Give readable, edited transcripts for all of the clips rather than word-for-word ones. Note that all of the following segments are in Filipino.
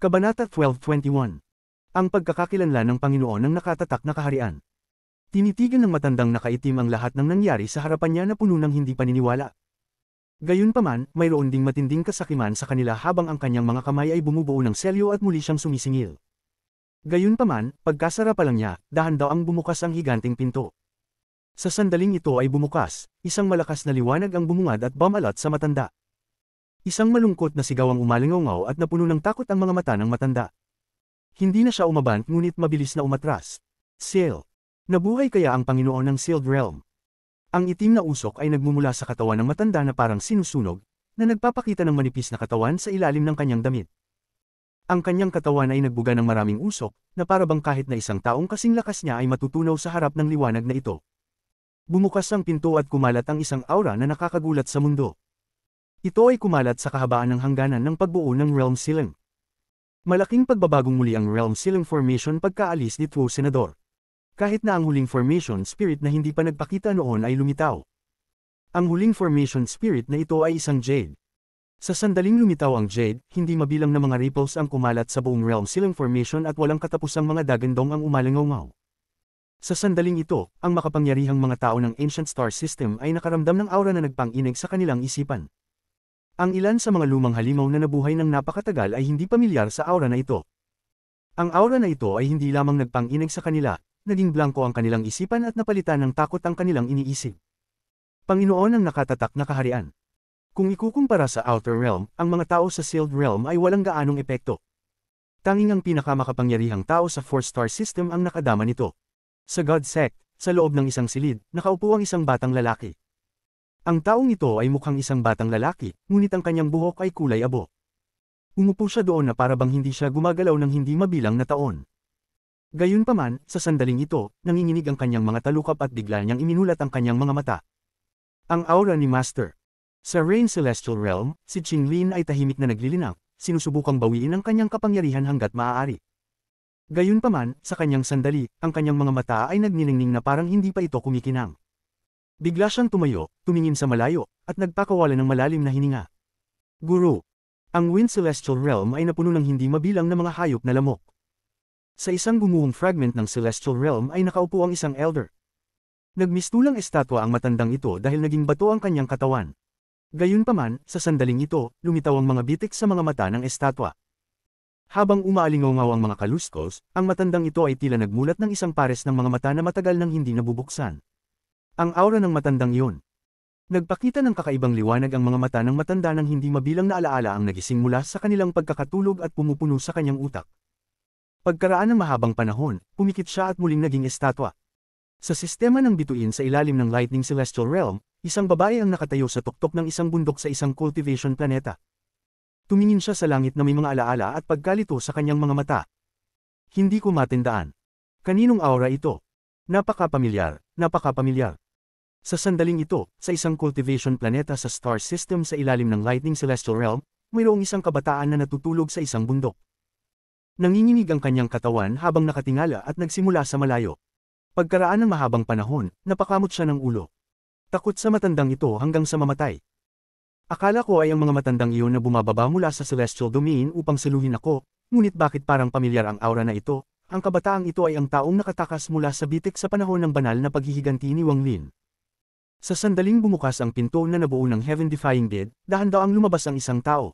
Kabanata 12:21. Ang pagkakakilanlan ng Panginoon ng nakatatak na kaharian. Tinitigan ng matandang nakaitim ang lahat ng nangyari sa harapan niya na puno ng hindi paniniwala. Gayunpaman, mayroon ding matinding kasakiman sa kanila habang ang kanyang mga kamay ay bumubuo ng selyo at muli siyang sumisingil. Gayunpaman, pagkasara pa lang niya, dahan daw ang bumukas ang higanting pinto. Sa sandaling ito ay bumukas, isang malakas na liwanag ang bumungad at bumalat sa matanda. Isang malungkot na sigaw ang umalingaw at napuno ng takot ang mga mata ng matanda. Hindi na siya umabant ngunit mabilis na umatras. Seal. Nabuhay kaya ang Panginoon ng Sealed Realm? Ang itim na usok ay nagmumula sa katawan ng matanda na parang sinusunog, na nagpapakita ng manipis na katawan sa ilalim ng kanyang damit. Ang kanyang katawan ay nagbuga ng maraming usok, na parabang kahit na isang taong kasing lakas niya ay matutunaw sa harap ng liwanag na ito. Bumukas ang pinto at kumalat ang isang aura na nakakagulat sa mundo. Ito ay kumalat sa kahabaan ng hangganan ng pagbuo ng Realm Ceiling. Malaking pagbabagong muli ang Realm Ceiling Formation pagkaalis ni Tuo Senador. Kahit na ang huling Formation Spirit na hindi pa nagpakita noon ay lumitaw. Ang huling Formation Spirit na ito ay isang Jade. Sa sandaling lumitaw ang Jade, hindi mabilang na mga ripples ang kumalat sa buong Realm Ceiling Formation at walang katapusang mga dagandong ang umalingaw. Sa sandaling ito, ang makapangyarihang mga tao ng Ancient Star System ay nakaramdam ng aura na nagpang-inig sa kanilang isipan. Ang ilan sa mga lumang halimaw na nabuhay ng napakatagal ay hindi pamilyar sa aura na ito. Ang aura na ito ay hindi lamang nagpang-inig sa kanila, naging blanko ang kanilang isipan at napalitan ng takot ang kanilang iniisip. Panginoon ang nakatatak na kaharian. Kung ikukumpara sa Outer Realm, ang mga tao sa Sealed Realm ay walang gaanong epekto. Tanging ang pinakamakapangyarihang tao sa 4-star system ang nakadama nito. Sa God Sect, sa loob ng isang silid, nakaupo ang isang batang lalaki. Ang taong ito ay mukhang isang batang lalaki, ngunit ang kanyang buhok ay kulay abo. Umupo siya doon na parabang hindi siya gumagalaw ng hindi mabilang na taon. Gayunpaman, sa sandaling ito, nanginginig ang kanyang mga talukap at bigla niyang iminulat ang kanyang mga mata. Ang aura ni Master. Sa Rain Celestial Realm, si Qinglin ay tahimik na naglilinaw, sinusubukang bawiin ang kanyang kapangyarihan hanggat maaari. Gayunpaman, sa kanyang sandali, ang kanyang mga mata ay nagniningning na parang hindi pa ito kumikinang. Bigla siyang tumayo, tumingin sa malayo, at nagpakawalan ng malalim na hininga. Guru. Ang Wind Celestial Realm ay napuno ng hindi mabilang na mga hayop na lamok. Sa isang gumuhong fragment ng Celestial Realm ay nakaupo ang isang elder. Nagmistulang estatwa ang matandang ito dahil naging bato ang kanyang katawan. Gayunpaman, sa sandaling ito, lumitaw ang mga bitik sa mga mata ng estatwa. Habang umaalingaw ang mga kaluskos, ang matandang ito ay tila nagmulat ng isang pares ng mga mata na matagal nang hindi nabubuksan. Ang aura ng matandang iyon. Nagpakita ng kakaibang liwanag ang mga mata ng matanda nang hindi mabilang na alaala ang nagising mula sa kanilang pagkakatulog at pumupuno sa kanyang utak. Pagkaraan ng mahabang panahon, pumikit siya at muling naging estatwa. Sa sistema ng bituin sa ilalim ng Lightning Celestial Realm, isang babae ang nakatayo sa tuktok ng isang bundok sa isang cultivation planeta. Tumingin siya sa langit na may mga alaala at pagkalito sa kanyang mga mata. Hindi ko matindaan. Kaninong aura ito? Napakapamilyar. Sa sandaling ito, sa isang cultivation planeta sa star system sa ilalim ng Lightning Celestial Realm, mayroong isang kabataan na natutulog sa isang bundok. Nanginginig ang kanyang katawan habang nakatingala at nagsimula sa malayo. Pagkaraan ng mahabang panahon, napakamot siya ng ulo. Takot sa matandang ito hanggang sa mamatay. Akala ko ay ang mga matandang iyon na bumababa mula sa Celestial Domain upang saluhin ako, ngunit bakit parang pamilyar ang aura na ito? Ang kabataang ito ay ang taong nakatakas mula sa bitik sa panahon ng banal na paghihiganti ni Wang Lin. Sa sandaling bumukas ang pinto na nabuo ng heaven-defying dead, dahan-dahang lumabas ang isang tao.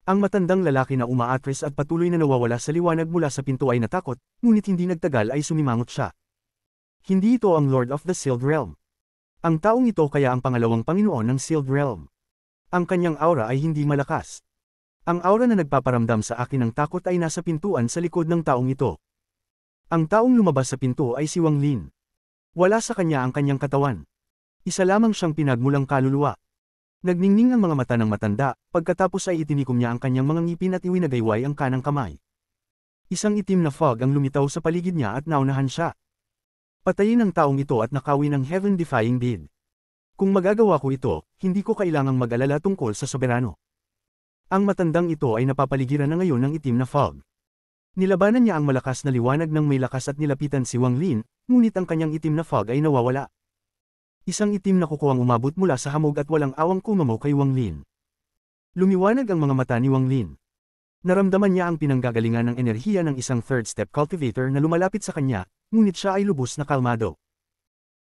Ang matandang lalaki na umaatras at patuloy na nawawala sa liwanag mula sa pinto ay natakot, ngunit hindi nagtagal ay sumimangot siya. Hindi ito ang Lord of the Sealed Realm. Ang taong ito kaya ang pangalawang Panginoon ng Sealed Realm. Ang kanyang aura ay hindi malakas. Ang aura na nagpaparamdam sa akin ng takot ay nasa pintuan sa likod ng taong ito. Ang taong lumabas sa pinto ay si Wang Lin. Wala sa kanya ang kanyang katawan. Isa lamang siyang pinagmulang kaluluwa. Nagningning ang mga mata ng matanda, pagkatapos ay itinikom niya ang kanyang mga ngipin at iwinagayway ang kanang kamay. Isang itim na fog ang lumitaw sa paligid niya at naunahan siya. Patayin ang taong ito at nakawin ng heaven-defying deed. Kung magagawa ko ito, hindi ko kailangang mag-alala tungkol sa soberano. Ang matandang ito ay napapaligiran na ngayon ng itim na fog. Nilabanan niya ang malakas na liwanag ng may lakas at nilapitan si Wang Lin, ngunit ang kanyang itim na fog ay nawawala. Isang itim na kuko ang umabot mula sa hamog at walang awang kumamo kay Wang Lin. Lumiwanag ang mga mata ni Wang Lin. Naramdaman niya ang pinanggagalingan ng enerhiya ng isang third-step cultivator na lumalapit sa kanya, ngunit siya ay lubos na kalmado.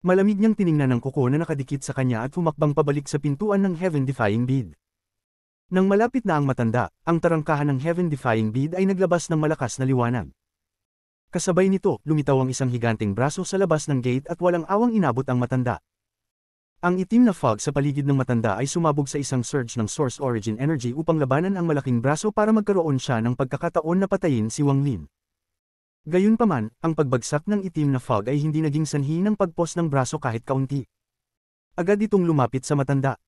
Malamig niyang tiningnan ang kuko na nakadikit sa kanya at humakbang pabalik sa pintuan ng Heaven-defying bead. Nang malapit na ang matanda, ang tarangkahan ng Heaven-defying bead ay naglabas ng malakas na liwanag. Kasabay nito, lumitaw ang isang higanteng braso sa labas ng gate at walang awang inabot ang matanda. Ang itim na fog sa paligid ng matanda ay sumabog sa isang surge ng source origin energy upang labanan ang malaking braso para magkaroon siya ng pagkakataon na patayin si Wang Lin. Gayunpaman, ang pagbagsak ng itim na fog ay hindi naging sanhi ng pagpos ng braso kahit kaunti. Agad itong lumapit sa matanda.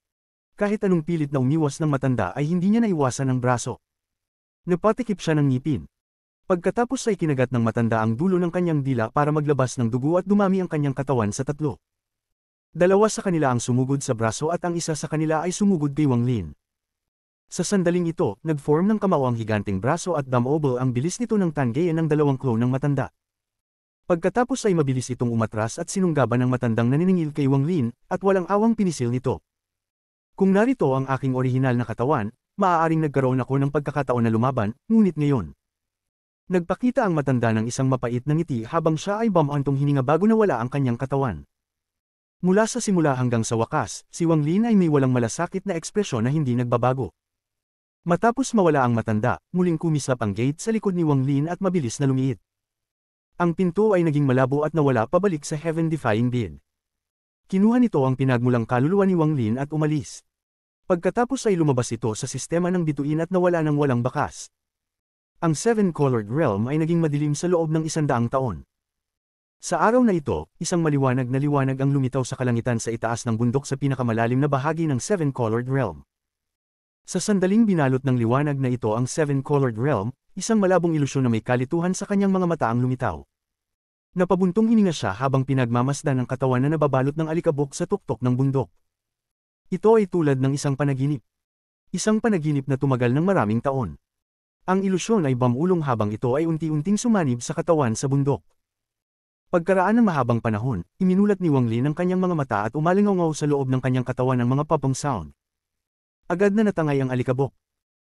Kahit anong pilit na umiwas ng matanda ay hindi niya naiwasan ang braso. Napatikip siya ng ngipin. Pagkatapos ay kinagat ng matanda ang dulo ng kanyang dila para maglabas ng dugo at dumami ang kanyang katawan sa tatlo. Dalawa sa kanila ang sumugod sa braso at ang isa sa kanila ay sumugod kay Wang Lin. Sa sandaling ito, nag-form ng kamao ang higanteng braso at dumobble ang bilis nito ng tanggayan ng dalawang clone ng matanda. Pagkatapos ay mabilis itong umatras at sinunggaban ng matandang naniningil kay Wang Lin, at walang awang pinisil nito. Kung narito ang aking orihinal na katawan, maaaring nagkaroon ako ng pagkakataon na lumaban, ngunit ngayon. Nagpakita ang matanda ng isang mapait na ngiti habang siya ay bumantong hininga bago nawala ang kanyang katawan. Mula sa simula hanggang sa wakas, si Wang Lin ay may walang malasakit na ekspresyon na hindi nagbabago. Matapos mawala ang matanda, muling kumislap ang gate sa likod ni Wang Lin at mabilis na lumiit. Ang pinto ay naging malabo at nawala pabalik sa Heaven-defying bead. Kinuha nito ang pinagmulang kaluluwa ni Wang Lin at umalis. Pagkatapos ay lumabas ito sa sistema ng bituin at nawala ng walang bakas. Ang Seven-Colored Realm ay naging madilim sa loob ng 100 taon. Sa araw na ito, isang maliwanag na liwanag ang lumitaw sa kalangitan sa itaas ng bundok sa pinakamalalim na bahagi ng Seven-Colored Realm. Sa sandaling binalot ng liwanag na ito ang Seven-Colored Realm, isang malabong ilusyon na may kalituhan sa kanyang mga mata ang lumitaw. Napabuntong hininga siya habang pinagmamasdan ang katawan na nababalot ng alikabok sa tuktok ng bundok. Ito ay tulad ng isang panaginip. Isang panaginip na tumagal ng maraming taon. Ang ilusyon ay bumulong habang ito ay unti-unting sumanib sa katawan sa bundok. Pagkaraan ng mahabang panahon, iminulat ni Wang Lin ang kanyang mga mata at umalingaw sa loob ng kanyang katawan ng mga papong sound. Agad na natangay ang alikabok.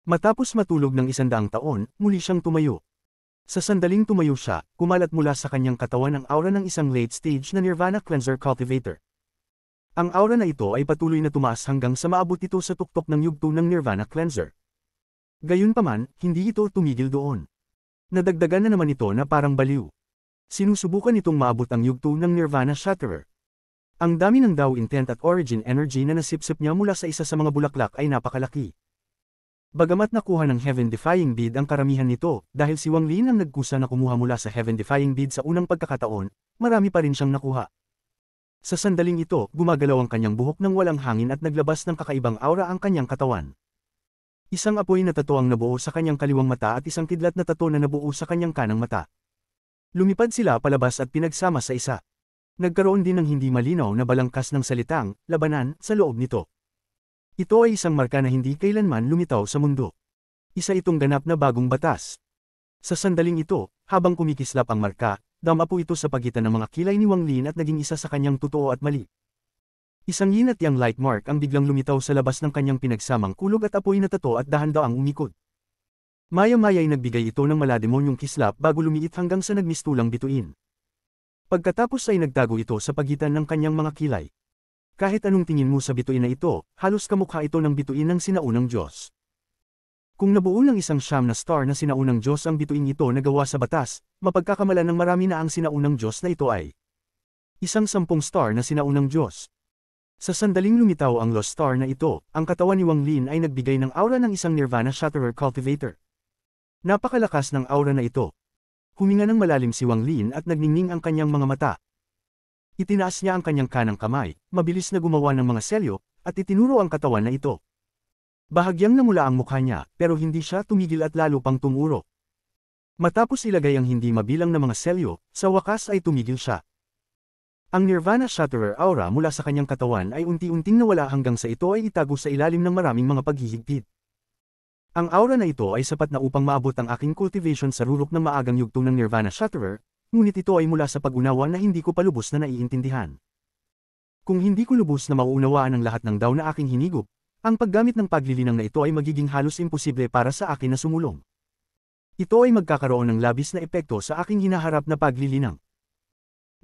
Matapos matulog ng 100 taon, muli siyang tumayo. Sa sandaling tumayo siya, kumalat mula sa kanyang katawan ang aura ng isang late-stage na Nirvana Cleanser Cultivator. Ang aura na ito ay patuloy na tumaas hanggang sa maabot ito sa tuktok ng yugto ng Nirvana Cleanser. Gayunpaman, hindi ito tumigil doon. Nadagdagan na naman ito na parang baliw. Sinusubukan itong maabot ang yugto ng Nirvana Shatterer. Ang dami ng Dao Intent at Origin Energy na nasipsip niya mula sa isa sa mga bulaklak ay napakalaki. Bagamat nakuha ng Heaven-defying bead ang karamihan nito, dahil si Wang Lin ang nagkusa na kumuha mula sa Heaven-defying bead sa unang pagkakataon, marami pa rin siyang nakuha. Sa sandaling ito, gumagalaw ang kanyang buhok ng walang hangin at naglabas ng kakaibang aura ang kanyang katawan. Isang apoy na tato ang nabuo sa kanyang kaliwang mata at isang kidlat na tato na nabuo sa kanyang kanang mata. Lumipad sila palabas at pinagsama sa isa. Nagkaroon din ng hindi malinaw na balangkas ng salitang, labanan, sa loob nito. Ito ay isang marka na hindi kailanman lumitaw sa mundo. Isa itong ganap na bagong batas. Sa sandaling ito, habang kumikislap ang marka, damapo ito sa pagitan ng mga kilay ni Wang Lin at naging isa sa kanyang totoo at mali. Isang yin at yang light mark ang biglang lumitaw sa labas ng kanyang pinagsamang kulog at apoy na tato at dahan-daang umikot. Maya-maya ay nagbigay ito ng malademonyong kislap bago lumiit hanggang sa nagmistulang bituin. Pagkatapos ay nagtago ito sa pagitan ng kanyang mga kilay. Kahit anong tingin mo sa bituin na ito, halos kamukha ito ng bituin ng sinaunang Diyos. Kung nabuo ng isang siyam na star na sinaunang Diyos ang bituin ito na gawa sa batas, mapagkakamalan ng marami na ang sinaunang Diyos na ito ay isang 10 star na sinaunang Diyos. Sa sandaling lumitaw ang Lost Star na ito, ang katawan ni Wang Lin ay nagbigay ng aura ng isang Nirvana Shatterer Cultivator. Napakalakas ng aura na ito. Huminga ng malalim si Wang Lin at nagningning ang kanyang mga mata. Itinaas niya ang kanyang kanang kamay, mabilis na gumawa ng mga selyo, at itinuro ang katawan na ito. Bahagyang namula ang mukha niya, pero hindi siya tumigil at lalo pang tumuro. Matapos ilagay ang hindi mabilang na mga selyo, sa wakas ay tumigil siya. Ang Nirvana Shatterer aura mula sa kanyang katawan ay unti-unting nawala hanggang sa ito ay itago sa ilalim ng maraming mga paghihigpit. Ang aura na ito ay sapat na upang maabot ang aking cultivation sa rurok ng maagang yugto ng Nirvana Shatterer, ngunit ito ay mula sa pag-unawa na hindi ko pa lubos na naiintindihan. Kung hindi ko lubos na mauunawaan ang lahat ng Dao na aking hinigop, ang paggamit ng paglilinang na ito ay magiging halos imposible para sa akin na sumulong. Ito ay magkakaroon ng labis na epekto sa aking hinaharap na paglilinang.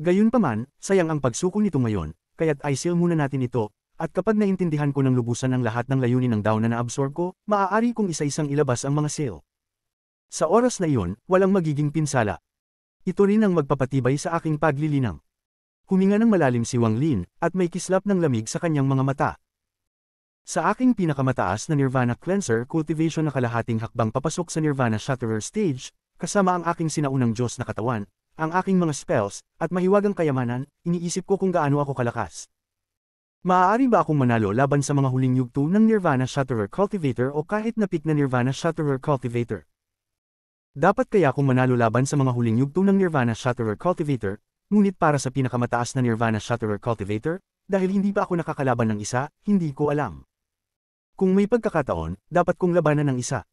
Gayunpaman, sayang ang pagsuko nito ngayon, kaya't i-seal muna natin ito, at kapag naintindihan ko ng lubusan ang lahat ng layunin ng daon na na-absorb ko, maaari kong isa-isang ilabas ang mga seal. Sa oras na iyon, walang magiging pinsala. Ito rin ang magpapatibay sa aking paglilinang. Huminga ng malalim si Wang Lin, at may kislap ng lamig sa kanyang mga mata. Sa aking pinakamataas na Nirvana Cleanser Cultivation na kalahating hakbang papasok sa Nirvana Shatterer Stage, kasama ang aking sinaunang Diyos na katawan, ang aking mga spells, at mahiwagang kayamanan, iniisip ko kung gaano ako kalakas. Maaari ba akong manalo laban sa mga huling yugto ng Nirvana Shatterer Cultivator o kahit na peak na Nirvana Shatterer Cultivator? Dapat kaya akong manalo laban sa mga huling yugto ng Nirvana Shatterer Cultivator, ngunit para sa pinakamataas na Nirvana Shatterer Cultivator, dahil hindi ba ako nakakalaban ng isa, hindi ko alam. Kung may pagkakataon, dapat kong labanan ng isa.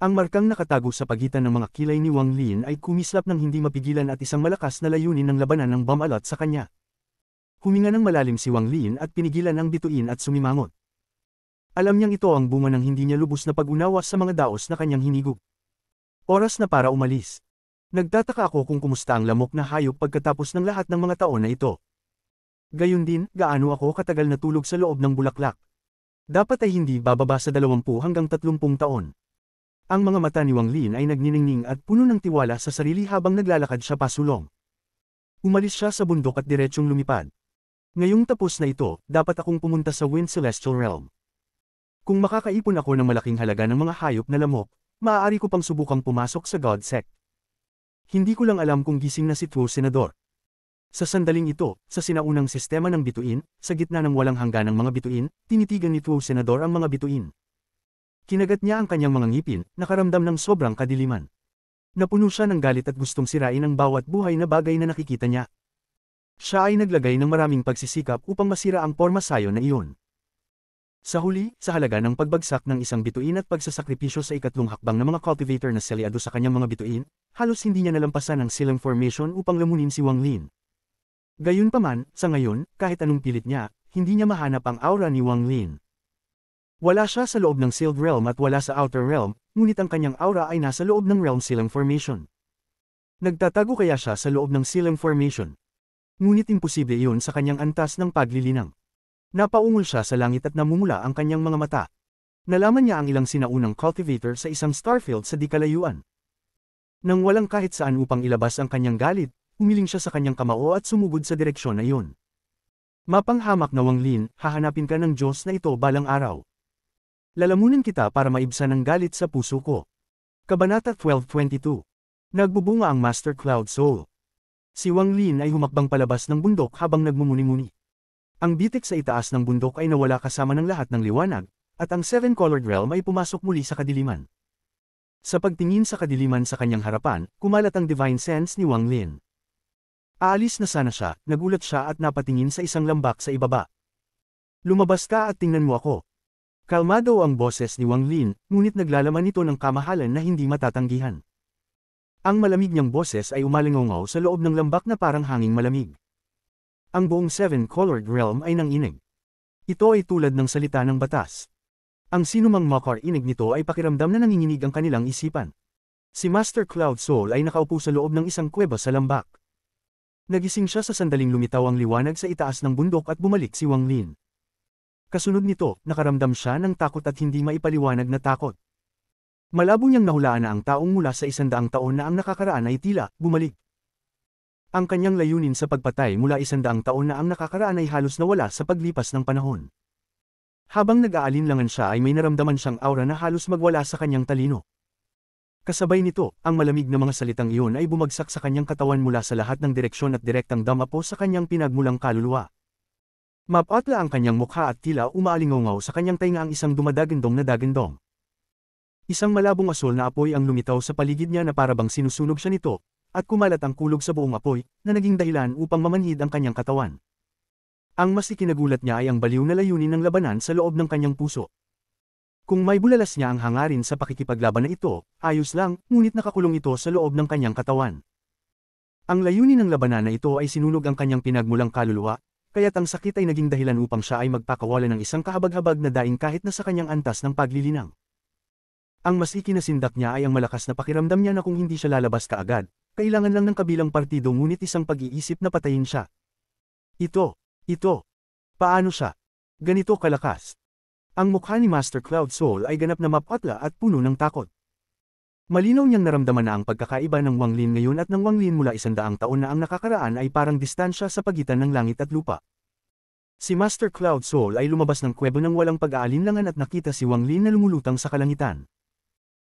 Ang markang nakatago sa pagitan ng mga kilay ni Wang Lin ay kumislap ng hindi mapigilan at isang malakas na layunin ng labanan ng bumalot sa kanya. Huminga ng malalim si Wang Lin at pinigilan ang bituin at sumimangot. Alam niyang ito ang bunga ng hindi niya lubos na pag-unawa sa mga daos na kanyang hinigop. Oras na para umalis. Nagtataka ako kung kumusta ang lamok na hayop pagkatapos ng lahat ng mga taon na ito. Gayun din, gaano ako katagal natulog sa loob ng bulaklak. Dapat ay hindi bababa sa 20 hanggang 30 taon. Ang mga mata ni Wang Lin ay nagniningning at puno ng tiwala sa sarili habang naglalakad siya pasulong. Umalis siya sa bundok at diretsyong lumipad. Ngayong tapos na ito, dapat akong pumunta sa Wind Celestial Realm. Kung makakaipon ako ng malaking halaga ng mga hayop na lamok, maaari ko pang subukang pumasok sa God Sect. Hindi ko lang alam kung gising na si Tuo Senador. Sa sandaling ito, sa sinaunang sistema ng bituin, sa gitna ng walang hangganang mga bituin, tinitigan ni Tuo Senador ang mga bituin. Kinagat niya ang kanyang mga ngipin, nakaramdam ng sobrang kadiliman. Napuno siya ng galit at gustong sirain ang bawat buhay na bagay na nakikita niya. Siya ay naglagay ng maraming pagsisikap upang masira ang pormasayo na iyon. Sa huli, sa halaga ng pagbagsak ng isang bituin at pagsasakripisyo sa ikatlong hakbang ng mga cultivator na selyado sa kanyang mga bituin, halos hindi niya nalampasan ang silang formation upang lamunin si Wang Lin. Gayunpaman, sa ngayon, kahit anong pilit niya, hindi niya mahanap ang aura ni Wang Lin. Wala siya sa loob ng sealed realm at wala sa outer realm, ngunit ang kanyang aura ay nasa loob ng realm silang formation. Nagtatago kaya siya sa loob ng silang formation. Ngunit imposible iyon sa kanyang antas ng paglilinang. Napaungol siya sa langit at namumula ang kanyang mga mata. Nalaman niya ang ilang sinaunang cultivator sa isang starfield sa di kalayuan. Nang walang kahit saan upang ilabas ang kanyang galit, humiling siya sa kanyang kamao at sumugod sa direksyon na iyon. Mapanghamak na Wang Lin, hahanapin ka ng Diyos na ito balang araw. Lalamunin kita para maibsan ang galit sa puso ko. Kabanata 12:22. Nagbubunga ang Master Cloud Soul. Si Wang Lin ay humakbang palabas ng bundok habang nagmumuni-muni. Ang bitik sa itaas ng bundok ay nawala kasama ng lahat ng liwanag, at ang Seven-Colored Realm ay pumasok muli sa kadiliman. Sa pagtingin sa kadiliman sa kanyang harapan, kumalat ang divine sense ni Wang Lin. Aalis na sana siya, nagulat siya at napatingin sa isang lambak sa ibaba. Lumabas ka at tingnan mo ako. Kalmado ang boses ni Wang Lin, ngunit naglalaman ito ng kamahalan na hindi matatanggihan. Ang malamig niyang boses ay umalingaw sa loob ng lambak na parang hanging malamig. Ang buong Seven-Colored Realm ay nanginig. Ito ay tulad ng salita ng batas. Ang sinumang makarinig nito ay pakiramdam na nanginginig ang kanilang isipan. Si Master Cloud Soul ay nakaupo sa loob ng isang kuweba sa lambak. Nagising siya sa sandaling lumitaw ang liwanag sa itaas ng bundok at bumalik si Wang Lin. Kasunod nito, nakaramdam siya ng takot at hindi maipaliwanag na takot. Malabo niyang nahulaan na ang taong mula sa 100 taon na ang nakakaraan ay tila, bumalik. Ang kanyang layunin sa pagpatay mula 100 taon na ang nakakaraan ay halos nawala sa paglipas ng panahon. Habang nag-aalinlangan siya ay may naramdaman siyang aura na halos magwala sa kanyang talino. Kasabay nito, ang malamig na mga salitang iyon ay bumagsak sa kanyang katawan mula sa lahat ng direksyon at direktang damapo sa kanyang pinagmulang kaluluwa. Mapatla ang kanyang mukha at tila umaalingaw sa kanyang tainga ang isang dumadagandong na dagandong. Isang malabong asul na apoy ang lumitaw sa paligid niya na parabang sinusunog siya nito, at kumalat ang kulog sa buong apoy, na naging dahilan upang mamanhid ang kanyang katawan. Ang mas ikinagulat niya ay ang baliw na layunin ng labanan sa loob ng kanyang puso. Kung may bulalas niya ang hangarin sa pakikipaglaban na ito, ayos lang, ngunit nakakulong ito sa loob ng kanyang katawan. Ang layunin ng labanan na ito ay sinunog ang kanyang pinagmulang kaluluwa, kaya't ang sakit ay naging dahilan upang siya ay magpakawala ng isang kahabag-habag na daing kahit na sa kanyang antas ng paglilinang. Ang mas ikinasindak niya ay ang malakas na pakiramdam niya na kung hindi siya lalabas kaagad, kailangan lang ng kabilang partido ngunit isang pag-iisip na patayin siya. Ito. Paano siya? Ganito kalakas. Ang mukha ni Master Cloud Soul ay ganap na mapatla at puno ng takot. Malinaw niyang naramdaman na ang pagkakaiba ng Wang Lin ngayon at ng Wang Lin mula 100 taon na ang nakakaraan ay parang distansya sa pagitan ng langit at lupa. Si Master Cloud Soul ay lumabas ng kuwebo ng walang pag-aalinlangan at nakita si Wang Lin na lumulutang sa kalangitan.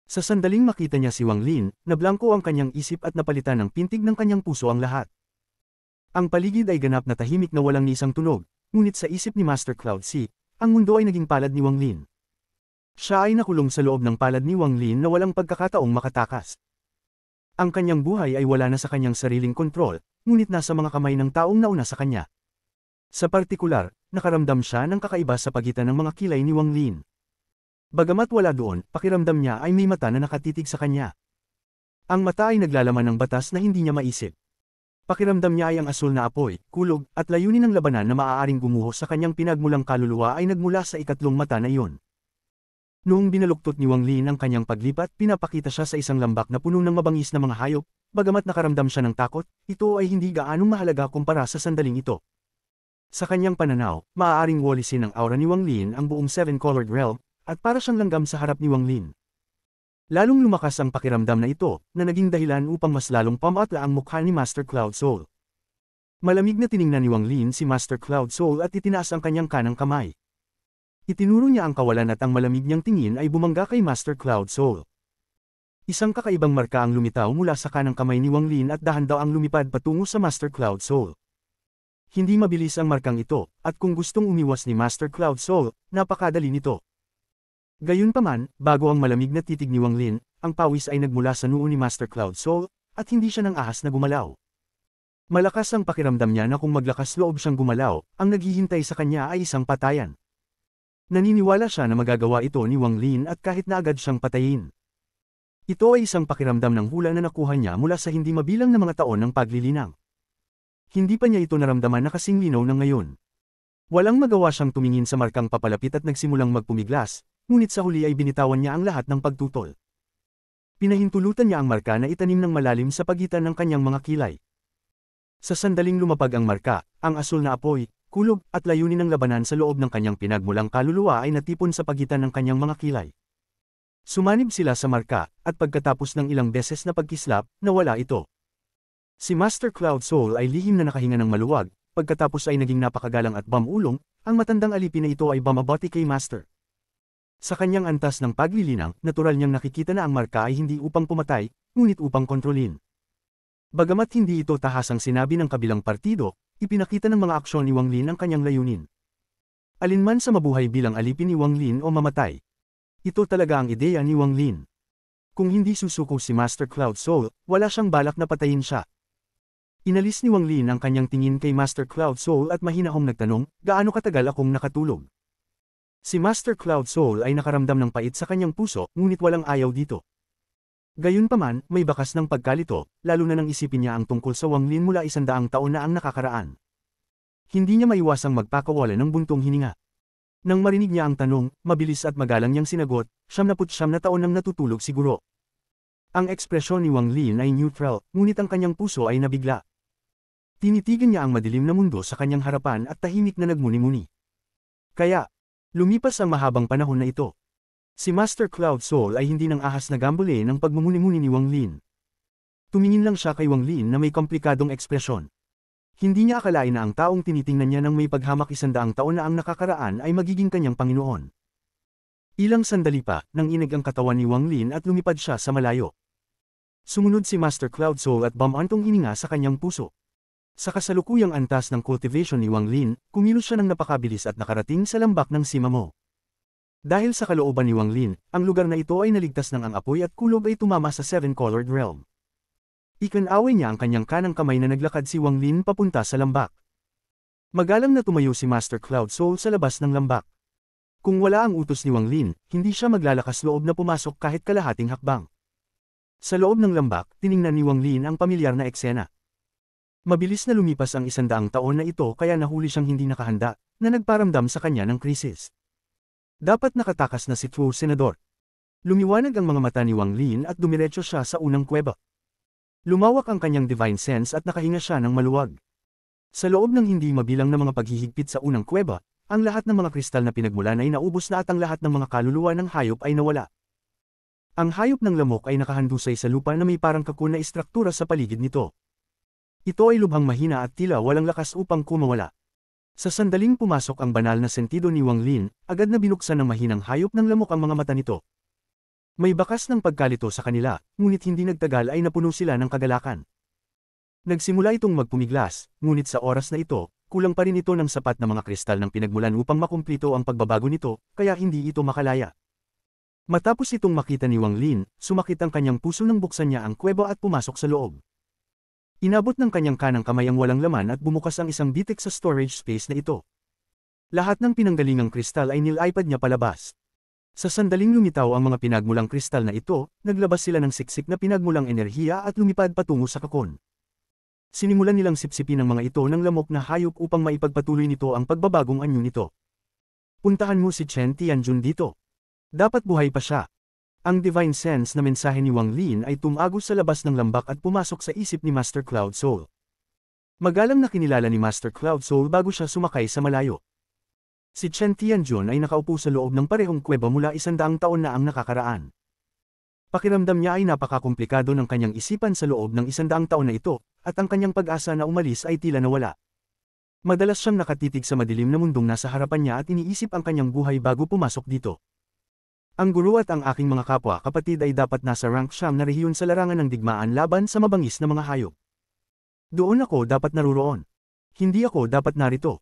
Sa sandaling makita niya si Wang Lin, nablangko ang kanyang isip at napalitan ng pintig ng kanyang puso ang lahat. Ang paligid ay ganap na tahimik na walang ni isang tunog, ngunit sa isip ni Master Cloud Si, ang mundo ay naging palad ni Wang Lin. Siya ay nakulong sa loob ng palad ni Wang Lin na walang pagkakataong makatakas. Ang kanyang buhay ay wala na sa kanyang sariling kontrol, ngunit nasa mga kamay ng taong nauna sa kanya. Sa partikular, nakaramdam siya ng kakaiba sa pagitan ng mga kilay ni Wang Lin. Bagamat wala doon, pakiramdam niya ay may mata na nakatitig sa kanya. Ang mata ay naglalaman ng batas na hindi niya maisip. Pakiramdam niya ay ang asul na apoy, kulog, at layunin ng labanan na maaaring gumuho sa kanyang pinagmulang kaluluwa ay nagmula sa ikatlong mata na iyon. Noong binaluktot ni Wang Lin ang kanyang paglipat, pinapakita siya sa isang lambak na puno ng mabangis na mga hayop, bagamat nakaramdam siya ng takot, ito ay hindi gaanong mahalaga kumpara sa sandaling ito. Sa kanyang pananaw, maaaring walisin ng aura ni Wang Lin ang buong Seven-Colored Realm, at para siyang langgam sa harap ni Wang Lin. Lalong lumakas ang pakiramdam na ito, na naging dahilan upang mas lalong pamatla ang mukha ni Master Cloud Soul. Malamig na tiningnan ni Wang Lin si Master Cloud Soul at itinaas ang kanyang kanang kamay. Itinuro niya ang kawalan at ang malamig niyang tingin ay bumangga kay Master Cloud Soul. Isang kakaibang marka ang lumitaw mula sa kanang kamay ni Wang Lin at dahan-daw ang lumipad patungo sa Master Cloud Soul. Hindi mabilis ang markang ito, at kung gustong umiwas ni Master Cloud Soul, napakadali nito. Gayunpaman, bago ang malamig na titig ni Wang Lin, ang pawis ay nagmula sa noo ni Master Cloud Soul, at hindi siya ng ahas na gumalaw. Malakas ang pakiramdam niya na kung maglakas loob siyang gumalaw, ang naghihintay sa kanya ay isang patayan. Naniniwala siya na magagawa ito ni Wang Lin at kahit na agad siyang patayin. Ito ay isang pakiramdam ng hula na nakuha niya mula sa hindi mabilang na mga taon ng paglilinang. Hindi pa niya ito naramdaman na kasing linaw ng ngayon. Walang magawa siyang tumingin sa markang papalapit at nagsimulang magpumiglas, ngunit sa huli ay binitawan niya ang lahat ng pagtutol. Pinahintulutan niya ang marka na itanim ng malalim sa pagitan ng kanyang mga kilay. Sa sandaling lumapag ang marka, ang asul na apoy, kulog, at layunin ng labanan sa loob ng kanyang pinagmulang kaluluwa ay natipon sa pagitan ng kanyang mga kilay. Sumanib sila sa marka, at pagkatapos ng ilang beses na pagkislap, nawala ito. Si Master Cloud Soul ay lihim na nakahinga ng maluwag, pagkatapos ay naging napakagalang at bamulong, ang matandang alipin na ito ay bumabati kay Master. Sa kanyang antas ng paglilinang, natural niyang nakikita na ang marka ay hindi upang pumatay, ngunit upang kontrolin. Bagamat hindi ito tahasang sinabi ng kabilang partido, ipinakita ng mga aksyon ni Wang Lin ang kanyang layunin. Alinman sa mabuhay bilang alipin ni Wang Lin o mamatay. Ito talaga ang ideya ni Wang Lin. Kung hindi susuko si Master Cloud Soul, wala siyang balak na patayin siya. Inalis ni Wang Lin ang kanyang tingin kay Master Cloud Soul at mahinahong nagtanong, gaano katagal akong nakatulog? Si Master Cloud Soul ay nakaramdam ng pait sa kanyang puso, ngunit walang ayaw dito. Gayunpaman, may bakas ng pagkalito, lalo na nang isipin niya ang tungkol sa Wang Lin mula 100 taon na ang nakakaraan. Hindi niya maiwasang magpakawala ng buntong hininga. Nang marinig niya ang tanong, mabilis at magalang niyang sinagot, 79 na taon nang natutulog siguro. Ang ekspresyon ni Wang Lin ay neutral, ngunit ang kanyang puso ay nabigla. Tinitigan niya ang madilim na mundo sa kanyang harapan at tahimik na nagmuni-muni. Kaya, lumipas ang mahabang panahon na ito. Si Master Cloud Soul ay hindi nang ahas na gambole ng pagmumuni-muni ni Wang Lin. Tumingin lang siya kay Wang Lin na may komplikadong ekspresyon. Hindi niya akalain na ang taong tinitingnan niya ng may paghamak 100 taon na ang nakakaraan ay magiging kanyang Panginoon. Ilang sandali pa, nang inig ang katawan ni Wang Lin at lumipad siya sa malayo. Sumunod si Master Cloud Soul at bumantong hininga sa kanyang puso. Sa kasalukuyang antas ng cultivation ni Wang Lin, kumilos siya ng napakabilis at nakarating sa lambak ng Simamo. Dahil sa kalooban ni Wang Lin, ang lugar na ito ay naligtas ng ang apoy at kulog ay tumama sa Seven-Colored Realm. Ikinaway niya ang kanyang kanang kamay na naglakad si Wang Lin papunta sa lambak. Magalang na tumayo si Master Cloud Soul sa labas ng lambak. Kung wala ang utos ni Wang Lin, hindi siya maglalakas loob na pumasok kahit kalahating hakbang. Sa loob ng lambak, tiningnan ni Wang Lin ang pamilyar na eksena. Mabilis na lumipas ang 100 taon na ito kaya nahuli siyang hindi nakahanda, na nagparamdam sa kanya ng krisis. Dapat nakatakas na si True Senador. Lumiwanag ang mga mata ni Wang Lin at dumiretso siya sa unang kuweba. Lumawak ang kanyang divine sense at nakahinga siya ng maluwag. Sa loob ng hindi mabilang na mga paghihigpit sa unang kuweba, ang lahat ng mga kristal na pinagmulan ay naubos na at ang lahat ng mga kaluluwa ng hayop ay nawala. Ang hayop ng lamok ay nakahandusay sa lupa na may parang kakun na istruktura sa paligid nito. Ito ay lubhang mahina at tila walang lakas upang kumawala. Sa sandaling pumasok ang banal na sentido ni Wang Lin, agad na binuksan ng mahinang hayop ng lamok ang mga mata nito. May bakas ng pagkalito sa kanila, ngunit hindi nagtagal ay napuno sila ng kagalakan. Nagsimula itong magpumiglas, ngunit sa oras na ito, kulang pa rin ito ng sapat na mga kristal ng pinagmulan upang makumplito ang pagbabago nito, kaya hindi ito makalaya. Matapos itong makita ni Wang Lin, sumakit ang kanyang puso nang buksan niya ang kuweba at pumasok sa loob. Inabot ng kanyang kanang kamay ang walang laman at bumukas ang isang bitik sa storage space na ito. Lahat ng pinanggalingang kristal ay nilipad niya palabas. Sa sandaling lumitaw ang mga pinagmulang kristal na ito, naglabas sila ng siksik na pinagmulang enerhiya at lumipad patungo sa kakon. Sinimulan nilang sipsipin ang mga ito ng lamok na hayop upang maipagpatuloy nito ang pagbabagong anyo nito. Puntahan mo si Chen Tianjun dito. Dapat buhay pa siya. Ang divine sense na mensahe ni Wang Lin ay tumagos sa labas ng lambak at pumasok sa isip ni Master Cloud Soul. Magalang na kinilala ni Master Cloud Soul bago siya sumakay sa malayo. Si Chen Tianjun ay nakaupo sa loob ng parehong kuweba mula 100 taon na ang nakakaraan. Pakiramdam niya ay napakakomplikado ng kanyang isipan sa loob ng 100 taon na ito, at ang kanyang pag-asa na umalis ay tila nawala. Madalas siyang nakatitig sa madilim na mundong nasa harapan niya at iniisip ang kanyang buhay bago pumasok dito. Ang guro at ang aking mga kapwa-kapatid ay dapat nasa rank siyam na rehiyon sa larangan ng digmaan laban sa mabangis na mga hayop. Doon ako dapat naruroon. Hindi ako dapat narito.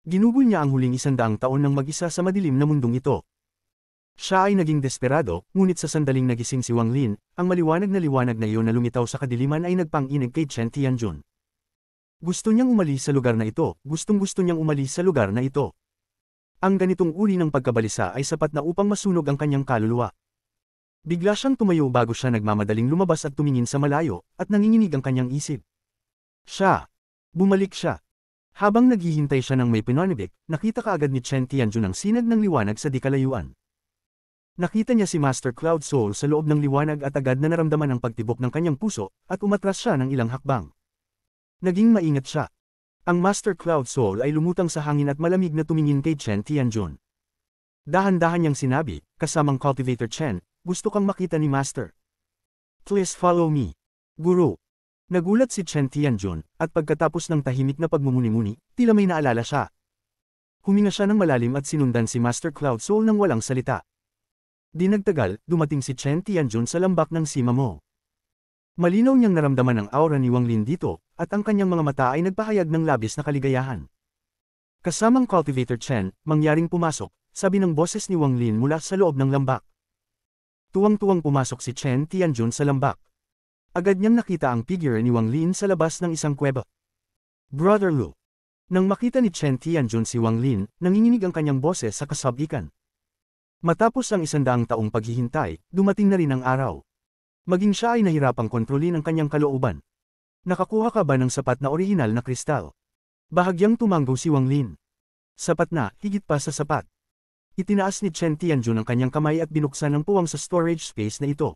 Ginugol niya ang huling 100 taon ng mag-isa sa madilim na mundong ito. Siya ay naging desperado, ngunit sa sandaling nagising si Wang Lin, ang maliwanag na liwanag na iyon na lumitaw sa kadiliman ay nagpang-inig kay Chen Tianjun. Gusto niyang umalis sa lugar na ito, gustong-gusto niyang umalis sa lugar na ito. Ang ganitong uri ng pagkabalisa ay sapat na upang masunog ang kanyang kaluluwa. Bigla siyang tumayo bago siya nagmamadaling lumabas at tumingin sa malayo, at nanginginig ang kanyang isip. Bumalik siya. Habang naghihintay siya ng may pinanibik, nakita kaagad ni Chen Tianjun ang sinag ng liwanag sa di-kalayuan. Nakita niya si Master Cloud Soul sa loob ng liwanag at agad na naramdaman ang pagtibok ng kanyang puso, at umatras siya ng ilang hakbang. Naging maingat siya. Ang Master Cloud Soul ay lumutang sa hangin at malamig na tumingin kay Chen Tianjun. Dahan-dahan niyang sinabi, kasamang Cultivator Chen, gusto kang makita ni Master. Please follow me. Guru. Nagulat si Chen Tianjun, at pagkatapos ng tahimik na pagmumuni-muni, tila may naalala siya. Huminga siya ng malalim at sinundan si Master Cloud Soul nang walang salita. Di nagtagal, dumating si Chen Tianjun sa lambak ng Sima Mo. Malinaw niyang naramdaman ang aura ni Wang Lin dito, at ang kanyang mga mata ay nagpahayag ng labis na kaligayahan. Kasamang Cultivator Chen, mangyaring pumasok, sabi ng boses ni Wang Lin mula sa loob ng lambak. Tuwang-tuwang pumasok si Chen Tianjun sa lambak. Agad niyang nakita ang figure ni Wang Lin sa labas ng isang kuweba. Brother Lu. Nang makita ni Chen Tianjun si Wang Lin, nanginginig ang kanyang boses sa kasabikan. Matapos ang 100 taong paghihintay, dumating na rin ang araw. Maging siya ay nahirapang kontrolin ang kanyang kalooban. Nakakuha ka ba ng sapat na orihinal na kristal? Bahagyang tumanggo si Wang Lin. Sapat na, higit pa sa sapat. Itinaas ni Chen Tianjun ang kanyang kamay at binuksan ang puwang sa storage space na ito.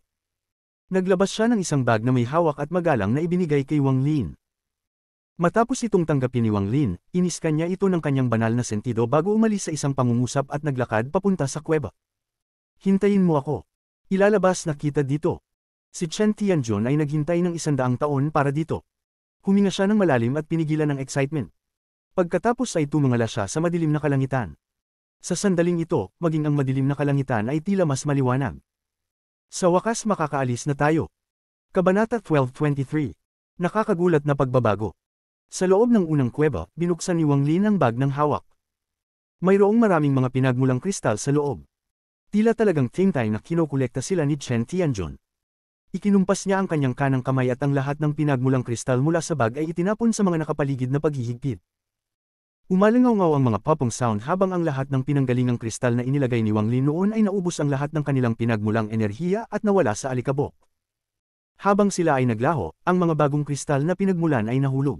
Naglabas siya ng isang bag na may hawak at magalang na ibinigay kay Wang Lin. Matapos itong tanggapin ni Wang Lin, iniskan niya ito ng kanyang banal na sentido bago umalis sa isang pangungusap at naglakad papunta sa kuweba. Hintayin mo ako. Ilalabas na kita dito. Si Chen Tianjun ay naghintay ng 100 taon para dito. Huminga siya ng malalim at pinigilan ng excitement. Pagkatapos ay tumungala siya sa madilim na kalangitan. Sa sandaling ito, maging ang madilim na kalangitan ay tila mas maliwanag. Sa wakas makakaalis na tayo. Kabanata 12:23. Nakakagulat na pagbabago. Sa loob ng unang kuweba, binuksan ni Wang Lin ang bag ng hawak. Mayroong maraming mga pinagmulang kristal sa loob. Tila talagang tingtay na kinokolekta sila ni Chen Tianjun. Ikinumpas niya ang kanyang kanang kamay at ang lahat ng pinagmulang kristal mula sa bag ay itinapon sa mga nakapaligid na paghihigpit. Umalangaw-ngaw ang mga popong sound habang ang lahat ng pinanggalingang kristal na inilagay ni Wang Lin noon ay naubos ang lahat ng kanilang pinagmulang enerhiya at nawala sa alikabok. Habang sila ay naglaho, ang mga bagong kristal na pinagmulan ay nahulog.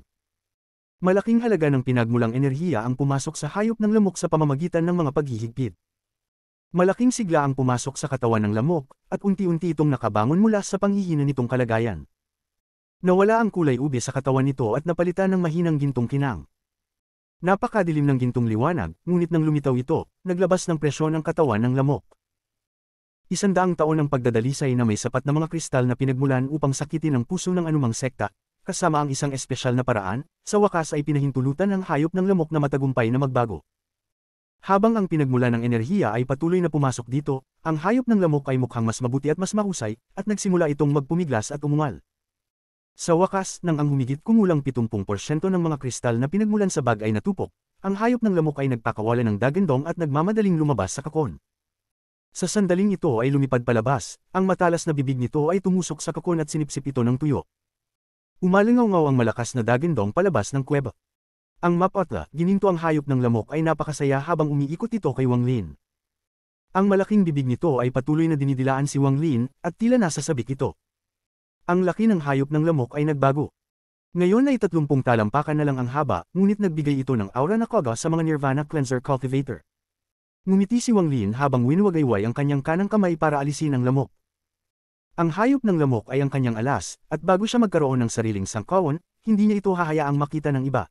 Malaking halaga ng pinagmulang enerhiya ang pumasok sa hayop ng lamok sa pamamagitan ng mga paghihigpit. Malaking sigla ang pumasok sa katawan ng lamok, at unti-unti itong nakabangon mula sa panghihina nitong kalagayan. Nawala ang kulay ube sa katawan nito at napalitan ng mahinang gintong kinang. Napakadilim ng gintong liwanag, ngunit nang lumitaw ito, naglabas ng presyon ang katawan ng lamok. 100 taon ng pagdadalisay na may sapat na mga kristal na pinagmulan upang sakitin ang puso ng anumang sekta, kasama ang isang espesyal na paraan, sa wakas ay pinahintulutan ng hayop ng lamok na matagumpay na magbago. Habang ang pinagmulan ng enerhiya ay patuloy na pumasok dito, ang hayop ng lamok ay mukhang mas mabuti at mas mahusay, at nagsimula itong magpumiglas at umungal. Sa wakas, nang ang humigit kumulang 70% ng mga kristal na pinagmulan sa bag ay natupok, ang hayop ng lamok ay nagpakawalan ng dagandong at nagmamadaling lumabas sa kakon. Sa sandaling ito ay lumipad palabas, ang matalas na bibig nito ay tumusok sa kakon at sinipsip ito ng tuyo. Umalingaw-ngaw ang malakas na dagandong palabas ng kuweba. Ang mapatla, gininto ang hayop ng lamok ay napakasaya habang umiikot ito kay Wang Lin. Ang malaking bibig nito ay patuloy na dinidilaan si Wang Lin, at tila nasa sabik ito. Ang laki ng hayop ng lamok ay nagbago. Ngayon ay 30 talampakan na lang ang haba, ngunit nagbigay ito ng aura na koga sa mga Nirvana Cleanser Cultivator. Ngumiti si Wang Lin habang winuwagayway ang kanyang kanang kamay para alisin ang lamok. Ang hayop ng lamok ay ang kanyang alas, at bago siya magkaroon ng sariling sangkawon, hindi niya ito hahayaang makita ng iba.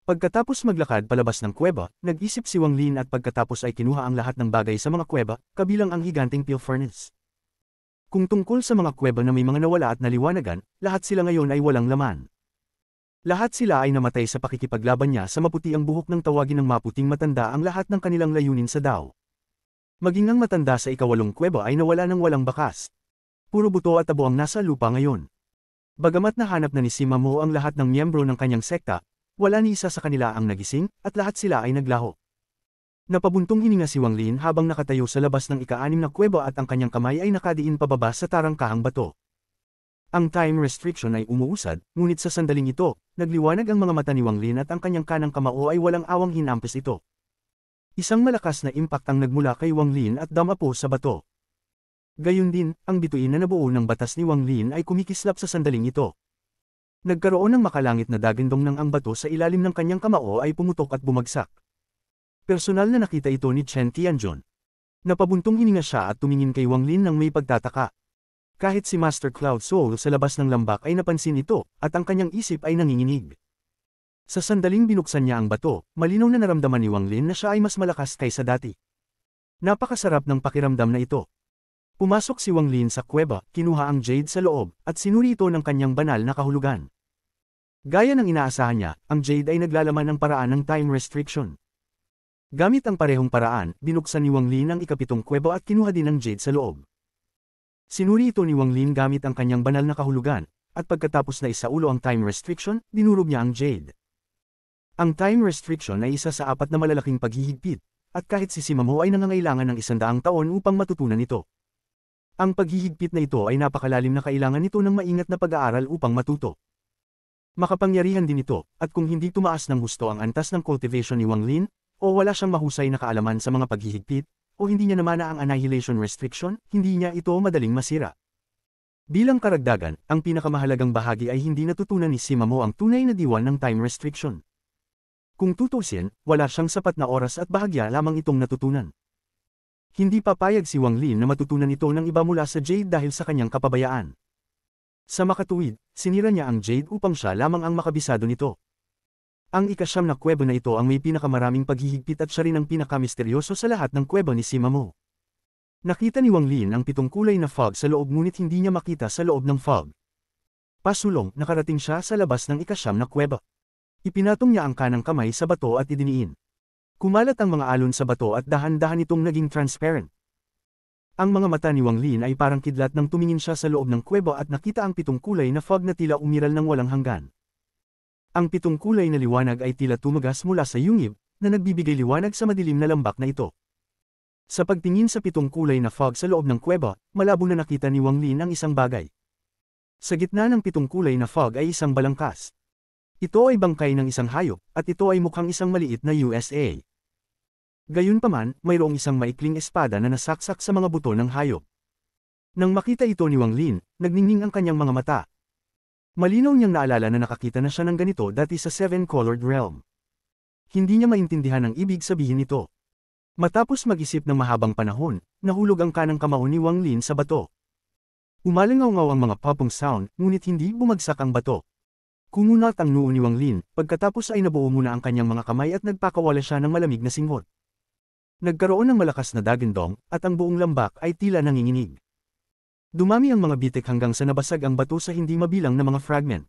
Pagkatapos maglakad palabas ng kuweba, nag-isip si Wang Lin at pagkatapos ay kinuha ang lahat ng bagay sa mga kuweba, kabilang ang higanting peel furnace. Kung tungkol sa mga kuweba na may mga nawala at naliwanagan, lahat sila ngayon ay walang laman. Lahat sila ay namatay sa pakikipaglaban niya sa maputi ang buhok ng tawagin ng maputing matanda ang lahat ng kanilang layunin sa Dao. Maging ang matanda sa ikawalong kuweba ay nawala ng walang bakas. Puro buto at tabo ang nasa lupa ngayon. Bagamat nahanap na ni Sima Mo ang lahat ng miyembro ng kanyang sekta, wala ni isa sa kanila ang nagising, at lahat sila ay naglaho. Napabuntong hininga si Wang Lin habang nakatayo sa labas ng ika-6 na kuweba at ang kanyang kamay ay nakadiin pababa sa tarangkahang bato. Ang time restriction ay umuusad, ngunit sa sandaling ito, nagliwanag ang mga mata ni Wang Lin at ang kanyang kanang kamao ay walang awang hinampis ito. Isang malakas na impact ang nagmula kay Wang Lin at damapo sa bato. Gayun din, ang bituin na nabuo ng batas ni Wang Lin ay kumikislap sa sandaling ito. Nagkaroon ng makalangit na dagandong ng ang bato sa ilalim ng kanyang kamao ay pumutok at bumagsak. Personal na nakita ito ni Chen Tianjun. Napabuntong hininga siya at tumingin kay Wang Lin ng may pagtataka. Kahit si Master Cloud Soul sa labas ng lambak ay napansin ito, at ang kanyang isip ay nanginginig. Sa sandaling binuksan niya ang bato, malinaw na naramdaman ni Wang Lin na siya ay mas malakas kaysa dati. Napakasarap ng pakiramdam na ito. Pumasok si Wang Lin sa kuweba, kinuha ang jade sa loob, at sinuri ito ng kanyang banal na kahulugan. Gaya ng inaasahan niya, ang jade ay naglalaman ng paraan ng time restriction. Gamit ang parehong paraan, binuksan ni Wang Lin ang ikapitong kuweba at kinuha din ang jade sa loob. Sinuri ito ni Wang Lin gamit ang kanyang banal na kahulugan, at pagkatapos na isaulo ang time restriction, dinurog niya ang jade. Ang time restriction ay isa sa 4 na malalaking paghihigpit, at kahit si Sima Mo ay nangangailangan ng 100 taon upang matutunan ito. Ang paghihigpit na ito ay napakalalim na kailangan nito ng maingat na pag-aaral upang matuto. Makapangyarihan din ito, at kung hindi tumaas ng husto ang antas ng cultivation ni Wang Lin, o wala siyang mahusay na kaalaman sa mga paghihigpit, o hindi niya namana ang annihilation restriction, hindi niya ito madaling masira. Bilang karagdagan, ang pinakamahalagang bahagi ay hindi natutunan ni Sima Mo ang tunay na diwan ng time restriction. Kung tutusin, wala siyang sapat na oras at bahagya lamang itong natutunan. Hindi papayag si Wang Lin na matutunan ito ng iba mula sa Jade dahil sa kanyang kapabayaan. Sa makatuwid, sinira niya ang Jade upang siya lamang ang makabisado nito. Ang ika-9 na kuweba na ito ang may pinakamaraming paghihigpit at siya rin ang pinakamisteryoso sa lahat ng kuweba ni Sima Mo. Nakita ni Wang Lin ang 7 kulay na fog sa loob ngunit hindi niya makita sa loob ng fog. Pasulong, nakarating siya sa labas ng ika-9 na kuweba. Ipinatong niya ang kanang kamay sa bato at idiniin. Kumalat ang mga alon sa bato at dahan-dahan itong naging transparent. Ang mga mata ni Wang Lin ay parang kidlat nang tumingin siya sa loob ng kuweba at nakita ang 7 kulay na fog na tila umiral ng walang hanggan. Ang 7 kulay na liwanag ay tila tumagas mula sa yungib, na nagbibigay liwanag sa madilim na lambak na ito. Sa pagtingin sa 7 kulay na fog sa loob ng kuweba, malabo na nakita ni Wang Lin ang isang bagay. Sa gitna ng 7 kulay na fog ay isang balangkas. Ito ay bangkay ng isang hayop, at ito ay mukhang isang maliit na USA. Gayunpaman, mayroong isang maikling espada na nasaksak sa mga buto ng hayop. Nang makita ito ni Wang Lin, nagningning ang kanyang mga mata. Malinaw niyang naalala na nakakita na siya ng ganito dati sa 7-Colored Realm. Hindi niya maintindihan ang ibig sabihin nito. Matapos mag-isip ng mahabang panahon, nahulog ang kanang kamao ni Wang Lin sa bato. Umalingaw-ngaw ang mga popong sound, ngunit hindi bumagsak ang bato. Kumunat ang noo ni Wang Lin, pagkatapos ay nabuo muna ang kanyang mga kamay at nagpakawala siya ng malamig na singhot. Nagkaroon ng malakas na dagindong, at ang buong lambak ay tila nanginginig. Dumami ang mga bitik hanggang sa nabasag ang bato sa hindi mabilang na mga fragment.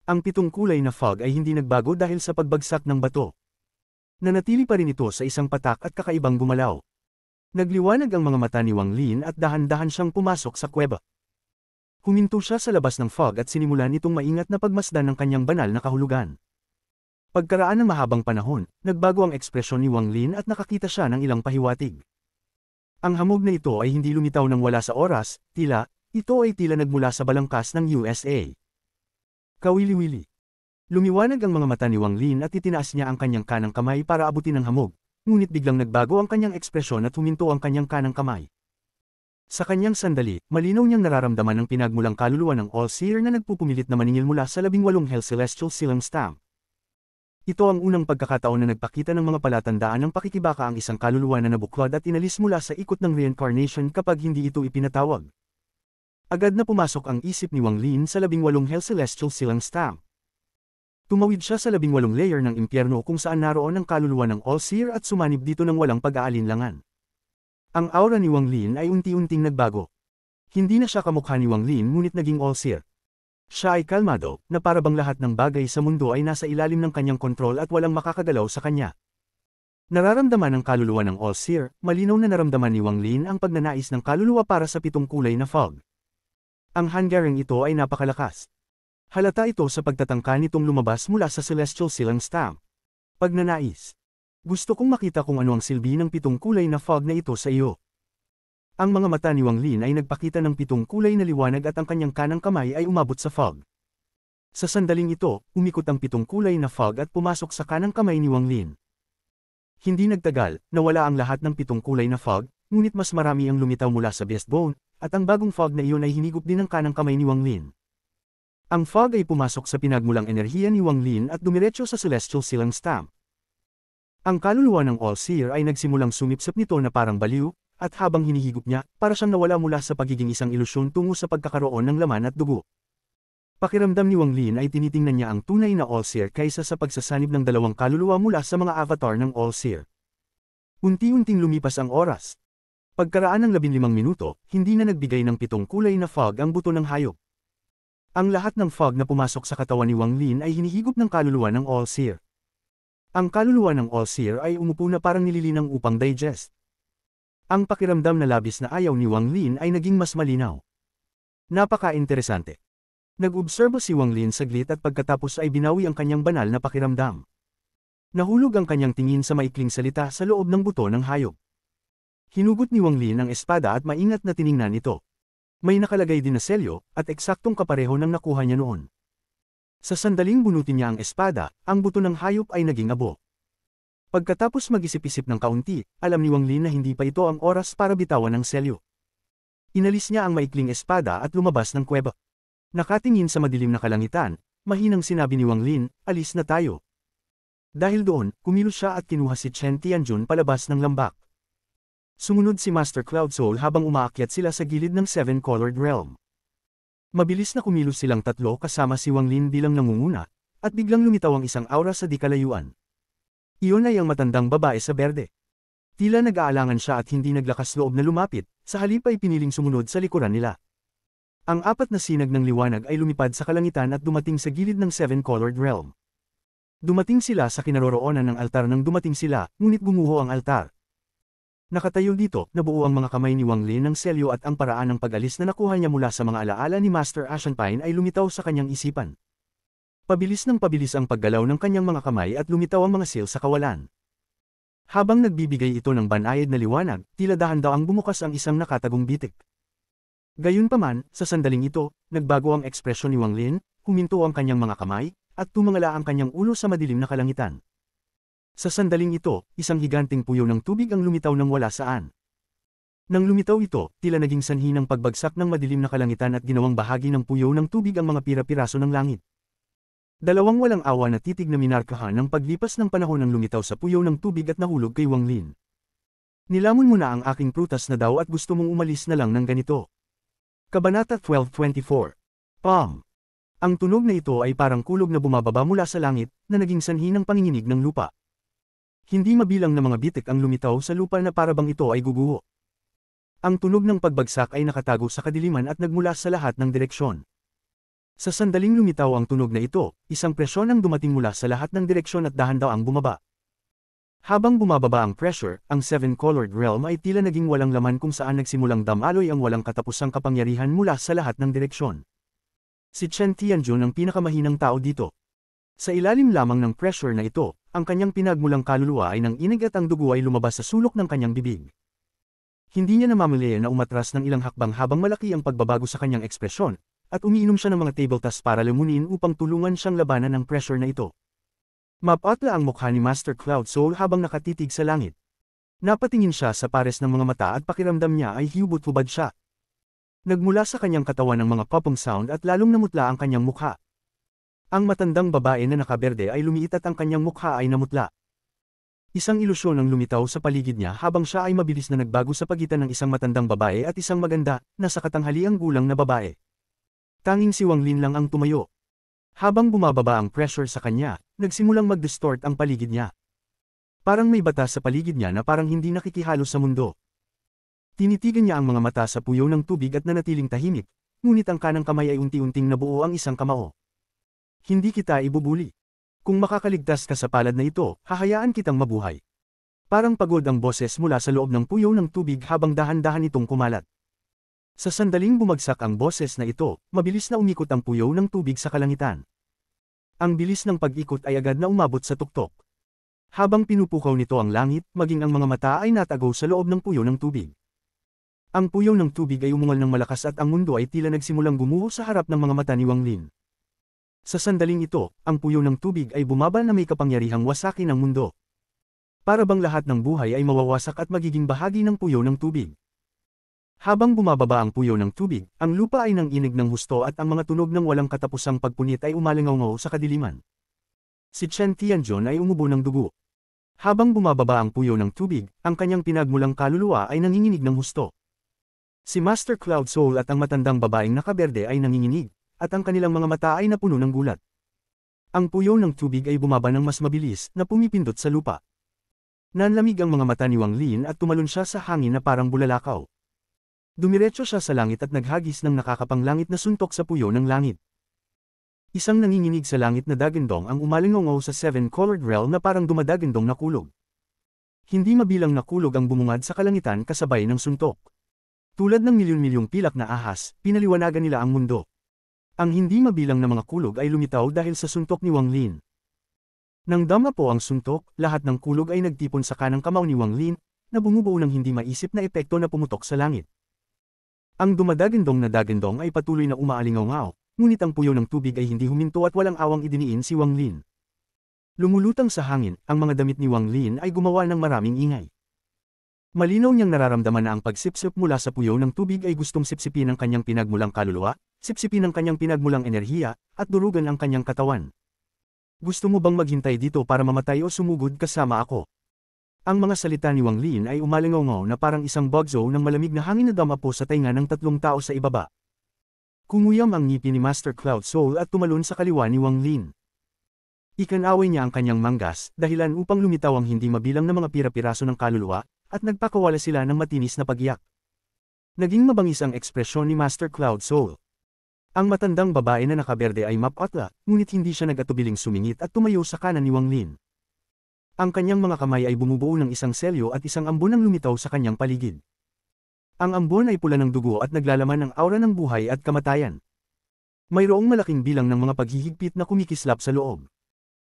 Ang 7 kulay na fog ay hindi nagbago dahil sa pagbagsak ng bato. Nanatili pa rin ito sa isang patak at kakaibang gumalaw. Nagliwanag ang mga mata ni Wang Lin at dahan-dahan siyang pumasok sa kuweba. Huminto siya sa labas ng fog at sinimulan itong maingat na pagmasdan ng kanyang banal na kahulugan. Pagkaraan ng mahabang panahon, nagbago ang ekspresyon ni Wang Lin at nakakita siya ng ilang pahiwatig. Ang hamog na ito ay hindi lumitaw ng wala sa oras, ito ay tila nagmula sa balangkas ng USA. Kawili-wili. Lumiwanag ang mga mata ni Wang Lin at itinaas niya ang kanyang kanang kamay para abutin ang hamog, ngunit biglang nagbago ang kanyang ekspresyon at huminto ang kanyang kanang kamay. Sa kanyang sandali, malinaw niyang nararamdaman ang pinagmulang kaluluwa ng All-Seer na nagpupumilit na maningil mula sa 18 Hell Celestial Silang Stamp. Ito ang unang pagkakataon na nagpakita ng mga palatandaan ng pakikibaka ang isang kaluluwa na nabuklod at inalis mula sa ikot ng reincarnation kapag hindi ito ipinatawag. Agad na pumasok ang isip ni Wang Lin sa 18 Hell Celestial Silang Stamp. Tumawid siya sa 18 layer ng impyerno kung saan naroon ang kaluluwa ng All-Seer at sumanib dito ng walang pag-aalinlangan. Ang aura ni Wang Lin ay unti-unting nagbago. Hindi na siya kamukha ni Wang Lin ngunit naging All-Seer. Siya ay kalmado, na parabang lahat ng bagay sa mundo ay nasa ilalim ng kanyang kontrol at walang makakagalaw sa kanya. Nararamdaman ng kaluluwa ng All-Seer, malinaw na naramdaman ni Wang Lin ang pagnanais ng kaluluwa para sa 7 kulay na fog. Ang hanggaring ito ay napakalakas. Halata ito sa pagtatangka nitong lumabas mula sa Celestial Silang Stamp. Pagnanais. Gusto kong makita kung ano ang silbi ng 7 kulay na fog na ito sa iyo. Ang mga mata ni Wang Lin ay nagpakita ng 7 kulay na liwanag at ang kanyang kanang kamay ay umabot sa fog. Sa sandaling ito, umikot ang 7 kulay na fog at pumasok sa kanang kamay ni Wang Lin. Hindi nagtagal, nawala ang lahat ng 7 kulay na fog, ngunit mas marami ang lumitaw mula sa Beast Bone, at ang bagong fog na iyon ay hinigop din ng kanang kamay ni Wang Lin. Ang fog ay pumasok sa pinagmulang enerhiya ni Wang Lin at dumiretso sa Celestial Silang Stamp. Ang kaluluwa ng All-Seer ay nagsimulang sumipsip nito na parang baliw, at habang hinihigop niya, para siyang nawala mula sa pagiging isang ilusyon tungo sa pagkakaroon ng laman at dugo. Pakiramdam ni Wang Lin ay tinitingnan niya ang tunay na All-Seer kaysa sa pagsasanib ng dalawang kaluluwa mula sa mga avatar ng All-Seer. Unti-unting lumipas ang oras. Pagkaraan ng 15 minuto, hindi na nagbigay ng 7 kulay na fog ang buto ng hayop. Ang lahat ng fog na pumasok sa katawan ni Wang Lin ay hinihigop ng kaluluwa ng All-Seer. Ang kaluluwa ng All-Seer ay umupo na parang nililinang upang digest. Ang pakiramdam na labis na ayaw ni Wang Lin ay naging mas malinaw. Napaka-interesante. Nag-obserbo si Wang Lin saglit at pagkatapos ay binawi ang kanyang banal na pakiramdam. Nahulog ang kanyang tingin sa maikling salita sa loob ng buto ng hayop. Hinugot ni Wang Lin ang espada at maingat na tiningnan ito. May nakalagay din na selyo, at eksaktong kapareho ng nakuha niya noon. Sa sandaling bunutin niya ang espada, ang buto ng hayop ay naging abo. Pagkatapos mag-isip-isip ng kaunti, alam ni Wang Lin na hindi pa ito ang oras para bitawan ang selyo. Inalis niya ang maikling espada at lumabas ng kuweba. Nakatingin sa madilim na kalangitan, mahinang sinabi ni Wang Lin, alis na tayo. Dahil doon, kumilos siya at kinuha si Chen Tianjun palabas ng lambak. Sumunod si Master Cloud Soul habang umaakyat sila sa gilid ng 7-colored realm. Mabilis na kumilos silang tatlo kasama si Wang Lin bilang nangunguna, at biglang lumitaw ang isang aura sa di-kalayuan. Iyon ay ang matandang babae sa berde. Tila nag-aalangan siya at hindi naglakas loob na lumapit, sa halip ay piniling sumunod sa likuran nila. Ang 4 na sinag ng liwanag ay lumipad sa kalangitan at dumating sa gilid ng 7-colored realm. Dumating sila sa kinaroroonan ng altar nang dumating sila, ngunit gumuho ang altar. Nakatayo dito, nabuo ang mga kamay ni Wang Lin ng selyo at ang paraan ng pag-alis na nakuha niya mula sa mga alaala ni Master Ashenpine ay lumitaw sa kanyang isipan. Pabilis ng pabilis ang paggalaw ng kanyang mga kamay at lumitaw ang mga seal sa kawalan. Habang nagbibigay ito ng banayad na liwanag, tila dahan-daang bumukas ang isang nakatagong bitik. Gayunpaman, sa sandaling ito, nagbago ang ekspresyon ni Wang Lin, huminto ang kanyang mga kamay, at tumangala ang kanyang ulo sa madilim na kalangitan. Sa sandaling ito, isang higanting puyo ng tubig ang lumitaw ng wala saan. Nang lumitaw ito, tila naging sanhi ng pagbagsak ng madilim na kalangitan at ginawang bahagi ng puyo ng tubig ang mga pira-piraso ng langit. Dalawang walang awa na titig na minarkahan ng paglipas ng panahon ang lumitaw sa puyo ng tubig at nahulog kay Wang Lin. Nilamon mo na ang aking prutas na daw at gusto mong umalis na lang ng ganito. Kabanata 12:24. Palm. Ang tunog na ito ay parang kulog na bumababa mula sa langit, na naging sanhi ng panginginig ng lupa. Hindi mabilang na mga bitik ang lumitaw sa lupa na parabang ito ay guguho. Ang tunog ng pagbagsak ay nakatago sa kadiliman at nagmula sa lahat ng direksyon. Sa sandaling lumitaw ang tunog na ito, isang presyon ang dumating mula sa lahat ng direksyon at dahan-daang bumaba. Habang bumababa ang pressure, ang seven-colored realm ay tila naging walang laman kung saan nagsimulang damaloy ang walang katapusang kapangyarihan mula sa lahat ng direksyon. Si Chen Tianjun ang pinakamahinang tao dito. Sa ilalim lamang ng pressure na ito, ang kanyang pinagmulang kaluluwa ay nanginig at ang dugo ay lumabas sa sulok ng kanyang bibig. Hindi niya namamalayan na umatras ng ilang hakbang habang malaki ang pagbabago sa kanyang ekspresyon, at umiinom siya ng mga table tas para lamunin upang tulungan siyang labanan ng pressure na ito. Mapatla ang mukha ni Master Cloud Soul habang nakatitig sa langit. Napatingin siya sa pares ng mga mata at pakiramdam niya ay hiyubot-hubad siya. Nagmula sa kanyang katawan ng mga popping sound at lalong namutla ang kanyang mukha. Ang matandang babae na nakaberde ay lumiit at ang kanyang mukha ay namutla. Isang ilusyon ang lumitaw sa paligid niya habang siya ay mabilis na nagbago sa pagitan ng isang matandang babae at isang maganda, na sa katanghaliang gulang na babae. Tanging si Wang Lin lang ang tumayo. Habang bumababa ang pressure sa kanya, nagsimulang mag-distort ang paligid niya. Parang may batas sa paligid niya na parang hindi nakikihalos sa mundo. Tinitigan niya ang mga mata sa puyaw ng tubig at nanatiling tahimik, ngunit ang kanang kamay ay unti-unting nabuo ang isang kamao. Hindi kita ibubuli. Kung makakaligtas ka sa palad na ito, hahayaan kitang mabuhay. Parang pagod ang boses mula sa loob ng puyaw ng tubig habang dahan-dahan itong kumalat. Sa sandaling bumagsak ang boses na ito, mabilis na umikot ang puyaw ng tubig sa kalangitan. Ang bilis ng pag-ikot ay agad na umabot sa tuktok. Habang pinupukaw nito ang langit, maging ang mga mata ay natago sa loob ng puyaw ng tubig. Ang puyaw ng tubig ay umungal ng malakas at ang mundo ay tila nagsimulang gumuho sa harap ng mga mata ni Wang Lin. Sa sandaling ito, ang puyaw ng tubig ay bumaba na may kapangyarihang wasakin ang mundo. Para bang lahat ng buhay ay mawawasak at magiging bahagi ng puyaw ng tubig. Habang bumababa ang puyaw ng tubig, ang lupa ay nanginig ng husto at ang mga tunog ng walang katapusang pagpunit ay umalingaw sa kadiliman. Si Chen Tianjun ay umubo ng dugo. Habang bumababa ang puyaw ng tubig, ang kanyang pinagmulang kaluluwa ay nanginginig ng husto. Si Master Cloud Soul at ang matandang babaeng nakaberde ay nanginginig, at ang kanilang mga mata ay napuno ng gulat. Ang puyaw ng tubig ay bumaba ng mas mabilis, na pumipindot sa lupa. Nanlamig ang mga mata ni Wang Lin at tumalon siya sa hangin na parang bulalakaw. Dumiretso siya sa langit at naghagis ng nakakapanglangit na suntok sa puyo ng langit. Isang nanginginig sa langit na dagandong ang umalingaw sa seven-colored realm na parang dumadagandong na kulog. Hindi mabilang na kulog ang bumungad sa kalangitan kasabay ng suntok. Tulad ng milyon-milyong pilak na ahas, pinaliwanagan nila ang mundo. Ang hindi mabilang na mga kulog ay lumitaw dahil sa suntok ni Wang Lin. Nang dama po ang suntok, lahat ng kulog ay nagtipon sa kanang kamao ni Wang Lin, na bumubuo ng hindi maisip na epekto na pumutok sa langit. Ang dumadagandong na dagandong ay patuloy na umaalingaw-ngaw, ngunit ang puyaw ng tubig ay hindi huminto at walang awang idiniin si Wang Lin. Lumulutang sa hangin, ang mga damit ni Wang Lin ay gumawa ng maraming ingay. Malinaw niyang nararamdaman na ang pagsipsip mula sa puyaw ng tubig ay gustong sipsipin ang kanyang pinagmulang kaluluwa, sipsipin ang kanyang pinagmulang enerhiya, at durugan ang kanyang katawan. Gusto mo bang maghintay dito para mamatay o sumugod kasama ako? Ang mga salita ni Wang Lin ay umalingaw na parang isang bugzo ng malamig na hangin na damapo sa tainga ng tatlong tao sa ibaba. Kumuyam ang ngipin ni Master Cloud Soul at tumalon sa kaliwa ni Wang Lin. Ikanaway niya ang kanyang manggas, dahilan upang lumitaw ang hindi mabilang na mga pira-piraso ng kaluluwa, at nagpakawala sila ng matinis na pagiyak. Naging mabangis ang ekspresyon ni Master Cloud Soul. Ang matandang babae na nakaberde ay mapatla, ngunit hindi siya nag-atubiling sumingit at tumayo sa kanan ni Wang Lin. Ang kanyang mga kamay ay bumubuo ng isang selyo at isang ambon ang lumitaw sa kanyang paligid. Ang ambon ay pula ng dugo at naglalaman ng aura ng buhay at kamatayan. Mayroong malaking bilang ng mga paghihigpit na kumikislap sa loob.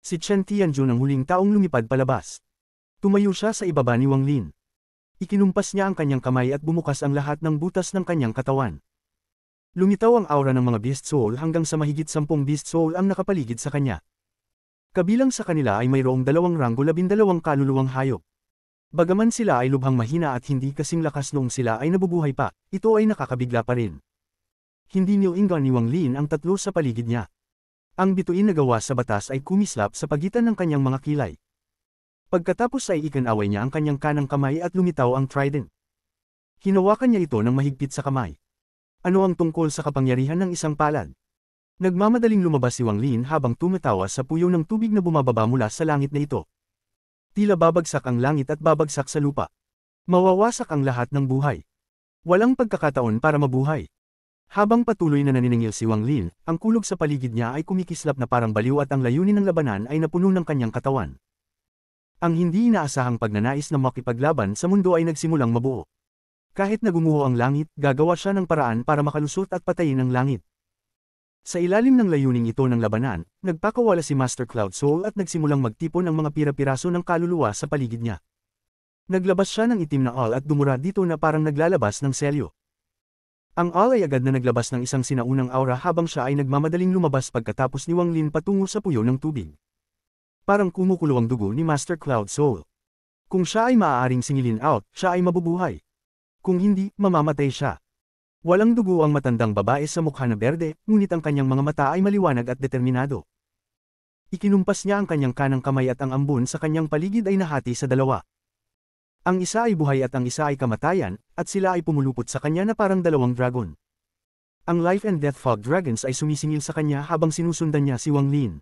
Si Chen Tianjun ang huling taong lumipad palabas. Tumayo siya sa ibaba ni Wang Lin. Ikinumpas niya ang kanyang kamay at bumukas ang lahat ng butas ng kanyang katawan. Lumitaw ang aura ng mga Beast Soul hanggang sa mahigit 10 Beast Soul ang nakapaligid sa kanya. Kabilang sa kanila ay mayroong 2 ranggo 12 kaluluwang hayop. Bagaman sila ay lubhang mahina at hindi kasing lakas noong sila ay nabubuhay pa, ito ay nakakabigla pa rin. Hindi niuinggan ni Wang Lin ang tatlo sa paligid niya. Ang bituin na gawa sa batas ay kumislap sa pagitan ng kanyang mga kilay. Pagkatapos ay ikinaway niya ang kanyang kanang kamay at lumitaw ang trident. Hinawakan niya ito ng mahigpit sa kamay. Ano ang tungkol sa kapangyarihan ng isang palad? Nagmamadaling lumabas si Wang Lin habang tumatawa sa puyo ng tubig na bumababa mula sa langit na ito. Tila babagsak ang langit at babagsak sa lupa. Mawawasak ang lahat ng buhay. Walang pagkakataon para mabuhay. Habang patuloy na naniningil si Wang Lin, ang kulog sa paligid niya ay kumikislap na parang baliw at ang layunin ng labanan ay napuno ng kanyang katawan. Ang hindi inaasahang pagnanais na makipaglaban sa mundo ay nagsimulang mabuo. Kahit nagumuho ang langit, gagawa siya ng paraan para makalusot at patayin ang langit. Sa ilalim ng layuning ito ng labanan, nagpakawala si Master Cloud Soul at nagsimulang magtipon ang mga pira-piraso ng kaluluwa sa paligid niya. Naglabas siya ng itim na awl at dumura dito na parang naglalabas ng selyo. Ang awl ay agad na naglabas ng isang sinaunang aura habang siya ay nagmamadaling lumabas pagkatapos ni Wang Lin patungo sa puyo ng tubig. Parang kumukulo ang dugo ni Master Cloud Soul. Kung siya ay maaaring singilin out, siya ay mabubuhay. Kung hindi, mamamatay siya. Walang dugo ang matandang babae sa mukha na berde, ngunit ang kanyang mga mata ay maliwanag at determinado. Ikinumpas niya ang kanyang kanang kamay at ang ambon sa kanyang paligid ay nahati sa dalawa. Ang isa ay buhay at ang isa ay kamatayan, at sila ay pumulupot sa kanya na parang dalawang dragon. Ang Life and Death Fog Dragons ay sumisingil sa kanya habang sinusundan niya si Wang Lin.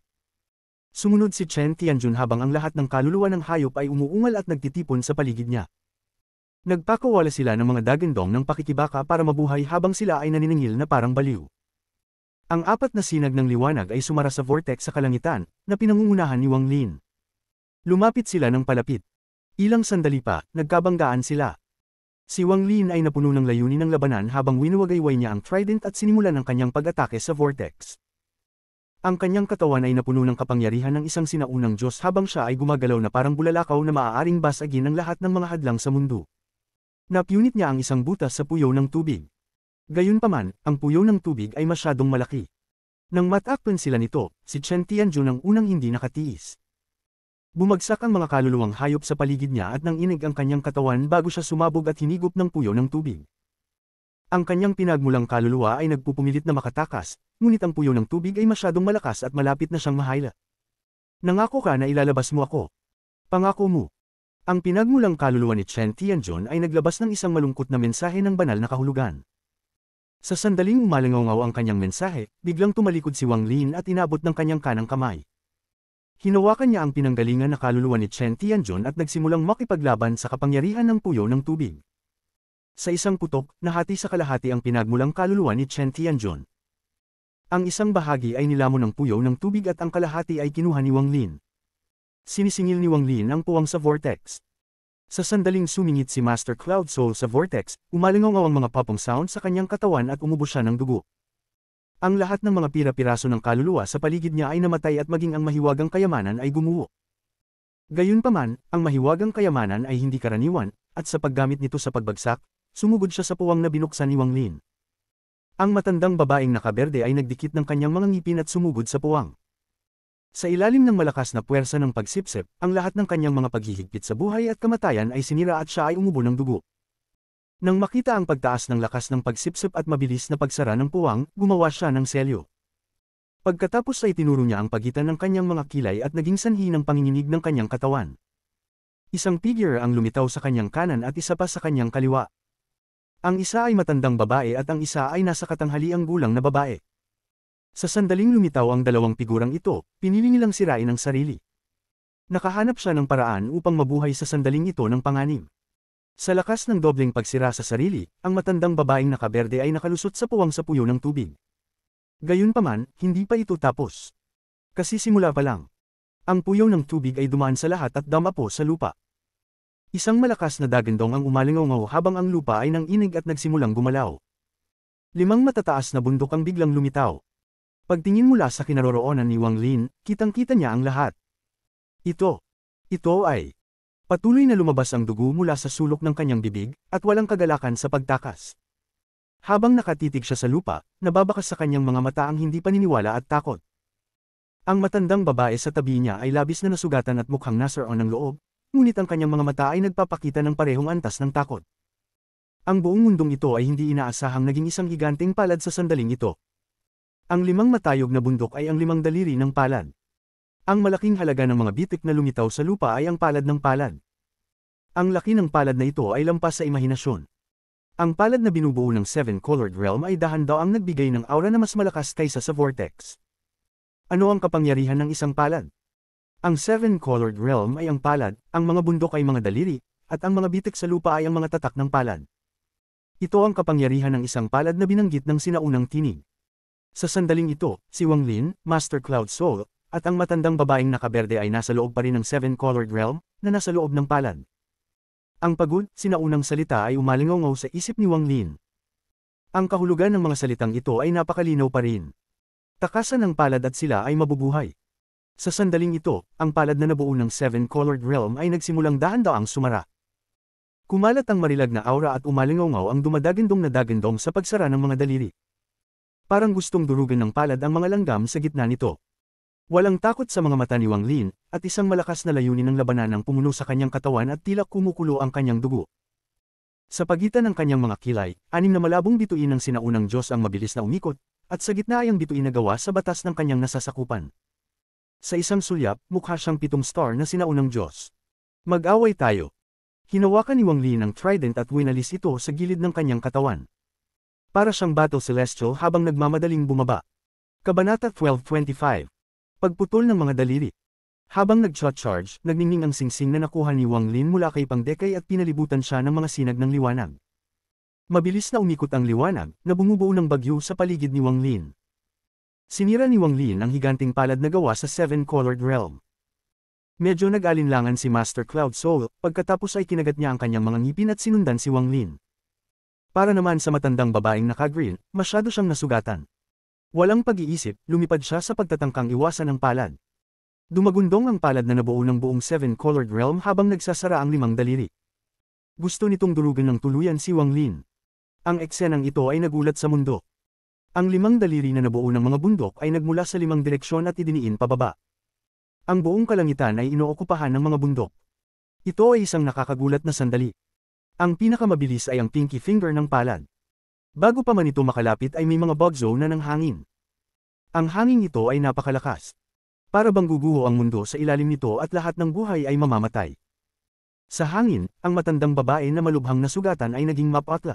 Sumunod si Chen Tianjun habang ang lahat ng kaluluwa ng hayop ay umuungal at nagtitipon sa paligid niya. Nagpakawala sila ng mga dagandong ng pakikibaka para mabuhay habang sila ay naniningil na parang baliw. Ang apat na sinag ng liwanag ay sumara sa vortex sa kalangitan, na pinangungunahan ni Wang Lin. Lumapit sila ng palapit. Ilang sandali pa, nagkabanggaan sila. Si Wang Lin ay napuno ng layunin ng labanan habang winuwagayway niya ang trident at sinimulan ang kanyang pag-atake sa vortex. Ang kanyang katawan ay napuno ng kapangyarihan ng isang sinaunang Diyos habang siya ay gumagalaw na parang bulalakaw na maaaring basagin ang lahat ng mga hadlang sa mundo. Napunit niya ang isang butas sa puyo ng tubig. Gayunpaman, ang puyo ng tubig ay masyadong malaki. Nang matakpan sila nito, si Chen Tianjun ang unang hindi nakatiis. Bumagsak ang mga kaluluwang hayop sa paligid niya at nanginig ang kanyang katawan bago siya sumabog at hinigop ng puyo ng tubig. Ang kanyang pinagmulang kaluluwa ay nagpupumilit na makatakas, ngunit ang puyo ng tubig ay masyadong malakas at malapit na siyang mahayla. Nangako ka na ilalabas mo ako. Pangako mo. Ang pinagmulang kaluluwa ni Chen Tianjun ay naglabas ng isang malungkot na mensahe ng banal na kahulugan. Sa sandaling umalingaw ang kanyang mensahe, biglang tumalikod si Wang Lin at inabot ng kanyang kanang kamay. Hinawakan niya ang pinanggalingan na kaluluwa ni Chen Tianjun at nagsimulang makipaglaban sa kapangyarihan ng puyo ng tubig. Sa isang putok, nahati sa kalahati ang pinagmulang kaluluwa ni Chen Tianjun. Ang isang bahagi ay nilamon ng puyo ng tubig at ang kalahati ay kinuha ni Wang Lin. Sinisingil ni Wang Lin ang puwang sa vortex. Sa sandaling sumingit si Master Cloud Soul sa vortex, umalingaw ang mga popong sound sa kanyang katawan at umubos siya ng dugo. Ang lahat ng mga pira-piraso ng kaluluwa sa paligid niya ay namatay at maging ang mahiwagang kayamanan ay gumuho. Gayunpaman, ang mahiwagang kayamanan ay hindi karaniwan, at sa paggamit nito sa pagbagsak, sumugod siya sa puwang na binuksan ni Wang Lin. Ang matandang babaeng nakaberde ay nagdikit ng kanyang mga ngipin at sumugod sa puwang. Sa ilalim ng malakas na puwersa ng pagsipsip, ang lahat ng kanyang mga paghihigpit sa buhay at kamatayan ay sinira at siya ay umubo ng dugo. Nang makita ang pagtaas ng lakas ng pagsipsip at mabilis na pagsara ng puwang, gumawa siya ng selyo. Pagkatapos ay tinuro niya ang pagitan ng kanyang mga kilay at naging sanhi ng panginginig ng kanyang katawan. Isang figure ang lumitaw sa kanyang kanan at isa pa sa kanyang kaliwa. Ang isa ay matandang babae at ang isa ay nasa katanghaliang gulang na babae. Sa sandaling lumitaw ang dalawang figurang ito, pinili nilang sirain ang sarili. Nakahanap siya ng paraan upang mabuhay sa sandaling ito ng panganib. Sa lakas ng dobleng pagsira sa sarili, ang matandang babaeng nakaberde ay nakalusot sa puwang sa puyo ng tubig. Gayunpaman, hindi pa ito tapos. Kasi simula pa lang. Ang puyo ng tubig ay dumaan sa lahat at damapo sa lupa. Isang malakas na dagandong ang umalingaw habang ang lupa ay nanginig at nagsimulang gumalaw. 5 matataas na bundok ang biglang lumitaw. Pagtingin mula sa kinaroroonan ni Wang Lin, kitang-kita niya ang lahat. Ito ay. Patuloy na lumabas ang dugo mula sa sulok ng kanyang bibig, at walang kagalakan sa pagtakas. Habang nakatitig siya sa lupa, nababakas sa kanyang mga mata ang hindi paniniwala at takot. Ang matandang babae sa tabi niya ay labis na nasugatan at mukhang nasaroon ng loob, ngunit ang kanyang mga mata ay nagpapakita ng parehong antas ng takot. Ang buong mundong ito ay hindi inaasahang naging isang higanteng palad sa sandaling ito. Ang 5 matayog na bundok ay ang 5 daliri ng palad. Ang malaking halaga ng mga bitik na lumitaw sa lupa ay ang palad ng palad. Ang laki ng palad na ito ay lampas sa imahinasyon. Ang palad na binubuo ng Seven-Colored Realm ay dahan-daw ang nagbigay ng aura na mas malakas kaysa sa Vortex. Ano ang kapangyarihan ng isang palad? Ang Seven-Colored Realm ay ang palad, ang mga bundok ay mga daliri, at ang mga bitik sa lupa ay ang mga tatak ng palad. Ito ang kapangyarihan ng isang palad na binanggit ng sinaunang tinig. Sa sandaling ito, si Wang Lin, Master Cloud Soul, at ang matandang babaeng nakaberde ay nasa loob pa rin ng Seven-Colored Realm, na nasa loob ng palad. Ang pagod, sinaunang salita ay umalingaw sa isip ni Wang Lin. Ang kahulugan ng mga salitang ito ay napakalinaw pa rin. Takasan ng palad at sila ay mabubuhay. Sa sandaling ito, ang palad na nabuo ng Seven-Colored Realm ay nagsimulang dahan-daang sumara. Kumalat ang marilag na aura at umalingaw ang dumadagandong na dagandong sa pagsara ng mga daliri. Parang gustong durugan ng palad ang mga langgam sa gitna nito. Walang takot sa mga mata ni Wang Lin, at isang malakas na layunin ng labanan ang pumuno sa kanyang katawan at tila kumukulo ang kanyang dugo. Sa pagitan ng kanyang mga kilay, 6 na malabong bituin ng sinaunang Diyos ang mabilis na umikot, at sa gitna ay ang bituin na gawa sa batas ng kanyang nasasakupan. Sa isang sulyap, mukha siyang 7 star na sinaunang Diyos. Mag-away tayo. Hinawakan ni Wang Lin ang trident at winalis ito sa gilid ng kanyang katawan. Para siyang battle celestial habang nagmamadaling bumaba. Kabanata 12:25. Pagputol ng mga daliri. Habang nag-charge, nagningning ang singsing na nakuha ni Wang Lin mula kay Pangdekay at pinalibutan siya ng mga sinag ng liwanag. Mabilis na umikot ang liwanag, na bumubuo ng bagyo sa paligid ni Wang Lin. Sinira ni Wang Lin ang higanting palad na gawa sa Seven-Colored Realm. Medyo nag-alinlangan si Master Cloud Soul, pagkatapos ay kinagat niya ang kanyang mga ngipin at sinundan si Wang Lin. Para naman sa matandang babaeng naka-green, masyado siyang nasugatan. Walang pag-iisip, lumipad siya sa pagtatangkang iwasan ang palad. Dumagundong ang palad na nabuo ng buong Seven-Colored Realm habang nagsasara ang 5 daliri. Gusto nitong durugan ng tuluyan si Wang Lin. Ang eksenang ito ay nagulat sa mundo. Ang 5 daliri na nabuo ng mga bundok ay nagmula sa 5 direksyon at idiniin pababa. Ang buong kalangitan ay inookupahan ng mga bundok. Ito ay isang nakakagulat na sandali. Ang pinakamabilis ay ang pinky finger ng palad. Bago pa man ito makalapit ay may mga bug zone na ng hangin. Ang hangin ito ay napakalakas. Para bang guguho ang mundo sa ilalim nito at lahat ng buhay ay mamamatay. Sa hangin, ang matandang babae na malubhang nasugatan ay naging mapatla.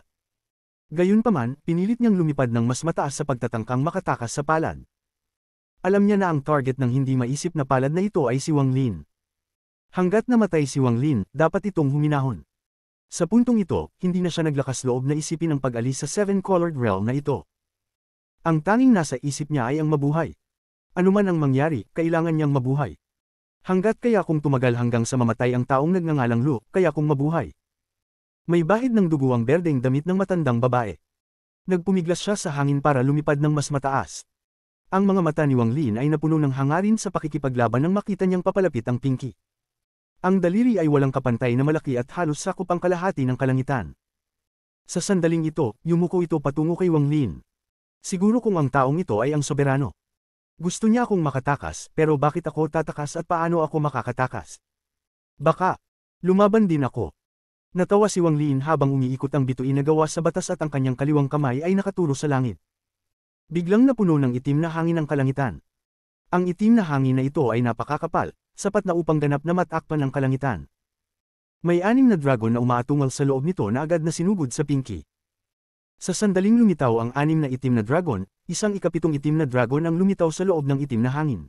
Gayunpaman, pinilit niyang lumipad ng mas mataas sa pagtatangkang makatakas sa palad. Alam niya na ang target ng hindi maisip na palad na ito ay si Wang Lin. Hanggat namatay si Wang Lin, dapat itong huminahon. Sa puntong ito, hindi na siya naglakas loob na isipin ang pag-alis sa Seven-Colored Realm na ito. Ang tanging nasa isip niya ay ang mabuhay. Ano man ang mangyari, kailangan niyang mabuhay. Hanggat kaya kung tumagal hanggang sa mamatay ang taong nagngangalang Lu, kaya kung mabuhay. May bahid ng dugo ang berdeng damit ng matandang babae. Nagpumiglas siya sa hangin para lumipad ng mas mataas. Ang mga mata ni Wang Lin ay napuno ng hangarin sa pakikipaglaban nang makita niyang papalapit ang Pinky. Ang daliri ay walang kapantay na malaki at halos sakop ang kalahati ng kalangitan. Sa sandaling ito, yumuko ito patungo kay Wang Lin. Siguro kung ang taong ito ay ang soberano. Gusto niya akong makatakas, pero bakit ako tatakas at paano ako makakatakas? Baka, lumaban din ako. Natawa si Wang Lin habang umiikot ang bituin na gawa sa batas at ang kanyang kaliwang kamay ay nakaturo sa langit. Biglang napuno ng itim na hangin ang kalangitan. Ang itim na hangin na ito ay napakakapal, sapat na upang ganap na matakpan ang kalangitan. May 6 na dragon na umaatungal sa loob nito na agad na sinugod sa Pinky. Sa sandaling lumitaw ang 6 na itim na dragon, isang ikapitong itim na dragon ang lumitaw sa loob ng itim na hangin.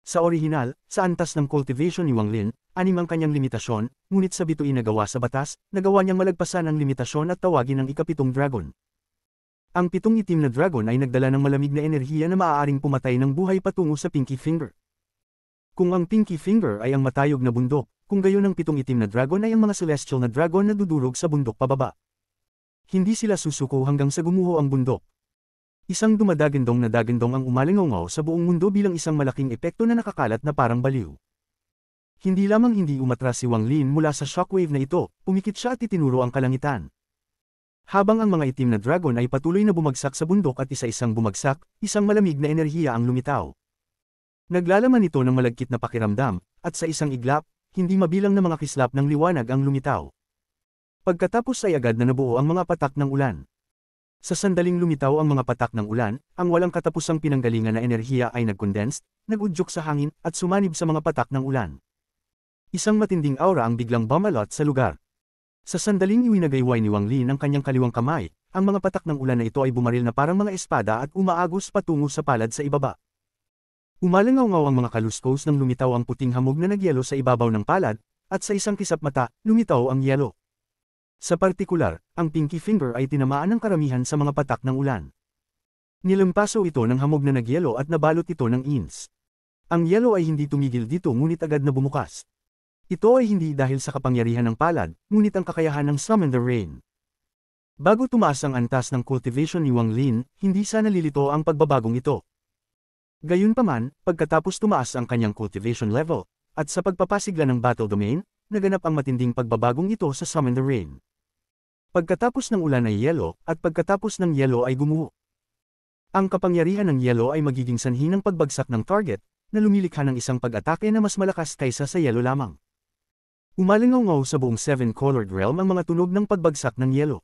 Sa orihinal, sa antas ng cultivation ni Wang Lin, 6 ang kanyang limitasyon, ngunit sa bituin na gawa sa batas, nagawa niyang malagpasan ang limitasyon at tawagin ang ikapitong dragon. Ang 7 itim na dragon ay nagdala ng malamig na enerhiya na maaaring pumatay ng buhay patungo sa Pinky Finger. Kung ang Pinky Finger ay ang matayog na bundok, kung gayon ang 7 itim na dragon ay ang mga celestial na dragon na dudurog sa bundok pababa. Hindi sila susuko hanggang sa gumuho ang bundok. Isang dumadagandong na dagandong ang umalingaw sa buong mundo bilang isang malaking epekto na nakakalat na parang baliw. Hindi lamang hindi umatras si Wang Lin mula sa shockwave na ito, pumikit siya at itinuro ang kalangitan. Habang ang mga itim na dragon ay patuloy na bumagsak sa bundok at isa-isang bumagsak, isang malamig na enerhiya ang lumitaw. Naglalaman ito ng malagkit na pakiramdam, at sa isang iglap, hindi mabilang na mga kislap ng liwanag ang lumitaw. Pagkatapos ay agad na nabuo ang mga patak ng ulan. Sa sandaling lumitaw ang mga patak ng ulan, ang walang katapusang pinanggalingan na enerhiya ay nag-condense, nag-udyok sa hangin, at sumanib sa mga patak ng ulan. Isang matinding aura ang biglang bumalot sa lugar. Sa sandaling iwinagayway ni Wang Lin ang kanyang kaliwang kamay, ang mga patak ng ulan na ito ay bumaril na parang mga espada at umaagos patungo sa palad sa ibaba. Umalangaw-ngaw ang mga kaluskos nang lumitaw ang puting hamog na nagyelo sa ibabaw ng palad, at sa isang kisap mata, lumitaw ang yelo. Sa partikular, ang pinky finger ay tinamaan ng karamihan sa mga patak ng ulan. Nilampaso ito ng hamog na nagyelo at nabalot ito ng ins. Ang yelo ay hindi tumigil dito ngunit agad na bumukas. Ito ay hindi dahil sa kapangyarihan ng palad, ngunit ang kakayahan ng Summon the Rain. Bago tumaas ang antas ng cultivation ni Wang Lin, hindi sana nalilito ang pagbabagong ito. Gayunpaman, pagkatapos tumaas ang kanyang cultivation level, at sa pagpapasigla ng battle domain, naganap ang matinding pagbabagong ito sa Summon the Rain. Pagkatapos ng ulan ay yelo, at pagkatapos ng yelo ay gumuho. Ang kapangyarihan ng yelo ay magiging sanhi ng pagbagsak ng target, na lumilikha ng isang pag-atake na mas malakas kaysa sa yelo lamang. Umalingaw-ngaw sa buong Seven-Colored Realm ang mga tunog ng pagbagsak ng yelo.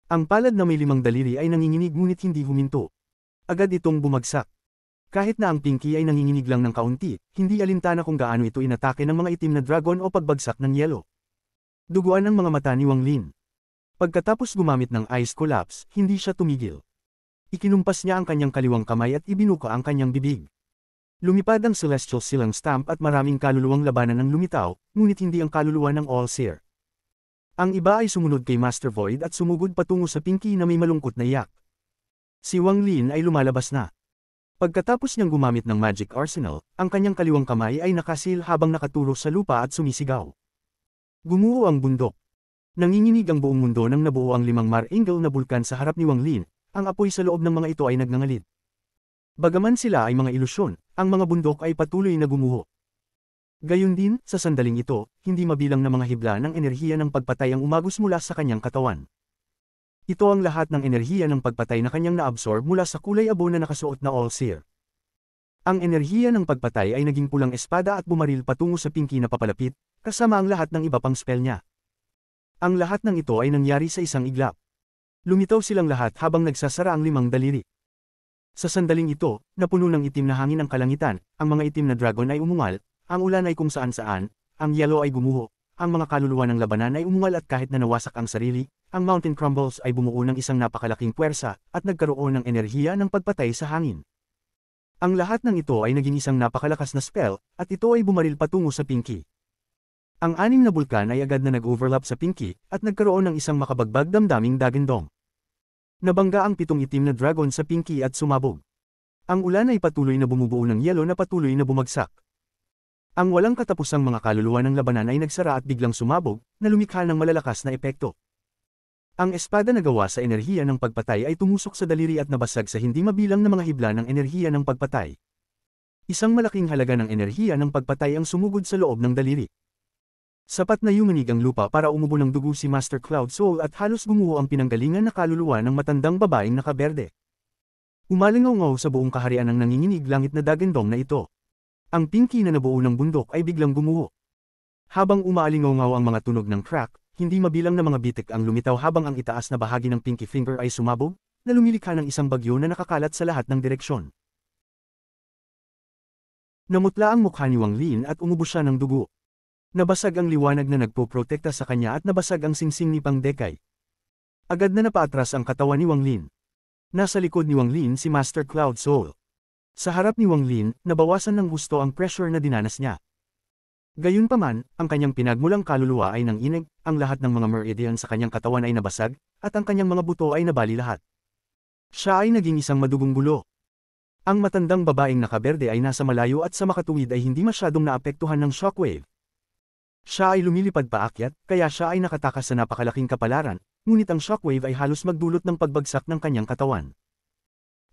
Ang palad na may 5 daliri ay nanginginig ngunit hindi huminto. Agad itong bumagsak. Kahit na ang pinky ay nanginginig lang ng kaunti, hindi alintana kung gaano ito inatake ng mga itim na dragon o pagbagsak ng yelo. Duguan ang mga mata ni Wang Lin. Pagkatapos gumamit ng Ice Collapse, hindi siya tumigil. Ikinumpas niya ang kanyang kaliwang kamay at ibinuka ang kanyang bibig. Lumipad ang Celestial Silang Stamp at maraming kaluluwang labanan ang lumitaw, ngunit hindi ang kaluluwa ng All-Seer. Ang iba ay sumunod kay Master Void at sumugod patungo sa pinky na may malungkot na iyak. Si Wang Lin ay lumalabas na. Pagkatapos niyang gumamit ng Magic Arsenal, ang kanyang kaliwang kamay ay nakasil habang nakaturo sa lupa at sumisigaw. Gumuho ang bundok. Nanginginig ang buong mundo nang nabuo ang 5 Mar-Angel na bulkan sa harap ni Wang Lin, ang apoy sa loob ng mga ito ay nagngangalit. Bagaman sila ay mga ilusyon, ang mga bundok ay patuloy na gumuho. Gayun din, sa sandaling ito, hindi mabilang na mga hibla ng enerhiya ng pagpatay ang umagos mula sa kanyang katawan. Ito ang lahat ng enerhiya ng pagpatay na kanyang naabsorb mula sa kulay abo na nakasuot na All-Seer. Ang enerhiya ng pagpatay ay naging pulang espada at bumaril patungo sa pinky na papalapit, kasama ang lahat ng iba pang spell niya. Ang lahat ng ito ay nangyari sa isang iglap. Lumitaw silang lahat habang nagsasara ang 5 daliri. Sa sandaling ito, napuno ng itim na hangin ang kalangitan, ang mga itim na dragon ay umungal, ang ulan ay kung saan-saan, ang yelo ay gumuho, ang mga kaluluwa ng labanan ay umungal at kahit na nawasak ang sarili, ang mountain crumbles ay bumuo ng isang napakalaking puwersa at nagkaroon ng enerhiya ng pagpatay sa hangin. Ang lahat ng ito ay naging isang napakalakas na spell, at ito ay bumaril patungo sa pinky. Ang 6 na bulkan ay agad na nag-overlap sa pinky, at nagkaroon ng isang makabagbag damdaming dagandong. Nabangga ang 7 itim na dragon sa pinky at sumabog. Ang ulan ay patuloy na bumubuo ng yelo na patuloy na bumagsak. Ang walang katapusang mga kaluluwa ng labanan ay nagsara at biglang sumabog, na lumikha ng malalakas na epekto. Ang espada na gawa sa enerhiya ng pagpatay ay tumusok sa daliri at nabasag sa hindi mabilang na mga hibla ng enerhiya ng pagpatay. Isang malaking halaga ng enerhiya ng pagpatay ang sumugod sa loob ng daliri. Sapat na yumanig ang lupa para umubo ng dugo si Master Cloud Soul at halos gumuho ang pinanggalingan na kaluluwa ng matandang babaeng nakaberde. Umalingaw-ngaw sa buong kaharian ang nanginginig langit na dagandong na ito. Ang pinky na nabuo ng bundok ay biglang gumuho. Habang umaalingaw-ngaw ang mga tunog ng crack, hindi mabilang na mga bitik ang lumitaw habang ang itaas na bahagi ng pinky finger ay sumabog, na lumilikha ng isang bagyo na nakakalat sa lahat ng direksyon. Namutla ang mukha ni Wang Lin at umubo siya ng dugo. Nabasag ang liwanag na nagpoprotekta sa kanya at nabasag ang singsing ni Pang Dekai. Agad na napaatras ang katawan ni Wang Lin. Nasa likod ni Wang Lin si Master Cloud Soul. Sa harap ni Wang Lin, nabawasan ng husto ang pressure na dinanas niya. Gayunpaman, ang kanyang pinagmulang kaluluwa ay nanginig, ang lahat ng mga meridian sa kanyang katawan ay nabasag, at ang kanyang mga buto ay nabali lahat. Siya ay naging isang madugong gulo. Ang matandang babaeng nakaberde ay nasa malayo at sa makatuwid ay hindi masyadong naapektuhan ng shockwave. Siya ay lumilipad paakyat, kaya siya ay nakatakas sa napakalaking kapalaran, ngunit ang shockwave ay halos magdulot ng pagbagsak ng kanyang katawan.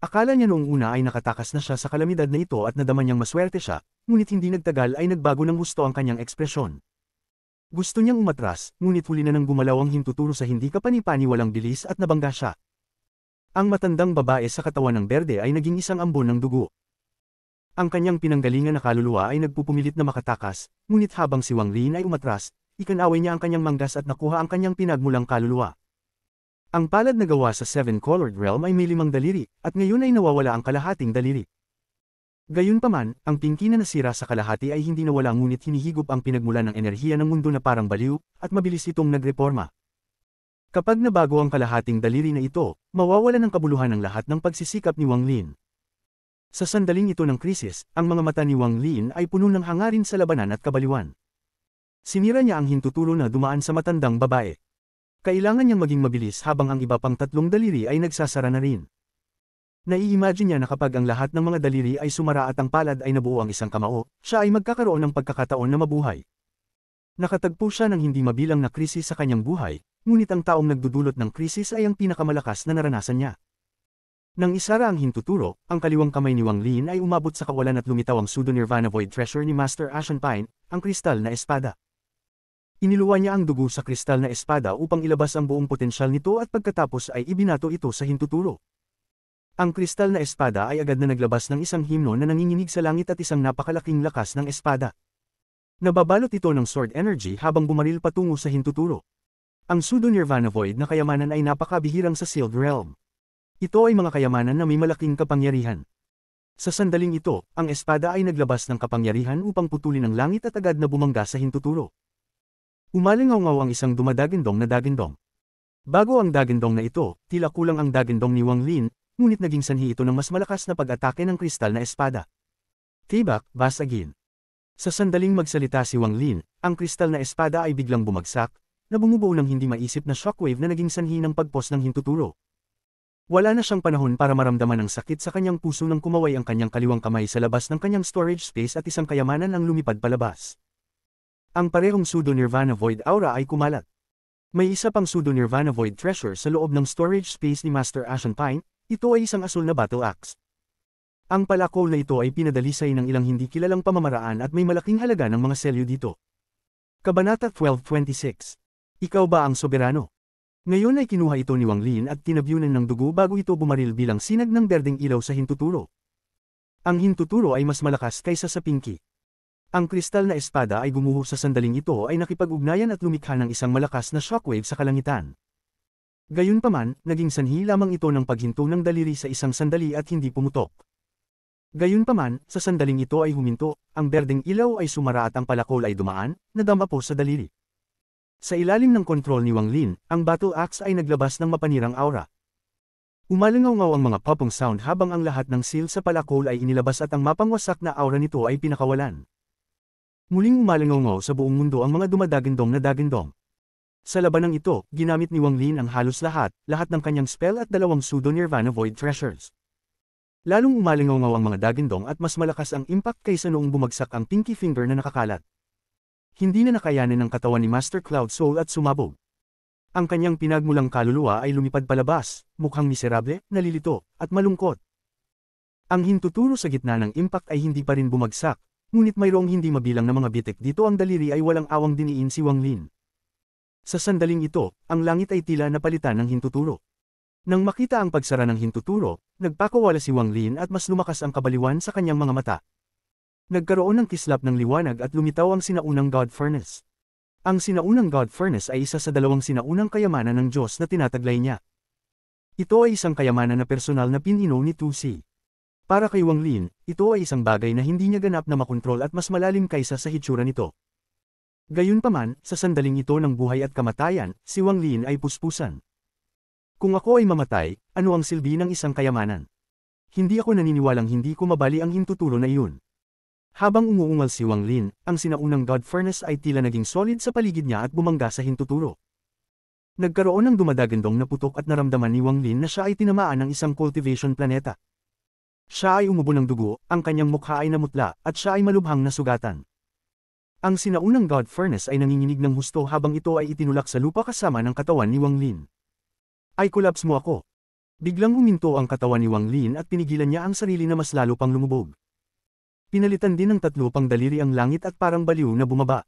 Akala niya noong una ay nakatakas na siya sa kalamidad na ito at nadama niyang maswerte siya, ngunit hindi nagtagal ay nagbago ng husto ang kanyang ekspresyon. Gusto niyang umatras, ngunit huli na nang gumalaw ang hintuturo sa hindi kapani-paniwalang bilis at nabangga siya. Ang matandang babae sa katawan ng berde ay naging isang ambon ng dugo. Ang kanyang pinanggalingan na kaluluwa ay nagpupumilit na makatakas, ngunit habang si Wang Lin ay umatras, ikanaway niya ang kanyang manggas at nakuha ang kanyang pinagmulang kaluluwa. Ang palad na gawa sa Seven-Colored Realm ay may 5 daliri, at ngayon ay nawawala ang kalahating daliri. Gayunpaman, ang pinky na nasira sa kalahati ay hindi nawala ngunit hinihigop ang pinagmulan ng enerhiya ng mundo na parang baliw, at mabilis itong nagreporma. Kapag nabago ang kalahating daliri na ito, mawawala ng kabuluhan ang lahat ng pagsisikap ni Wang Lin. Sa sandaling ito ng krisis, ang mga mata ni Wang Lin ay puno ng hangarin sa labanan at kabaliwan. Sinira niya ang hintutulo na dumaan sa matandang babae. Kailangan niyang maging mabilis habang ang iba pang 3 daliri ay nagsasara na rin. Nai-imagine niya na kapag ang lahat ng mga daliri ay sumara at ang palad ay nabuo ang isang kamao, siya ay magkakaroon ng pagkakataon na mabuhay. Nakatagpo siya ng hindi mabilang na krisis sa kanyang buhay, ngunit ang taong nagdudulot ng krisis ay ang pinakamalakas na naranasan niya. Nang isara ang hintuturo, ang kaliwang kamay ni Wang Lin ay umabot sa kawalan at lumitaw ang pseudo-Nirvana Void Treasure ni Master Ashen Pine, ang kristal na espada. Iniluwa niya ang dugo sa kristal na espada upang ilabas ang buong potensyal nito at pagkatapos ay ibinato ito sa hintuturo. Ang kristal na espada ay agad na naglabas ng isang himno na nanginginig sa langit at isang napakalaking lakas ng espada. Nababalot ito ng sword energy habang bumaril patungo sa hintuturo. Ang pseudo-Nirvana Void na kayamanan ay napakabihirang sa Sealed Realm. Ito ay mga kayamanan na may malaking kapangyarihan. Sa sandaling ito, ang espada ay naglabas ng kapangyarihan upang putulin ang langit at agad na bumangga sa hintuturo. Umalingaw-ngaw ang isang dumadagindong na dagindong. Bago ang dagindong na ito, tila kulang ang dagindong ni Wang Lin, ngunit naging sanhi ito ng mas malakas na pag-atake ng kristal na espada. Tibak, basagin. Sa sandaling magsalita si Wang Lin, ang kristal na espada ay biglang bumagsak, na bumubuo ng hindi maisip na shockwave na naging sanhi ng pagpos ng hintuturo. Wala na siyang panahon para maramdaman ang sakit sa kanyang puso nang kumaway ang kanyang kaliwang kamay sa labas ng kanyang storage space at isang kayamanan ang lumipad palabas. Ang parehong pseudo-Nirvana Void Aura ay kumalat. May isa pang pseudo-Nirvana Void Treasure sa loob ng storage space ni Master Ashen Pine, ito ay isang asul na battle axe. Ang palakol na ito ay pinadalisay ng ilang hindi kilalang pamamaraan at may malaking halaga ng mga selyo dito. Kabanata 12:26. Ikaw ba ang soberano? Ngayon ay kinuha ito ni Wang Lin at tinabyunan ng dugo bago ito bumaril bilang sinag ng berdeng ilaw sa hintuturo. Ang hintuturo ay mas malakas kaysa sa pinky. Ang kristal na espada ay gumuho sa sandaling ito ay nakipag-ugnayan at lumikha ng isang malakas na shockwave sa kalangitan. Gayunpaman, naging sanhi lamang ito ng paghinto ng daliri sa isang sandali at hindi pumutok. Gayunpaman, sa sandaling ito ay huminto, ang berdeng ilaw ay sumara at ang palakol ay dumaan, nadama po sa daliri. Sa ilalim ng kontrol ni Wang Lin, ang battle axe ay naglabas ng mapanirang aura. Umalingaw-ngaw ang mga popong sound habang ang lahat ng seal sa palakol ay inilabas at ang mapangwasak na aura nito ay pinakawalan. Muling umalingaw-ngaw sa buong mundo ang mga dumadagindong na dagindong. Sa labanang ito, ginamit ni Wang Lin ang halos lahat ng kanyang spell at 2 pseudo-Nirvana Void Treasures. Lalong umalingaw-ngaw ang mga dagindong at mas malakas ang impact kaysa noong bumagsak ang pinky finger na nakakalat. Hindi na nakayanin ng katawan ni Master Cloud Soul at sumabog. Ang kanyang pinagmulang kaluluwa ay lumipad palabas, mukhang miserable, nalilito, at malungkot. Ang hintuturo sa gitna ng impact ay hindi pa rin bumagsak, ngunit mayroong hindi mabilang na mga bitik dito ang daliri ay walang awang diniin si Wang Lin. Sa sandaling ito, ang langit ay tila napalitan ng hintuturo. Nang makita ang pagsara ng hintuturo, nagpakawala si Wang Lin at mas lumakas ang kabaliwan sa kanyang mga mata. Nagkaroon ng kislap ng liwanag at lumitaw ang sinaunang God Furnace. Ang sinaunang God Furnace ay isa sa 2 sinaunang kayamanan ng Diyos na tinataglay niya. Ito ay isang kayamanan na personal na pinino ni 2C. Para kay Wang Lin, ito ay isang bagay na hindi niya ganap na makontrol at mas malalim kaysa sa hitsura nito. Gayunpaman, sa sandaling ito ng buhay at kamatayan, si Wang Lin ay puspusan. Kung ako ay mamatay, ano ang silbi ng isang kayamanan? Hindi ako naniniwalang hindi ko mabali ang hintuturo na iyon. Habang umuungal si Wang Lin, ang sinaunang God Furnace ay tila naging solid sa paligid niya at bumangga sa hintuturo. Nagkaroon ng dumadagandong na putok at naramdaman ni Wang Lin na siya ay tinamaan ng isang cultivation planeta. Siya ay umubo ng dugo, ang kanyang mukha ay namutla, at siya ay malubhang nasugatan. Ang sinaunang God Furnace ay nanginginig ng husto habang ito ay itinulak sa lupa kasama ng katawan ni Wang Lin. Ay collapse mo ako. Biglang huminto ang katawan ni Wang Lin at pinigilan niya ang sarili na mas lalo pang lumubog. Pinalitan din ng 3 pang daliri ang langit at parang baliw na bumaba.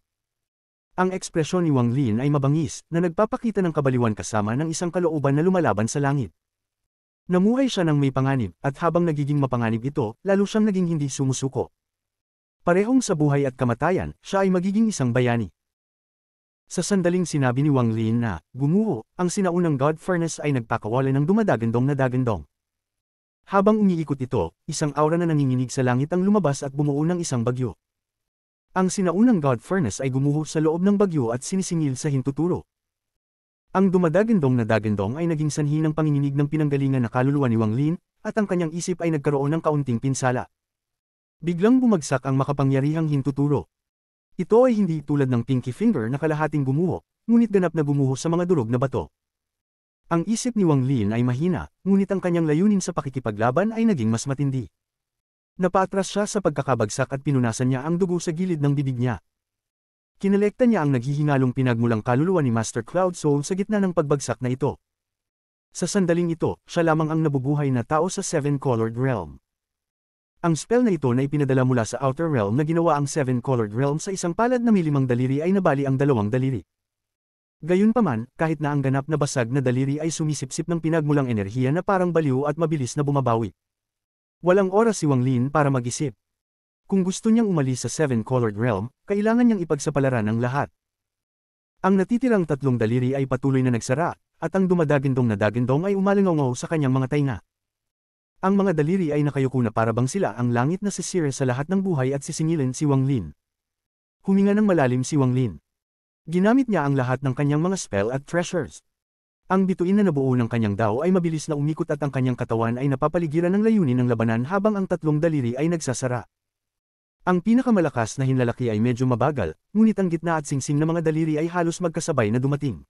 Ang ekspresyon ni Wang Lin ay mabangis, na nagpapakita ng kabaliwan kasama ng isang kalooban na lumalaban sa langit. Namuhay siya ng may panganib, at habang nagiging mapanganib ito, lalo siyang naging hindi sumusuko. Parehong sa buhay at kamatayan, siya ay magiging isang bayani. Sa sandaling sinabi ni Wang Lin na, gumuho, ang sinaunang God Furnace ay nagpakawala ng dumadagandong na dagandong. Habang umiikot ito, isang aura na nanginginig sa langit ang lumabas at bumuo ng isang bagyo. Ang sinaunang God Furnace ay gumuho sa loob ng bagyo at sinisingil sa hintuturo. Ang dumadagandong na dagandong ay naging sanhi ng panginginig ng pinanggalingan na kaluluwa ni Wang Lin, at ang kanyang isip ay nagkaroon ng kaunting pinsala. Biglang bumagsak ang makapangyarihang hintuturo. Ito ay hindi tulad ng Pinky Finger na kalahating gumuho, ngunit ganap na gumuho sa mga durog na bato. Ang isip ni Wang Lin ay mahina, ngunit ang kanyang layunin sa pakikipaglaban ay naging mas matindi. Napaatras siya sa pagkakabagsak at pinunasan niya ang dugo sa gilid ng bibig niya. Kinolekta niya ang naghihingalong pinagmulang kaluluwa ni Master Cloud Soul sa gitna ng pagbagsak na ito. Sa sandaling ito, siya lamang ang nabubuhay na tao sa Seven-Colored Realm. Ang spell na ito na ipinadala mula sa Outer Realm na ginawa ang Seven-Colored Realm sa isang palad na may 5 daliri ay nabali ang 2 daliri. Gayunpaman, kahit na ang ganap na basag na daliri ay sumisipsip ng pinagmulang enerhiya na parang baliw at mabilis na bumabawi. Walang oras si Wang Lin para mag-isip. Kung gusto niyang umalis sa Seven-Colored Realm, kailangan niyang ipagsapalaran ang lahat. Ang natitirang 3 daliri ay patuloy na nagsara, at ang dumadagandong na dagandong ay umalingaw sa kanyang mga tainga. Ang mga daliri ay nakayuko na parabang sila ang langit na sisire sa lahat ng buhay at sisingilin si Wang Lin. Huminga ng malalim si Wang Lin. Ginamit niya ang lahat ng kanyang mga spell at treasures. Ang bituin na nabuo ng kanyang dao ay mabilis na umikot at ang kanyang katawan ay napapaligiran ng layunin ng labanan habang ang 3 daliri ay nagsasara. Ang pinakamalakas na hinlalaki ay medyo mabagal, ngunit ang gitna at singsing na mga daliri ay halos magkasabay na dumating.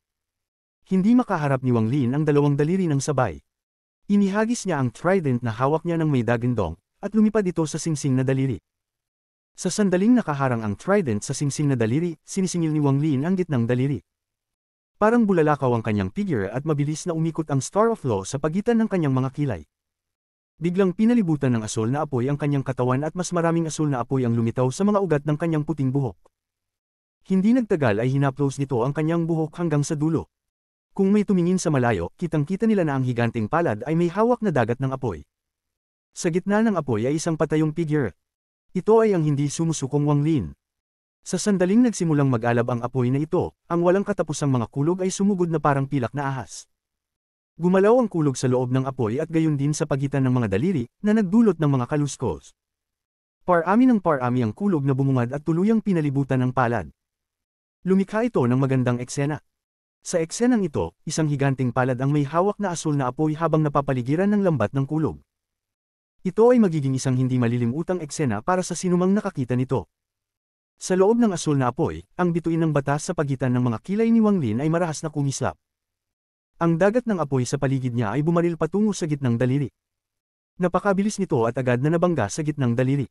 Hindi makaharap ni Wang Lin ang 2 daliri ng sabay. Inihagis niya ang trident na hawak niya ng may dagandong, at lumipad ito sa singsing na daliri. Sa sandaling nakaharang ang trident sa singsing na daliri, sinisingil ni Wang Lin ang gitnang daliri. Parang bulalakaw ang kanyang figure at mabilis na umikot ang Star of Law sa pagitan ng kanyang mga kilay. Biglang pinalibutan ng asul na apoy ang kanyang katawan at mas maraming asul na apoy ang lumitaw sa mga ugat ng kanyang puting buhok. Hindi nagtagal ay hinaplos nito ang kanyang buhok hanggang sa dulo. Kung may tumingin sa malayo, kitang-kita nila na ang higanting palad ay may hawak na dagat ng apoy. Sa gitna ng apoy ay isang patayong figure. Ito ay ang hindi sumusukong Wang Lin. Sa sandaling nagsimulang mag-alab ang apoy na ito, ang walang katapusang mga kulog ay sumugod na parang pilak na ahas. Gumalaw ang kulog sa loob ng apoy at gayon din sa pagitan ng mga daliri, na nagdulot ng mga kaluskos. Parami ng parami ang kulog na bumungad at tuluyang pinalibutan ng palad. Lumikha ito ng magandang eksena. Sa eksenang ito, isang higanting palad ang may hawak na asul na apoy habang napapaligiran ng lambat ng kulog. Ito ay magiging isang hindi malilimutang eksena para sa sinumang nakakita nito. Sa loob ng asul na apoy, ang bituin ng batas sa pagitan ng mga kilay ni Wang Lin ay marahas na kumislap. Ang dagat ng apoy sa paligid niya ay bumaril patungo sa gitnang daliri. Napakabilis nito at agad na nabangga sa gitnang daliri.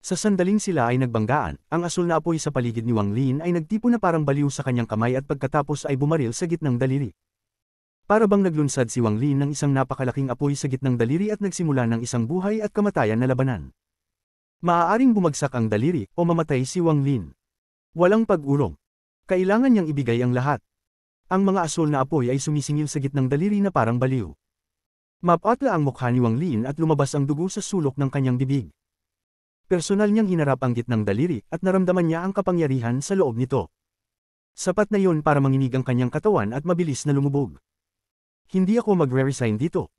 Sa sandaling sila ay nagbanggaan, ang asul na apoy sa paligid ni Wang Lin ay nagtipon na parang baliw sa kanyang kamay at pagkatapos ay bumaril sa gitnang daliri. Para bang naglunsad si Wang Lin ng isang napakalaking apoy sa gitnang daliri at nagsimula ng isang buhay at kamatayan na labanan. Maaaring bumagsak ang daliri o mamatay si Wang Lin. Walang pag-urong. Kailangan niyang ibigay ang lahat. Ang mga asul na apoy ay sumisingil sa gitnang daliri na parang baliw. Mapatla ang mukha ni Wang Lin at lumabas ang dugo sa sulok ng kanyang bibig. Personal niyang hinarap ang gitnang daliri at naramdaman niya ang kapangyarihan sa loob nito. Sapat na yun para manginig ang kanyang katawan at mabilis na lumubog. Hindi ako magre-resign dito.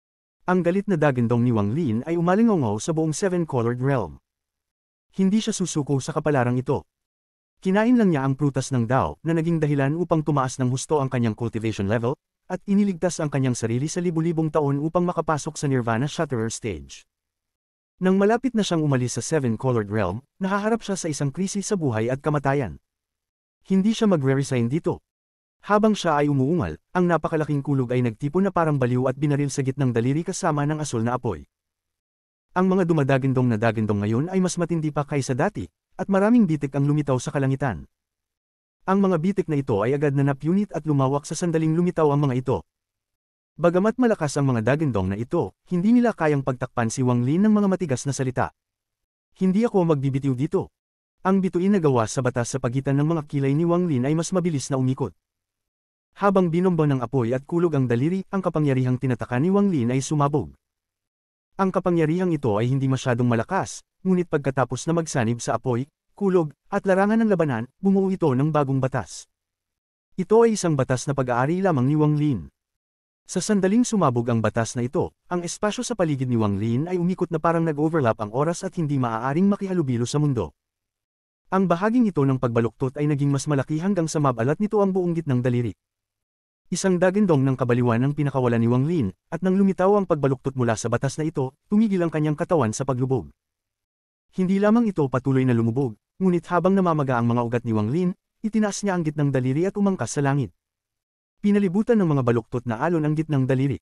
Ang galit na dagandong ni Wang Lin ay umalingaw sa buong Seven-Colored Realm. Hindi siya susuko sa kapalarang ito. Kinain lang niya ang prutas ng Dao na naging dahilan upang tumaas ng husto ang kanyang cultivation level, at iniligtas ang kanyang sarili sa libu-libong taon upang makapasok sa Nirvana Shatterer Stage. Nang malapit na siyang umalis sa Seven-Colored Realm, nahaharap siya sa isang krisis sa buhay at kamatayan. Hindi siya magre-resign dito. Habang siya ay umuungal, ang napakalaking kulog ay nagtipon na parang baliw at binaril sa gitnang daliri kasama ng asul na apoy. Ang mga dumadagandong na dagandong ngayon ay mas matindi pa kaysa dati, at maraming bitik ang lumitaw sa kalangitan. Ang mga bitik na ito ay agad na napunit at lumawak sa sandaling lumitaw ang mga ito. Bagamat malakas ang mga dagandong na ito, hindi nila kayang pagtakpan si Wang Lin ng mga matigas na salita. Hindi ako magbibitiw dito. Ang bituin na gawa sa batas sa pagitan ng mga kilay ni Wang Lin ay mas mabilis na umikot. Habang binomba ng apoy at kulog ang daliri, ang kapangyarihang tinataka ni Wang Lin ay sumabog. Ang kapangyarihang ito ay hindi masyadong malakas, ngunit pagkatapos na magsanib sa apoy, kulog, at larangan ng labanan, bumuo ito ng bagong batas. Ito ay isang batas na pag-aari lamang ni Wang Lin. Sa sandaling sumabog ang batas na ito, ang espasyo sa paligid ni Wang Lin ay umikot na parang nag-overlap ang oras at hindi maaaring makihalubilo sa mundo. Ang bahaging ito ng pagbaluktot ay naging mas malaki hanggang sa mabalat nito ang buong gitnang daliri. Isang dagindong ng kabaliwan ang pinakawalan ni Wang Lin, at nang lumitaw ang pagbaluktot mula sa batas na ito, tumigil ang kanyang katawan sa paglubog. Hindi lamang ito patuloy na lumubog, ngunit habang namamaga ang mga ugat ni Wang Lin, itinaas niya ang gitnang daliri at umangkas sa langit. Pinalibutan ng mga baluktot na alon ang gitnang daliri.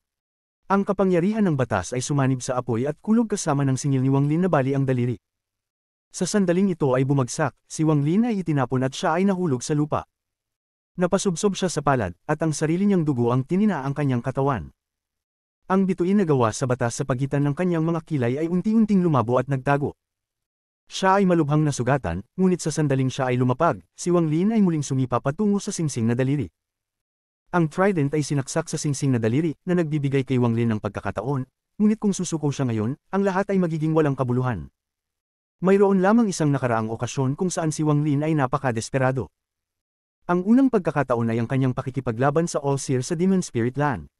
Ang kapangyarihan ng batas ay sumanib sa apoy at kulog kasama ng singil ni Wang Lin na bali ang daliri. Sa sandaling ito ay bumagsak, si Wang Lin ay itinapon at siya ay nahulog sa lupa. Napasubsob siya sa palad, at ang sarili niyang dugo ang tinina ang kanyang katawan. Ang bituin na gawa sa batas sa pagitan ng kanyang mga kilay ay unti-unting lumabo at nagtago. Siya ay malubhang nasugatan, ngunit sa sandaling siya ay lumapag, si Wang Lin ay muling sumipa patungo sa singsing na daliri. Ang trident ay sinaksak sa singsing na daliri, na nagbibigay kay Wang Lin ng pagkakataon, ngunit kung susuko siya ngayon, ang lahat ay magiging walang kabuluhan. Mayroon lamang isang nakaraang okasyon kung saan si Wang Lin ay napaka-desperado. Ang unang pagkakataon ay ang kanyang pakikipaglaban sa All-Seer sa Demon Spirit Land.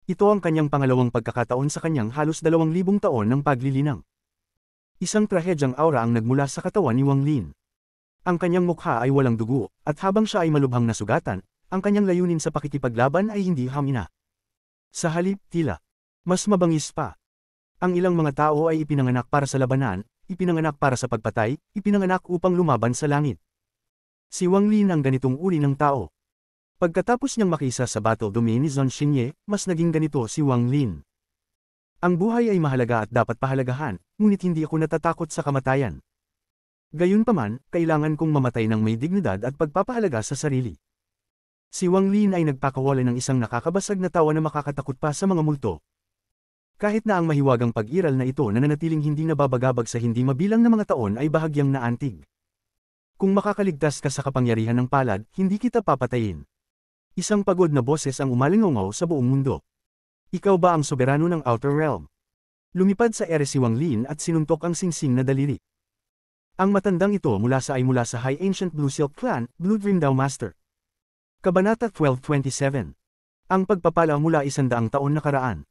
Ito ang kanyang pangalawang pagkakataon sa kanyang halos 2,000 taon ng paglilinang. Isang trahedyang aura ang nagmula sa katawan ni Wang Lin. Ang kanyang mukha ay walang dugo, at habang siya ay malubhang nasugatan, ang kanyang layunin sa pakikipaglaban ay hindi hamina. Sa halip, tila mas mabangis pa. Ang ilang mga tao ay ipinanganak para sa labanan, ipinanganak para sa pagpatay, ipinanganak upang lumaban sa langit. Si Wang Lin ang ganitong uri ng tao. Pagkatapos niyang makisa sa battle domain ni Zhong Xingye, mas naging ganito si Wang Lin. Ang buhay ay mahalaga at dapat pahalagahan, ngunit hindi ako natatakot sa kamatayan. Gayunpaman, kailangan kong mamatay ng may dignidad at pagpapahalaga sa sarili. Si Wang Lin ay nagpakawala ng isang nakakabasag na tawa na makakatakot pa sa mga multo. Kahit na ang mahiwagang pag-iral na ito na nanatiling hindi nababagabag sa hindi mabilang na mga taon ay bahagyang naantig. Kung makakaligtas ka sa kapangyarihan ng palad, hindi kita papatayin. Isang pagod na boses ang umalingaw sa buong mundo. Ikaw ba ang soberano ng Outer Realm? Lumipad sa ere si Wang Lin at sinuntok ang singsing na daliri. Ang matandang ito mula sa High Ancient Blue Silk Clan, Blue Dream Dao Master. Kabanata 1227. Ang pagpapala mula 100 taon nakaraan.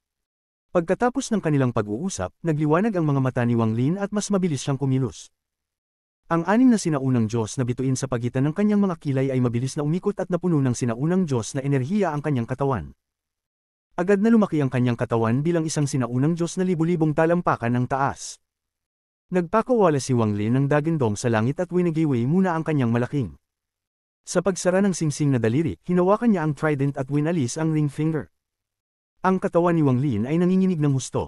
Pagkatapos ng kanilang pag-uusap, nagliwanag ang mga mata ni Wang Lin at mas mabilis siyang kumilos. Ang anim na sinaunang Diyos na bituin sa pagitan ng kanyang mga kilay ay mabilis na umikot at napuno ng sinaunang Diyos na enerhiya ang kanyang katawan. Agad na lumaki ang kanyang katawan bilang isang sinaunang Diyos na libu-libong talampakan ng taas. Nagpakawala si Wang Lin ng dagindong sa langit at winigiwi muna ang kanyang malaking. Sa pagsara ng singsing na daliri, hinawakan niya ang trident at winalis ang ring finger. Ang katawan ni Wang Lin ay nanginginig ng husto.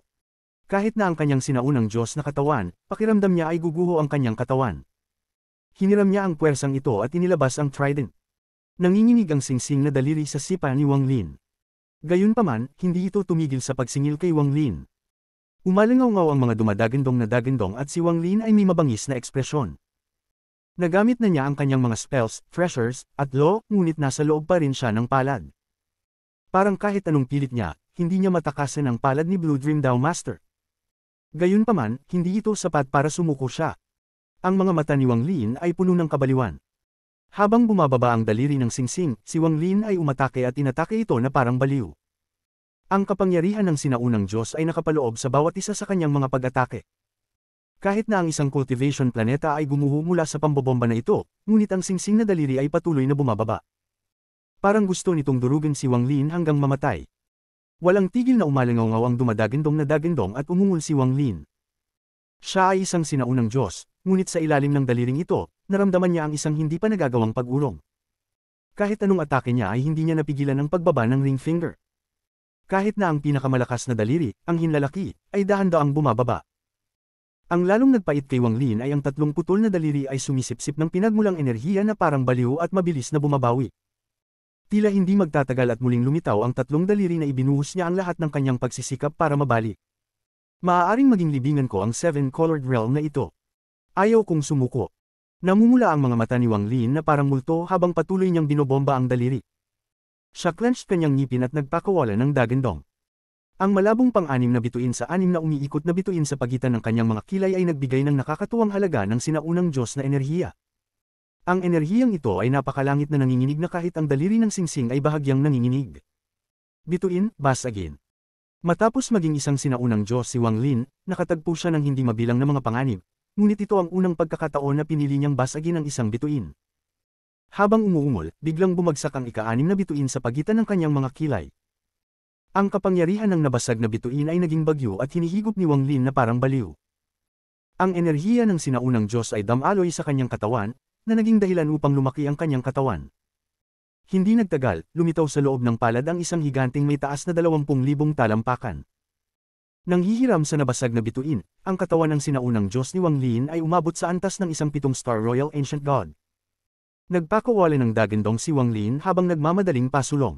Kahit na ang kanyang sinaunang Diyos na katawan, pakiramdam niya ay guguho ang kanyang katawan. Hiniram niya ang puwersang ito at inilabas ang trident. Nanginginig ang singsing na daliri sa sipa ni Wang Lin. Gayunpaman, hindi ito tumigil sa pagsingil kay Wang Lin. Umalingaw-ngaw ang mga dumadagindong na dagindong at si Wang Lin ay may mabangis na ekspresyon. Nagamit na niya ang kanyang mga spells, treasures, at law, ngunit nasa loob pa rin siya ng palad. Parang kahit anong pilit niya, hindi niya matakasan ang palad ni Blue Dream Dao Master. Gayunpaman, hindi ito sapat para sumuko siya. Ang mga mata ni Wang Lin ay puno ng kabaliwan. Habang bumababa ang daliri ng singsing, si Wang Lin ay umatake at inatake ito na parang baliw. Ang kapangyarihan ng sinaunang Diyos ay nakapaloob sa bawat isa sa kanyang mga pag-atake. Kahit na ang isang cultivation planeta ay gumuho mula sa pambobomba na ito, ngunit ang singsing na daliri ay patuloy na bumababa. Parang gusto nitong durugin si Wang Lin hanggang mamatay. Walang tigil na umalingaw ang dumadagindong na dagindong at umungol si Wang Lin. Siya ay isang sinaunang Diyos, ngunit sa ilalim ng daliring ito, naramdaman niya ang isang hindi pa nagagawang pag-urong. Kahit anong atake niya ay hindi niya napigilan ang pagbaba ng ring finger. Kahit na ang pinakamalakas na daliri, ang hinlalaki, ay dahan-daang bumababa. Ang lalong nagpait kay Wang Lin ay ang 3 putol na daliri ay sumisipsip ng pinagmulang enerhiya na parang baliw at mabilis na bumabawi. Tila hindi magtatagal at muling lumitaw ang 3 daliri na ibinuhos niya ang lahat ng kanyang pagsisikap para mabali. Maaaring maging libingan ko ang 7-colored realm na ito. Ayaw kong sumuko. Namumula ang mga mata ni Wang Lin na parang multo habang patuloy niyang binobomba ang daliri. Siya clenched kanyang ngipin at nagpakawala ng dagindong. Ang malabong pang-anim na bituin sa 6 na umiikot na bituin sa pagitan ng kanyang mga kilay ay nagbigay ng nakakatuwang halaga ng sinaunang Diyos na enerhiya. Ang enerhiyang ito ay napakalangit na nanginginig na kahit ang daliri ng singsing ay bahagyang nanginginig. Bituin, basagin. Matapos maging isang sinaunang Diyos si Wang Lin, nakatagpo siya ng hindi mabilang na mga panganib, ngunit ito ang unang pagkakataon na pinili niyang basagin ang isang bituin. Habang umuungol, biglang bumagsak ang ika-6 na bituin sa pagitan ng kanyang mga kilay. Ang kapangyarihan ng nabasag na bituin ay naging bagyo at hinihigop ni Wang Lin na parang baliw. Ang enerhiya ng sinaunang Diyos ay damaloy sa kanyang katawan, na naging dahilan upang lumaki ang kanyang katawan. Hindi nagtagal, lumitaw sa loob ng palad ang isang higanting may taas na 20,000 talampakan. Nang hihiram sa nabasag na bituin, ang katawan ng sinaunang Diyos ni Wang Lin ay umabot sa antas ng isang 7-star Royal Ancient God. Nagpakawala ng dagandong si Wang Lin habang nagmamadaling pasulong.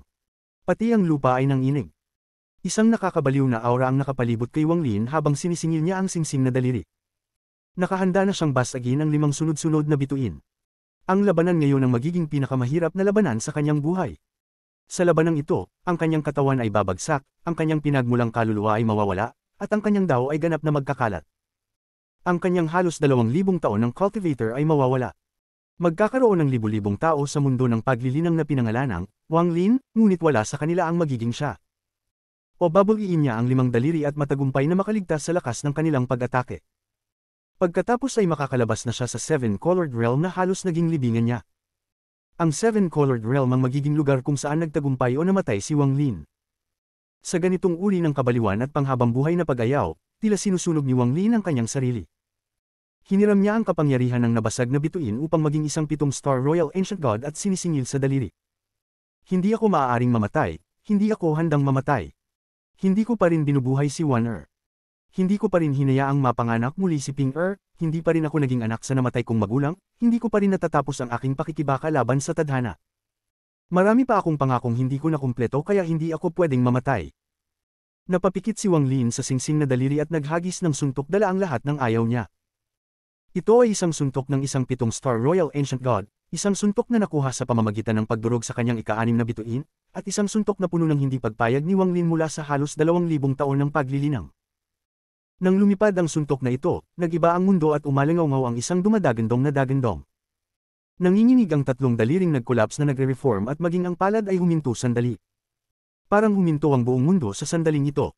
Pati ang lupa ay nanginig. Isang nakakabaliw na aura ang nakapalibot kay Wang Lin habang sinisingil niya ang singsing na daliri. Nakahanda na siyang basagin ang 5 sunod-sunod na bituin. Ang labanan ngayon ang magiging pinakamahirap na labanan sa kanyang buhay. Sa labanang ito, ang kanyang katawan ay babagsak, ang kanyang pinagmulang kaluluwa ay mawawala, at ang kanyang dao ay ganap na magkakalat. Ang kanyang halos 2,000 taon ng cultivator ay mawawala. Magkakaroon ng libu-libong tao sa mundo ng paglilinang na pinangalanang Wang Lin, ngunit wala sa kanila ang magiging siya. O babuliin niya ang 5 daliri at matagumpay na makaligtas sa lakas ng kanilang pag-atake. Pagkatapos ay makakalabas na siya sa 7-colored realm na halos naging libingan niya. Ang 7-colored realm ang magiging lugar kung saan nagtagumpay o namatay si Wang Lin. Sa ganitong uri ng kabaliwan at panghabambuhay na pag-ayaw, tila sinusunog ni Wang Lin ang kanyang sarili. Hiniram niya ang kapangyarihan ng nabasag na bituin upang maging isang 7-star Royal Ancient God at sinisingil sa daliri. Hindi ako maaaring mamatay, hindi ako handang mamatay. Hindi ko pa rin binubuhay si Wan. Hindi ko pa rin hinayaang mapanganak muli si Ping, hindi pa rin ako naging anak sa namatay kong magulang, hindi ko pa rin natatapos ang aking pakikibaka laban sa tadhana. Marami pa akong pangakong hindi ko nakumpleto kaya hindi ako pwedeng mamatay. Napapikit si Wang Lin sa singsing na daliri at naghagis ng suntok dala ang lahat ng ayaw niya. Ito ay isang suntok ng isang 7-star Royal Ancient God, isang suntok na nakuha sa pamamagitan ng pagdurog sa kanyang ika-6 na bituin, at isang suntok na puno ng hindi pagpayag ni Wang Lin mula sa halos 2,000 taon ng paglilinang. Nang lumipad ang suntok na ito, nag-iba ang mundo at umalingaw-ngaw ang isang dumadagandong na dagandong. Nanginginig ang 3 daliring nag-collapse na nagre-reform at maging ang palad ay huminto sandali. Parang huminto ang buong mundo sa sandaling ito.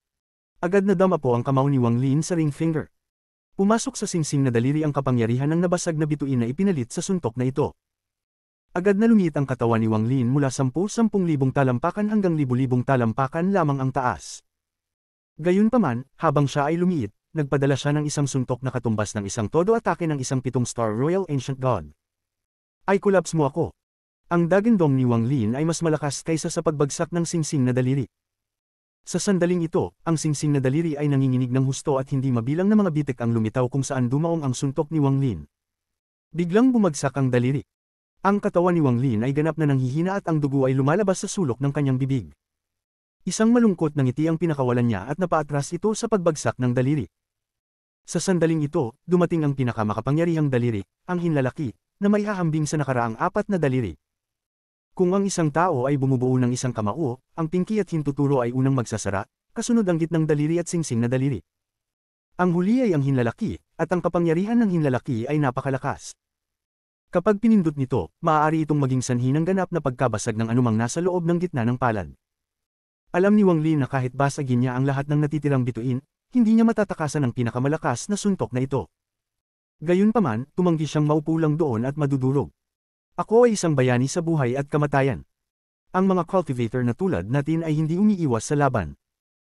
Agad na dama po ang kamao ni Wang Lin sa ring finger. Pumasok sa singsing na daliri ang kapangyarihan ng nabasag na bituin na ipinalit sa suntok na ito. Agad na lumiit ang katawan ni Wang Lin mula 10,000 talampakan hanggang 10,000 talampakan lamang ang taas. Gayunpaman, habang siya ay lumiit, nagpadala siya ng isang suntok na katumbas ng isang todo atake ng isang 7-star Royal Ancient God. Ay collapse mo ako. Ang dagandong ni Wang Lin ay mas malakas kaysa sa pagbagsak ng singsing na daliri. Sa sandaling ito, ang singsing na daliri ay nanginginig ng husto at hindi mabilang na mga bitik ang lumitaw kung saan dumaong ang suntok ni Wang Lin. Biglang bumagsak ang daliri. Ang katawan ni Wang Lin ay ganap na nanghihina at ang dugo ay lumalabas sa sulok ng kanyang bibig. Isang malungkot na ngiti ang pinakawalan niya at napaatras ito sa pagbagsak ng daliri. Sa sandaling ito, dumating ang pinakamakapangyarihang daliri, ang hinlalaki, na may hahambing sa nakaraang 4 na daliri. Kung ang isang tao ay bumubuo ng isang kamao, ang pinky at hintuturo ay unang magsasara, kasunod ang gitnang daliri at singsing na daliri. Ang huli ay ang hinlalaki, at ang kapangyarihan ng hinlalaki ay napakalakas. Kapag pinindot nito, maaari itong maging sanhi ng ganap na pagkabasag ng anumang nasa loob ng gitna ng palad. Alam ni Wang Lin na kahit basagin niya ang lahat ng natitirang bituin, hindi niya matatakasan ang pinakamalakas na suntok na ito. Gayunpaman, tumanggi siyang maupo lang doon at madudurog. Ako ay isang bayani sa buhay at kamatayan. Ang mga cultivator na tulad natin ay hindi umiiwas sa laban.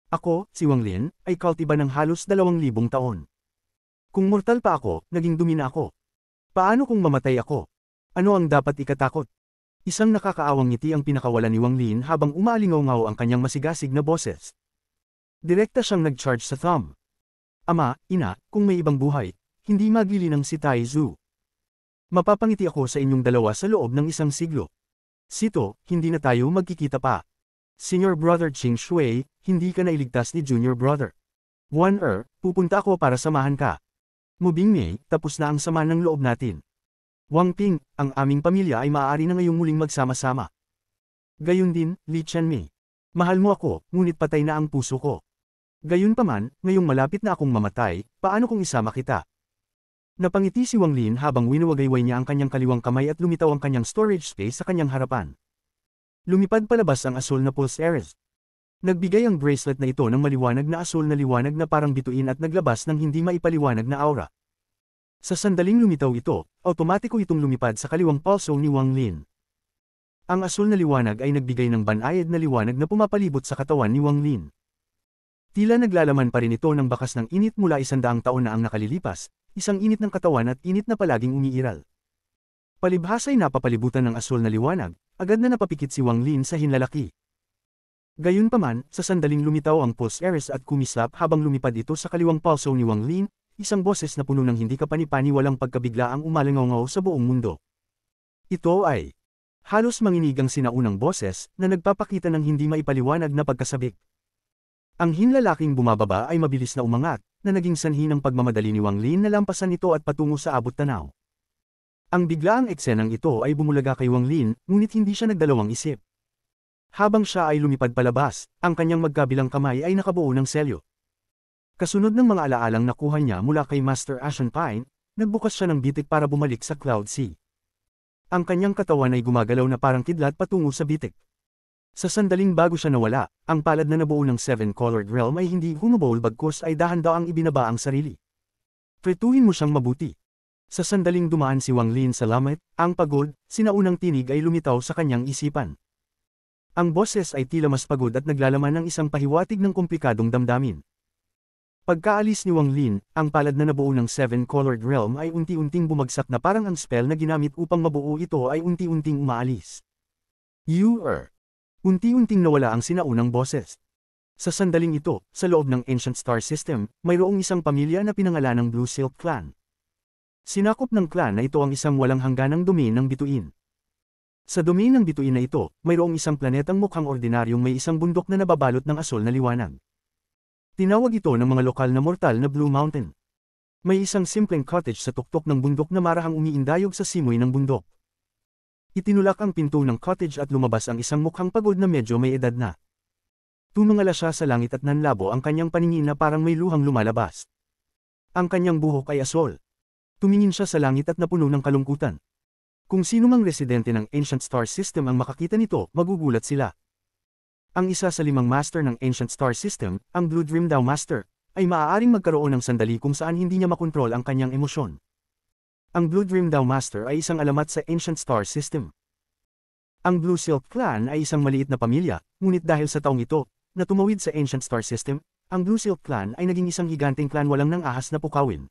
Ako, si Wang Lin, ay cultiba ng halos 2,000 taon. Kung mortal pa ako, naging dumi na ako. Paano kung mamatay ako? Ano ang dapat ikatakot? Isang nakakaawang ngiti ang pinakawalan ni Wang Lin habang umaalingaw-ngaw ang kanyang masigasig na boses. Direkta siyang nag-charge sa thumb. Ama, ina, kung may ibang buhay, hindi maglilinang si Tai Zhu. Mapapangiti ako sa inyong dalawa sa loob ng 1 siglo. Sito, hindi na tayo magkikita pa. Senior Brother Qing Shui, hindi ka nailigtas ni Junior Brother. Wan, pupunta ako para samahan ka. Mubing Mei, tapos na ang sama ng loob natin. Wang Ping, ang aming pamilya ay maaari na ngayong muling magsama-sama. Gayun din, Li Qianmei. Mahal mo ako, ngunit patay na ang puso ko. Gayunpaman, ngayong malapit na akong mamatay, paano kung isama kita? Napangiti si Wang Lin habang winuwagayway niya ang kanyang kaliwang kamay at lumitaw ang kanyang storage space sa kanyang harapan. Lumipad palabas ang asul na pulse Ares. Nagbigay ang bracelet na ito ng maliwanag na asul na liwanag na parang bituin at naglabas ng hindi maipaliwanag na aura. Sa sandaling lumitaw ito, automatiko itong lumipad sa kaliwang pulso ni Wang Lin. Ang asul na liwanag ay nagbigay ng banayad na liwanag na pumapalibot sa katawan ni Wang Lin. Tila naglalaman pa rin ito ng bakas ng init mula 100 taon na ang nakalilipas, isang init ng katawan at init na palaging umiiral. Palibhas ay napapalibutan ng asul na liwanag, agad na napapikit si Wang Lin sa hinlalaki. Gayunpaman, sa sandaling lumitaw ang pulse Ares at kumislap habang lumipad ito sa kaliwang pulso ni Wang Lin, isang boses na puno ng hindi kapani-paniwalang pagkabigla ang umalangaw sa buong mundo. Ito ay halos manginig ang sinaunang boses na nagpapakita ng hindi maipaliwanag na pagkasabik. Ang hinlalaking bumababa ay mabilis na umangat, na naging sanhi ng pagmamadali ni Wang Lin na lampasan ito at patungo sa abot tanaw. Ang biglaang eksenang ito ay bumulaga kay Wang Lin, ngunit hindi siya nagdalawang isip. Habang siya ay lumipad palabas, ang kanyang magkabilang kamay ay nakabuo ng selyo. Kasunod ng mga alaalang nakuha niya mula kay Master Ashen Pine, nagbukas siya ng bitik para bumalik sa Cloud Sea. Ang kanyang katawan ay gumagalaw na parang kidlat patungo sa bitik. Sa sandaling bago siya nawala, ang palad na nabuo ng Seven-Colored Realm ay hindi humabol bagkus ay dahan-daang ibinaba ang sarili. Pretuhin mo siyang mabuti. Sa sandaling dumaan si Wang Lin sa lamit, ang pagod, sinaunang tinig ay lumitaw sa kanyang isipan. Ang boses ay tila mas pagod at naglalaman ng isang pahiwatig ng komplikadong damdamin. Pagkaalis ni Wang Lin, ang palad na nabuo ng Seven-Colored Realm ay unti-unting bumagsak na parang ang spell na ginamit upang mabuo ito ay unti-unting umaalis. Unti-unting nawala ang sinaunang boses. Sa sandaling ito, sa loob ng Ancient Star System, mayroong isang pamilya na pinangalan ng Blue Silk Clan. Sinakop ng clan na ito ang isang walang hangganang domain ng bituin. Sa domain ng bituin na ito, mayroong isang planetang mukhang ordinaryong may isang bundok na nababalot ng asul na liwanag. Tinawag ito ng mga lokal na mortal na Blue Mountain. May isang simpleng cottage sa tuktok ng bundok na marahang umiindayog sa simoy ng bundok. Itinulak ang pinto ng cottage at lumabas ang isang mukhang pagod na medyo may edad na. Tumingala siya sa langit at nanlabo ang kanyang paningin na parang may luhang lumalabas. Ang kanyang buhok ay asol. Tumingin siya sa langit at napuno ng kalungkutan. Kung sino mang residente ng Ancient Star System ang makakita nito, magugulat sila. Ang isa sa 5 master ng Ancient Star System, ang Blue Dream Daw Master, ay maaaring magkaroon ng sandali kung saan hindi niya makontrol ang kanyang emosyon. Ang Blue Dream Daw Master ay isang alamat sa Ancient Star System. Ang Blue Silk Clan ay isang maliit na pamilya, ngunit dahil sa taong ito, na tumawid sa Ancient Star System, ang Blue Silk Clan ay naging isang higanteng clan walang nang ahas na pukawin.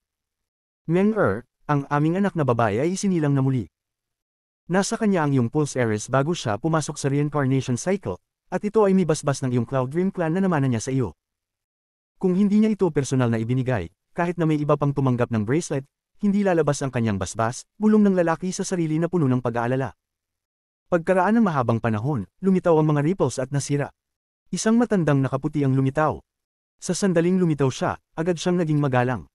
Meng-Er, ang aming anak na babae ay isinilang na muli. Nasa kanya ang iyong Pulse Ares bago siya pumasok sa Reincarnation Cycle, at ito ay may basbas ng iyong Cloud Dream Clan na namana niya sa iyo. Kung hindi niya ito personal na ibinigay, kahit na may iba pang tumanggap ng bracelet, hindi lalabas ang kanyang basbas, bulong ng lalaki sa sarili na puno ng pag-aalala. Pagkaraan ng mahabang panahon, lumitaw ang mga ripples at nasira. Isang matandang nakaputi ang lumitaw. Sa sandaling lumitaw siya, agad siyang naging magalang.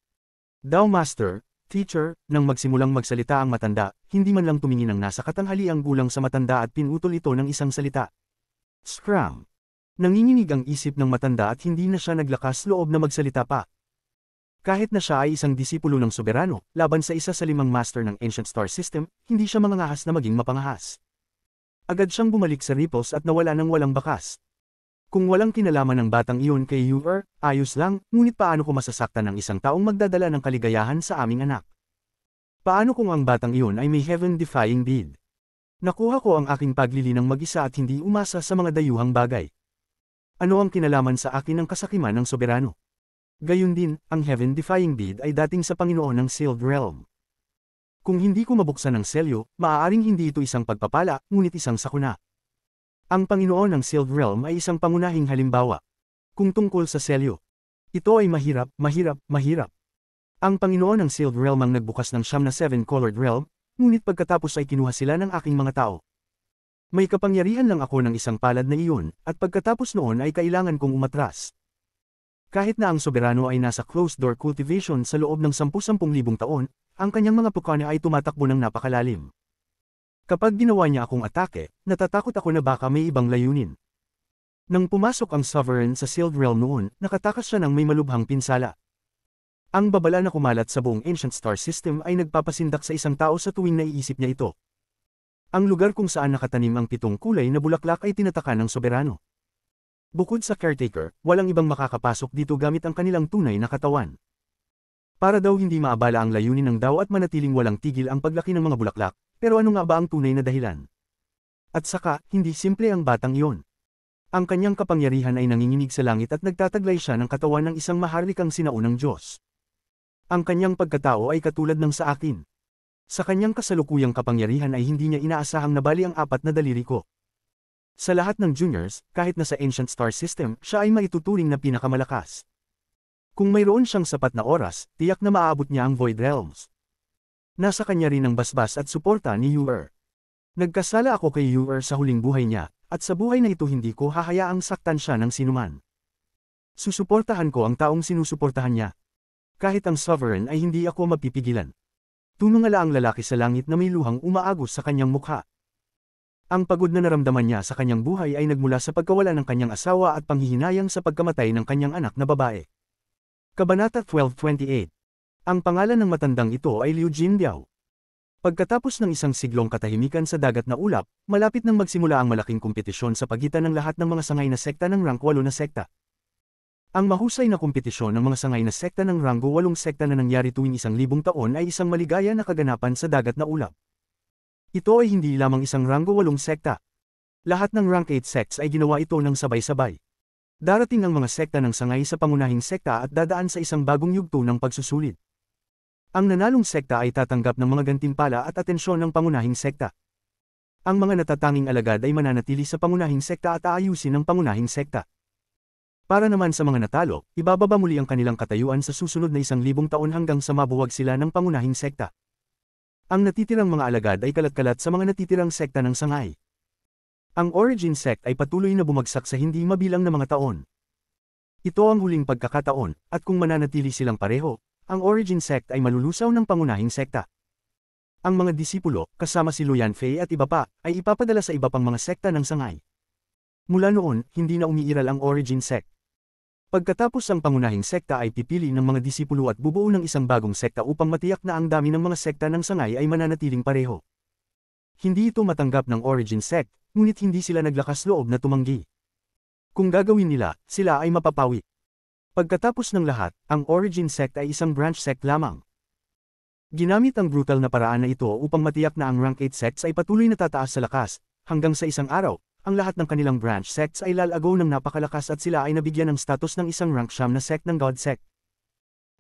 Daw Master, Teacher, nang magsimulang magsalita ang matanda, hindi man lang tumingin ang nasa katanghaliang gulang sa matanda at pinutol ito ng isang salita. Scram! Nanginginig ang isip ng matanda at hindi na siya naglakas loob na magsalita pa. Kahit na siya ay isang disipulo ng soberano, laban sa isa sa 5 master ng Ancient Star System, hindi siya mangangahas na maging mapangahas. Agad siyang bumalik sa ripples at nawala ng walang bakas. Kung walang kinalaman ng batang iyon kay Yu-Er, ayos lang, ngunit paano ko masasaktan ng isang taong magdadala ng kaligayahan sa aming anak? Paano kung ang batang iyon ay may heaven-defying bid? Nakuha ko ang aking paglilinang mag-isa at hindi umasa sa mga dayuhang bagay. Ano ang kinalaman sa akin ng kasakiman ng soberano? Gayun din, ang heaven-defying bid ay dating sa Panginoon ng Sealed Realm. Kung hindi ko mabuksan ang selyo, maaaring hindi ito isang pagpapala, ngunit isang sakuna. Ang Panginoon ng Sealed Realm ay isang pangunahing halimbawa. Kung tungkol sa selyo, ito ay mahirap. Ang Panginoon ng Sealed Realm ang nagbukas ng siyam na Seven-Colored Realm, ngunit pagkatapos ay kinuha sila ng aking mga tao. May kapangyarihan lang ako ng isang palad na iyon, at pagkatapos noon ay kailangan kong umatras. Kahit na ang soberano ay nasa closed-door cultivation sa loob ng 10,000 taon, ang kanyang mga pukana ay tumatakbo ng napakalalim. Kapag ginawa niya akong atake, natatakot ako na baka may ibang layunin. Nang pumasok ang Sovereign sa Sealed Realm noon, nakatakas siya ng may malubhang pinsala. Ang babala na kumalat sa buong Ancient Star System ay nagpapasindak sa isang tao sa tuwing naiisip niya ito. Ang lugar kung saan nakatanim ang 7 kulay na bulaklak ay tinataka ng soberano. Bukod sa caretaker, walang ibang makakapasok dito gamit ang kanilang tunay na katawan. Para daw hindi maabala ang layunin ng Dao at manatiling walang tigil ang paglaki ng mga bulaklak, pero ano nga ba ang tunay na dahilan? At saka, hindi simple ang batang iyon. Ang kanyang kapangyarihan ay nanginginig sa langit at nagtataglay siya ng katawan ng isang maharlikang sinaunang Diyos. Ang kanyang pagkatao ay katulad ng sa akin. Sa kanyang kasalukuyang kapangyarihan ay hindi niya inaasahang nabali ang 4 na daliri ko. Sa lahat ng juniors, kahit na sa Ancient Star System, siya ay maituturing na pinakamalakas. Kung mayroon siyang sapat na oras, tiyak na maaabot niya ang Void Realms. Nasa kanya rin ang basbas at suporta ni Yuer. Nagkasala ako kay Yuer sa huling buhay niya, at sa buhay na ito hindi ko hahayaang saktan siya ng sinuman. Susuportahan ko ang taong sinusuportahan niya. Kahit ang Sovereign ay hindi ako mapipigilan. Tunungala ang lalaki sa langit na may luhang umaagos sa kanyang mukha. Ang pagod na naramdaman niya sa kanyang buhay ay nagmula sa pagkawala ng kanyang asawa at panghihinayang sa pagkamatay ng kanyang anak na babae. Kabanata 12:28. Ang pangalan ng matandang ito ay Liu Jinbiao. Pagkatapos ng isang siglong katahimikan sa dagat na ulap, malapit nang magsimula ang malaking kompetisyon sa pagitan ng lahat ng mga sangay na sekta ng rank 8 na sekta. Ang mahusay na kompetisyon ng mga sangay na sekta ng ranggo 8 sekta na nangyari tuwing 1,000 taon ay isang maligaya na kaganapan sa dagat na ulap. Ito ay hindi lamang isang ranggo 8 sekta. Lahat ng rank 8 sects ay ginawa ito ng sabay-sabay. Darating ang mga sekta ng sangay sa pangunahing sekta at dadaan sa isang bagong yugto ng pagsusulit. Ang nanalong sekta ay tatanggap ng mga gantimpala at atensyon ng pangunahing sekta. Ang mga natatanging alagad ay mananatili sa pangunahing sekta at aayusin ng pangunahing sekta. Para naman sa mga natalo, ibababa muli ang kanilang katayuan sa susunod na 1,000 taon hanggang sa mabuwag sila ng pangunahing sekta. Ang natitirang mga alagad ay kalat-kalat sa mga natitirang sekta ng sangay. Ang Origin Sect ay patuloy na bumagsak sa hindi mabilang na mga taon. Ito ang huling pagkakataon, at kung mananatili silang pareho, ang Origin Sect ay malulusaw ng pangunahing sekta. Ang mga disipulo, kasama si Luyan Fei at iba pa, ay ipapadala sa iba pang mga sekta ng sangay. Mula noon, hindi na umiiral ang Origin Sect. Pagkatapos ang pangunahing sekta ay pipili ng mga disipulo at bubuo ng isang bagong sekta upang matiyak na ang dami ng mga sekta ng sangay ay mananatiling pareho. Hindi ito matanggap ng Origin Sect, ngunit hindi sila naglakas loob na tumanggi. Kung gagawin nila, sila ay mapapawi. Pagkatapos ng lahat, ang Origin Sect ay isang branch sect lamang. Ginamit ang brutal na paraan na ito upang matiyak na ang rank 8 sects ay patuloy na tataas sa lakas, hanggang sa isang araw, ang lahat ng kanilang branch sects ay lalago ng napakalakas at sila ay nabigyan ng status ng isang rank 9 na sect ng God Sect.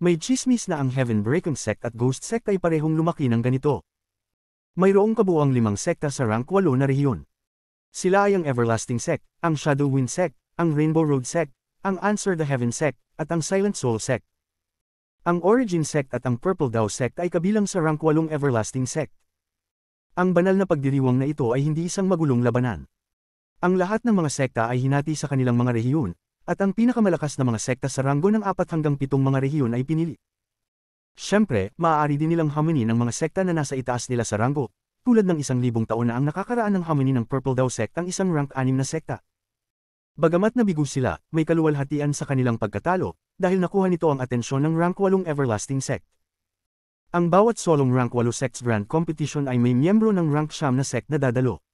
May chismis na ang Heaven Breaking Sect at Ghost Sect ay parehong lumaki ng ganito. Mayroong kabuuang 5 sekta sa rank 8 na rehiyon. Sila ay ang Everlasting Sect, ang Shadow Wind Sect, ang Rainbow Road Sect, ang Answer the Heaven Sect, at ang Silent Soul Sect. Ang Origin Sect at ang Purple Dao Sect ay kabilang sa rank 8 Everlasting Sect. Ang banal na pagdiriwang na ito ay hindi isang magulong labanan. Ang lahat ng mga sekta ay hinati sa kanilang mga rehiyon, at ang pinakamalakas na mga sekta sa ranggo ng 4 hanggang 7 mga rehiyon ay pinili. Siyempre, maaari din nilang hamunin ang mga sekta na nasa itaas nila sa ranggo, tulad ng 1,000 taon na ang nakakaraan ng hamunin ng Purple Dao Sect ang isang rank 6 na sekta. Bagamat nabigo sila, may kaluwalhatian sa kanilang pagkatalo, dahil nakuha nito ang atensyon ng rank 8 Everlasting Sect. Ang bawat solong rank 8 sects grand competition ay may miyembro ng rank 9 na sect na dadalo.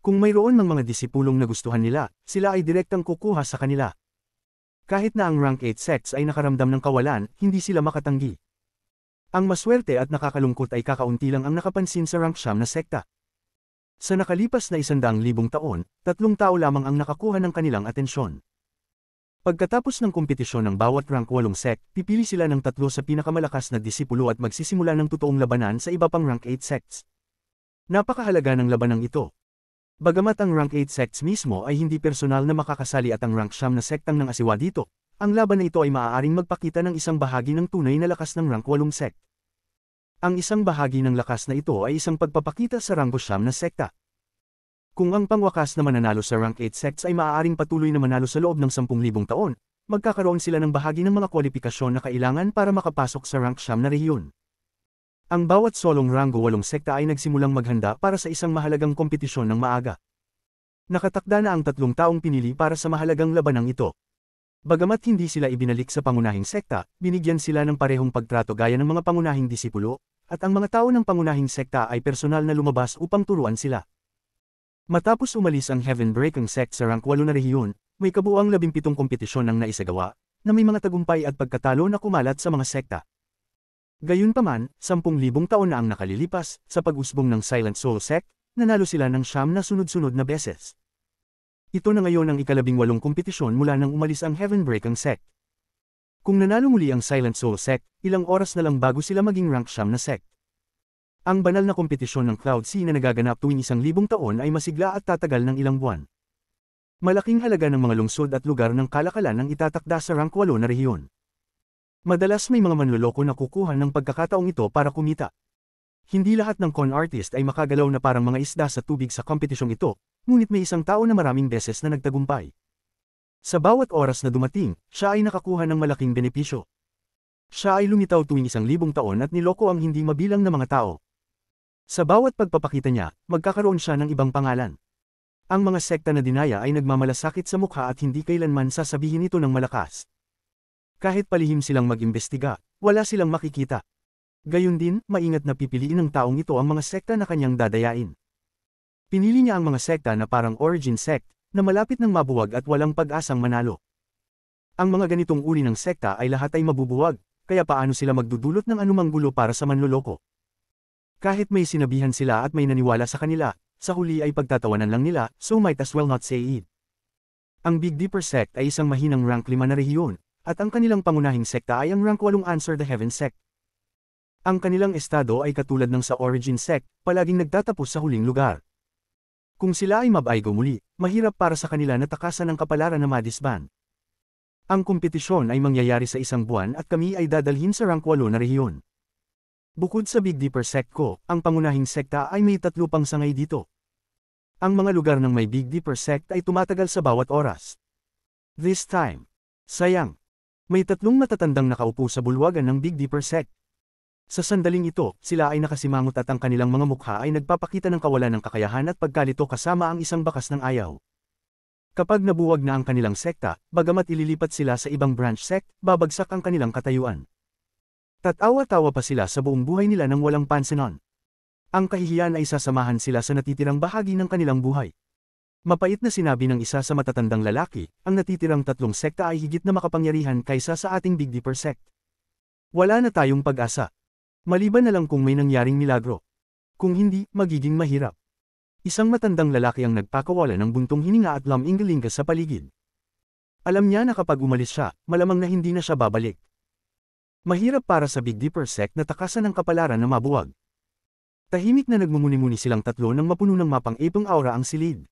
Kung mayroon ng mga disipulong nagustuhan nila, sila ay direktang kukuha sa kanila. Kahit na ang rank 8 sects ay nakaramdam ng kawalan, hindi sila makatanggi. Ang maswerte at nakakalungkot ay kakaunti lang ang nakapansin sa rank 9 na sekta. Sa nakalipas na 100,000 taon, 3 tao lamang ang nakakuha ng kanilang atensyon. Pagkatapos ng kompetisyon ng bawat rank 8 sect, pipili sila ng 3 sa pinakamalakas na disipulo at magsisimula ng totoong labanan sa iba pang rank 8 sects. Napakahalaga ng labanang ito. Bagamat ang rank 8 sects mismo ay hindi personal na makakasali at ang rank 9 na sektang ng asiwa dito, ang laban na ito ay maaaring magpakita ng isang bahagi ng tunay na lakas ng rank 8 sect. Ang isang bahagi ng lakas na ito ay isang pagpapakita sa ranggo 9 na sekta. Kung ang pangwakas na mananalo sa rank 8 sects ay maaaring patuloy na manalo sa loob ng 10,000 taon, magkakaroon sila ng bahagi ng mga kwalifikasyon na kailangan para makapasok sa rank 9 na rehiyon. Ang bawat solong ranggo 8 sekta ay nagsimulang maghanda para sa isang mahalagang kompetisyon ng maaga. Nakatakda na ang 3 taong pinili para sa mahalagang labanang ito. Bagamat hindi sila ibinalik sa pangunahing sekta, binigyan sila ng parehong pagtrato gaya ng mga pangunahing disipulo, at ang mga tao ng pangunahing sekta ay personal na lumabas upang turuan sila. Matapos umalis ang Heaven Breaking Sect sa rank 8 na rehiyon, may kabuuang 17 kompetisyon ang naisagawa, na may mga tagumpay at pagkatalo na kumalat sa mga sekta. Gayunpaman, 10,000 taon na ang nakalilipas, sa pag-usbong ng Silent Soul Sect, nanalo sila ng 9 na sunod-sunod na beses. Ito na ngayon ang ika-18 kompetisyon mula nang umalis ang Heaven Breaking Sect. Kung nanalo muli ang Silent Soul Sect, ilang oras na lang bago sila maging rank 9 na sect. Ang banal na kompetisyon ng Cloud Sea na nagaganap tuwing 1,000 taon ay masigla at tatagal ng ilang buwan. Malaking halaga ng mga lungsod at lugar ng kalakalan ang itatakda sa rank 8 na rehiyon. Madalas may mga manloloko na kukuha ng pagkakataong ito para kumita. Hindi lahat ng con artist ay makagalaw na parang mga isda sa tubig sa kompetisyong ito, ngunit may isang tao na maraming beses na nagtagumpay. Sa bawat oras na dumating, siya ay nakakuha ng malaking benepisyo. Siya ay lumitaw tuwing 1,000 taon at niloko ang hindi mabilang na mga tao. Sa bawat pagpapakita niya, magkakaroon siya ng ibang pangalan. Ang mga sekta na dinaya ay nagmamalasakit sa mukha at hindi kailanman sasabihin ito ng malakas. Kahit palihim silang mag-imbestiga, wala silang makikita. Gayun din, maingat na pipiliin ng taong ito ang mga sekta na kanyang dadayain. Pinili niya ang mga sekta na parang Origin Sect, na malapit ng mabuwag at walang pag-asang manalo. Ang mga ganitong uri ng sekta ay lahat ay mabubuwag, kaya paano sila magdudulot ng anumang gulo para sa manloloko? Kahit may sinabihan sila at may naniwala sa kanila, sa huli ay pagtatawanan lang nila, so might as well not say it. Ang Big Dipper Sect ay isang mahinang rank 5 na rehiyon, at ang kanilang pangunahing sekta ay ang rank 8 Answer the Heaven Sect. Ang kanilang estado ay katulad ng sa Origin Sect, palaging nagtatapos sa huling lugar. Kung sila ay mabaigo muli, mahirap para sa kanila na takasan ang kapalaran na madisband. Ang kompetisyon ay mangyayari sa 1 buwan at kami ay dadalhin sa rank 8 na rehiyon. Bukod sa Big Dipper Sect ko, ang pangunahing sekta ay may 3 pang sangay dito. Ang mga lugar ng may Big Dipper Sect ay tumatagal sa bawat oras. This time, sayang, may 3 matatandang nakaupo sa bulwagan ng Big Dipper Sect. Sa sandaling ito, sila ay nakasimangot at ang kanilang mga mukha ay nagpapakita ng kawalan ng kakayahan at pagkalito kasama ang isang bakas ng ayaw. Kapag nabuwag na ang kanilang sekta, bagamat ililipat sila sa ibang branch sect, babagsak ang kanilang katayuan. Tatawa-tawa pa sila sa buong buhay nila nang walang pansinon. Ang kahihiyan ay sasamahan sila sa natitirang bahagi ng kanilang buhay. Mapait na sinabi ng isa sa matatandang lalaki, ang natitirang 3 sekta ay higit na makapangyarihan kaysa sa ating Big Dipper Sect. Wala na tayong pag-asa. Maliban na lang kung may nangyaring milagro. Kung hindi, magiging mahirap. Isang matandang lalaki ang nagpakawala ng buntong hininga at laminggalinga sa paligid. Alam niya na kapag umalis siya, malamang na hindi na siya babalik. Mahirap para sa Big Dipper Sect na takasan ng kapalaran na mabuwag. Tahimik na nagmumuni-muni silang 3 nang mapuno ng mapang-ipong aura ang silid.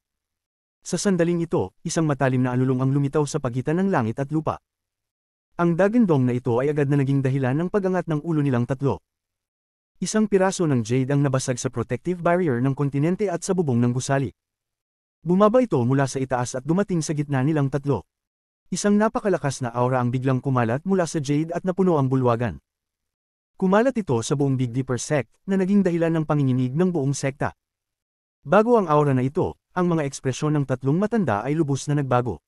Sa sandaling ito, isang matalim na alulong ang lumitaw sa pagitan ng langit at lupa. Ang dagandong na ito ay agad na naging dahilan ng pag-angat ng ulo nilang 3. Isang piraso ng jade ang nabasag sa protective barrier ng kontinente at sa bubong ng gusali. Bumaba ito mula sa itaas at dumating sa gitna nilang 3. Isang napakalakas na aura ang biglang kumalat mula sa jade at napuno ang bulwagan. Kumalat ito sa buong Big Dipper Sect na naging dahilan ng panginginig ng buong sekta. Bago ang aura na ito, ang mga ekspresyon ng 3 matanda ay lubos na nagbago.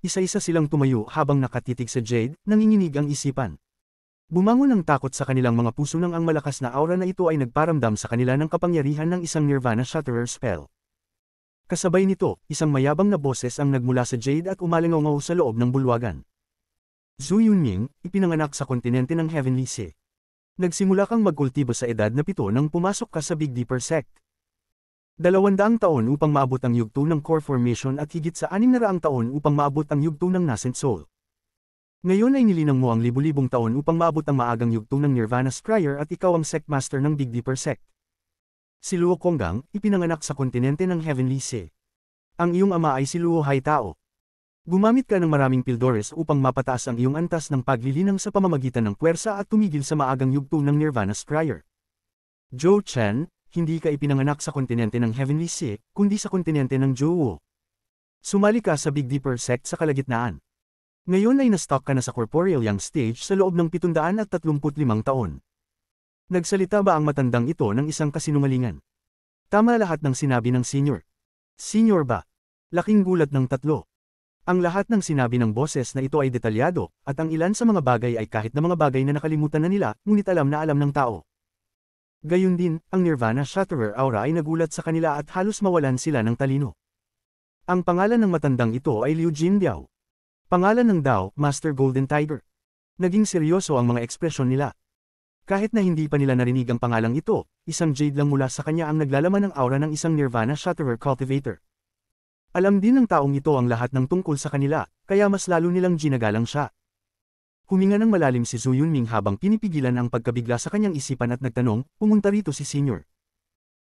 Isa-isa silang tumayo habang nakatitig sa jade, nanginginig ang isipan. Bumangon ng takot sa kanilang mga puso nang ang malakas na aura na ito ay nagparamdam sa kanila ng kapangyarihan ng isang Nirvana Shatterer spell. Kasabay nito, isang mayabang na boses ang nagmula sa jade at umalingaw sa loob ng bulwagan. Zhu Yunming, ipinanganak sa kontinente ng Heavenly Sea. Nagsimula kang magkultibo sa edad na 7 nang pumasok ka sa Big Dipper Sect. 200 taon upang maabot ang yugto ng Core Formation at higit sa 600 taon upang maabot ang yugto ng Nascent Soul. Ngayon ay nilinang mo ang libu-libong taon upang maabot ang maagang yugto ng Nirvana Scryer at ikaw ang Sect Master ng Big Dipper Sect. Si Luo Konggang, ipinanganak sa kontinente ng Heavenly Sea. Ang iyong ama ay si Luo Haitao. Gumamit ka ng maraming Pildores upang mapataas ang iyong antas ng paglilinang sa pamamagitan ng puwersa at tumigil sa maagang yugto ng Nirvana Scryer. Zhou Chen, hindi ka ipinanganak sa kontinente ng Heavenly Sea, kundi sa kontinente ng Zhouwu. Sumali ka sa Big Dipper Sect sa kalagitnaan. Ngayon ay na-stock ka na sa corporeal young stage sa loob ng 735 taon. Nagsalita ba ang matandang ito ng isang kasinungalingan? Tama lahat ng sinabi ng senior. Senior ba? Laking gulat ng 3. Ang lahat ng sinabi ng boses na ito ay detalyado, at ang ilan sa mga bagay ay kahit na mga bagay na nakalimutan na nila, ngunit alam na alam ng tao. Gayun din, ang Nirvana Shatterer aura ay nagulat sa kanila at halos mawalan sila ng talino. Ang pangalan ng matandang ito ay Liu Jinbiao. Pangalan ng Dao, Master Golden Tiger. Naging seryoso ang mga ekspresyon nila. Kahit na hindi pa nila narinig ang pangalang ito, isang jade lang mula sa kanya ang naglalaman ng aura ng isang Nirvana Shatterer cultivator. Alam din ng taong ito ang lahat ng tungkol sa kanila, kaya mas lalo nilang ginagalang siya. Huminga ng malalim si Zhu Yunming habang pinipigilan ang pagkabigla sa kanyang isipan at nagtanong, pumunta rito si Senior.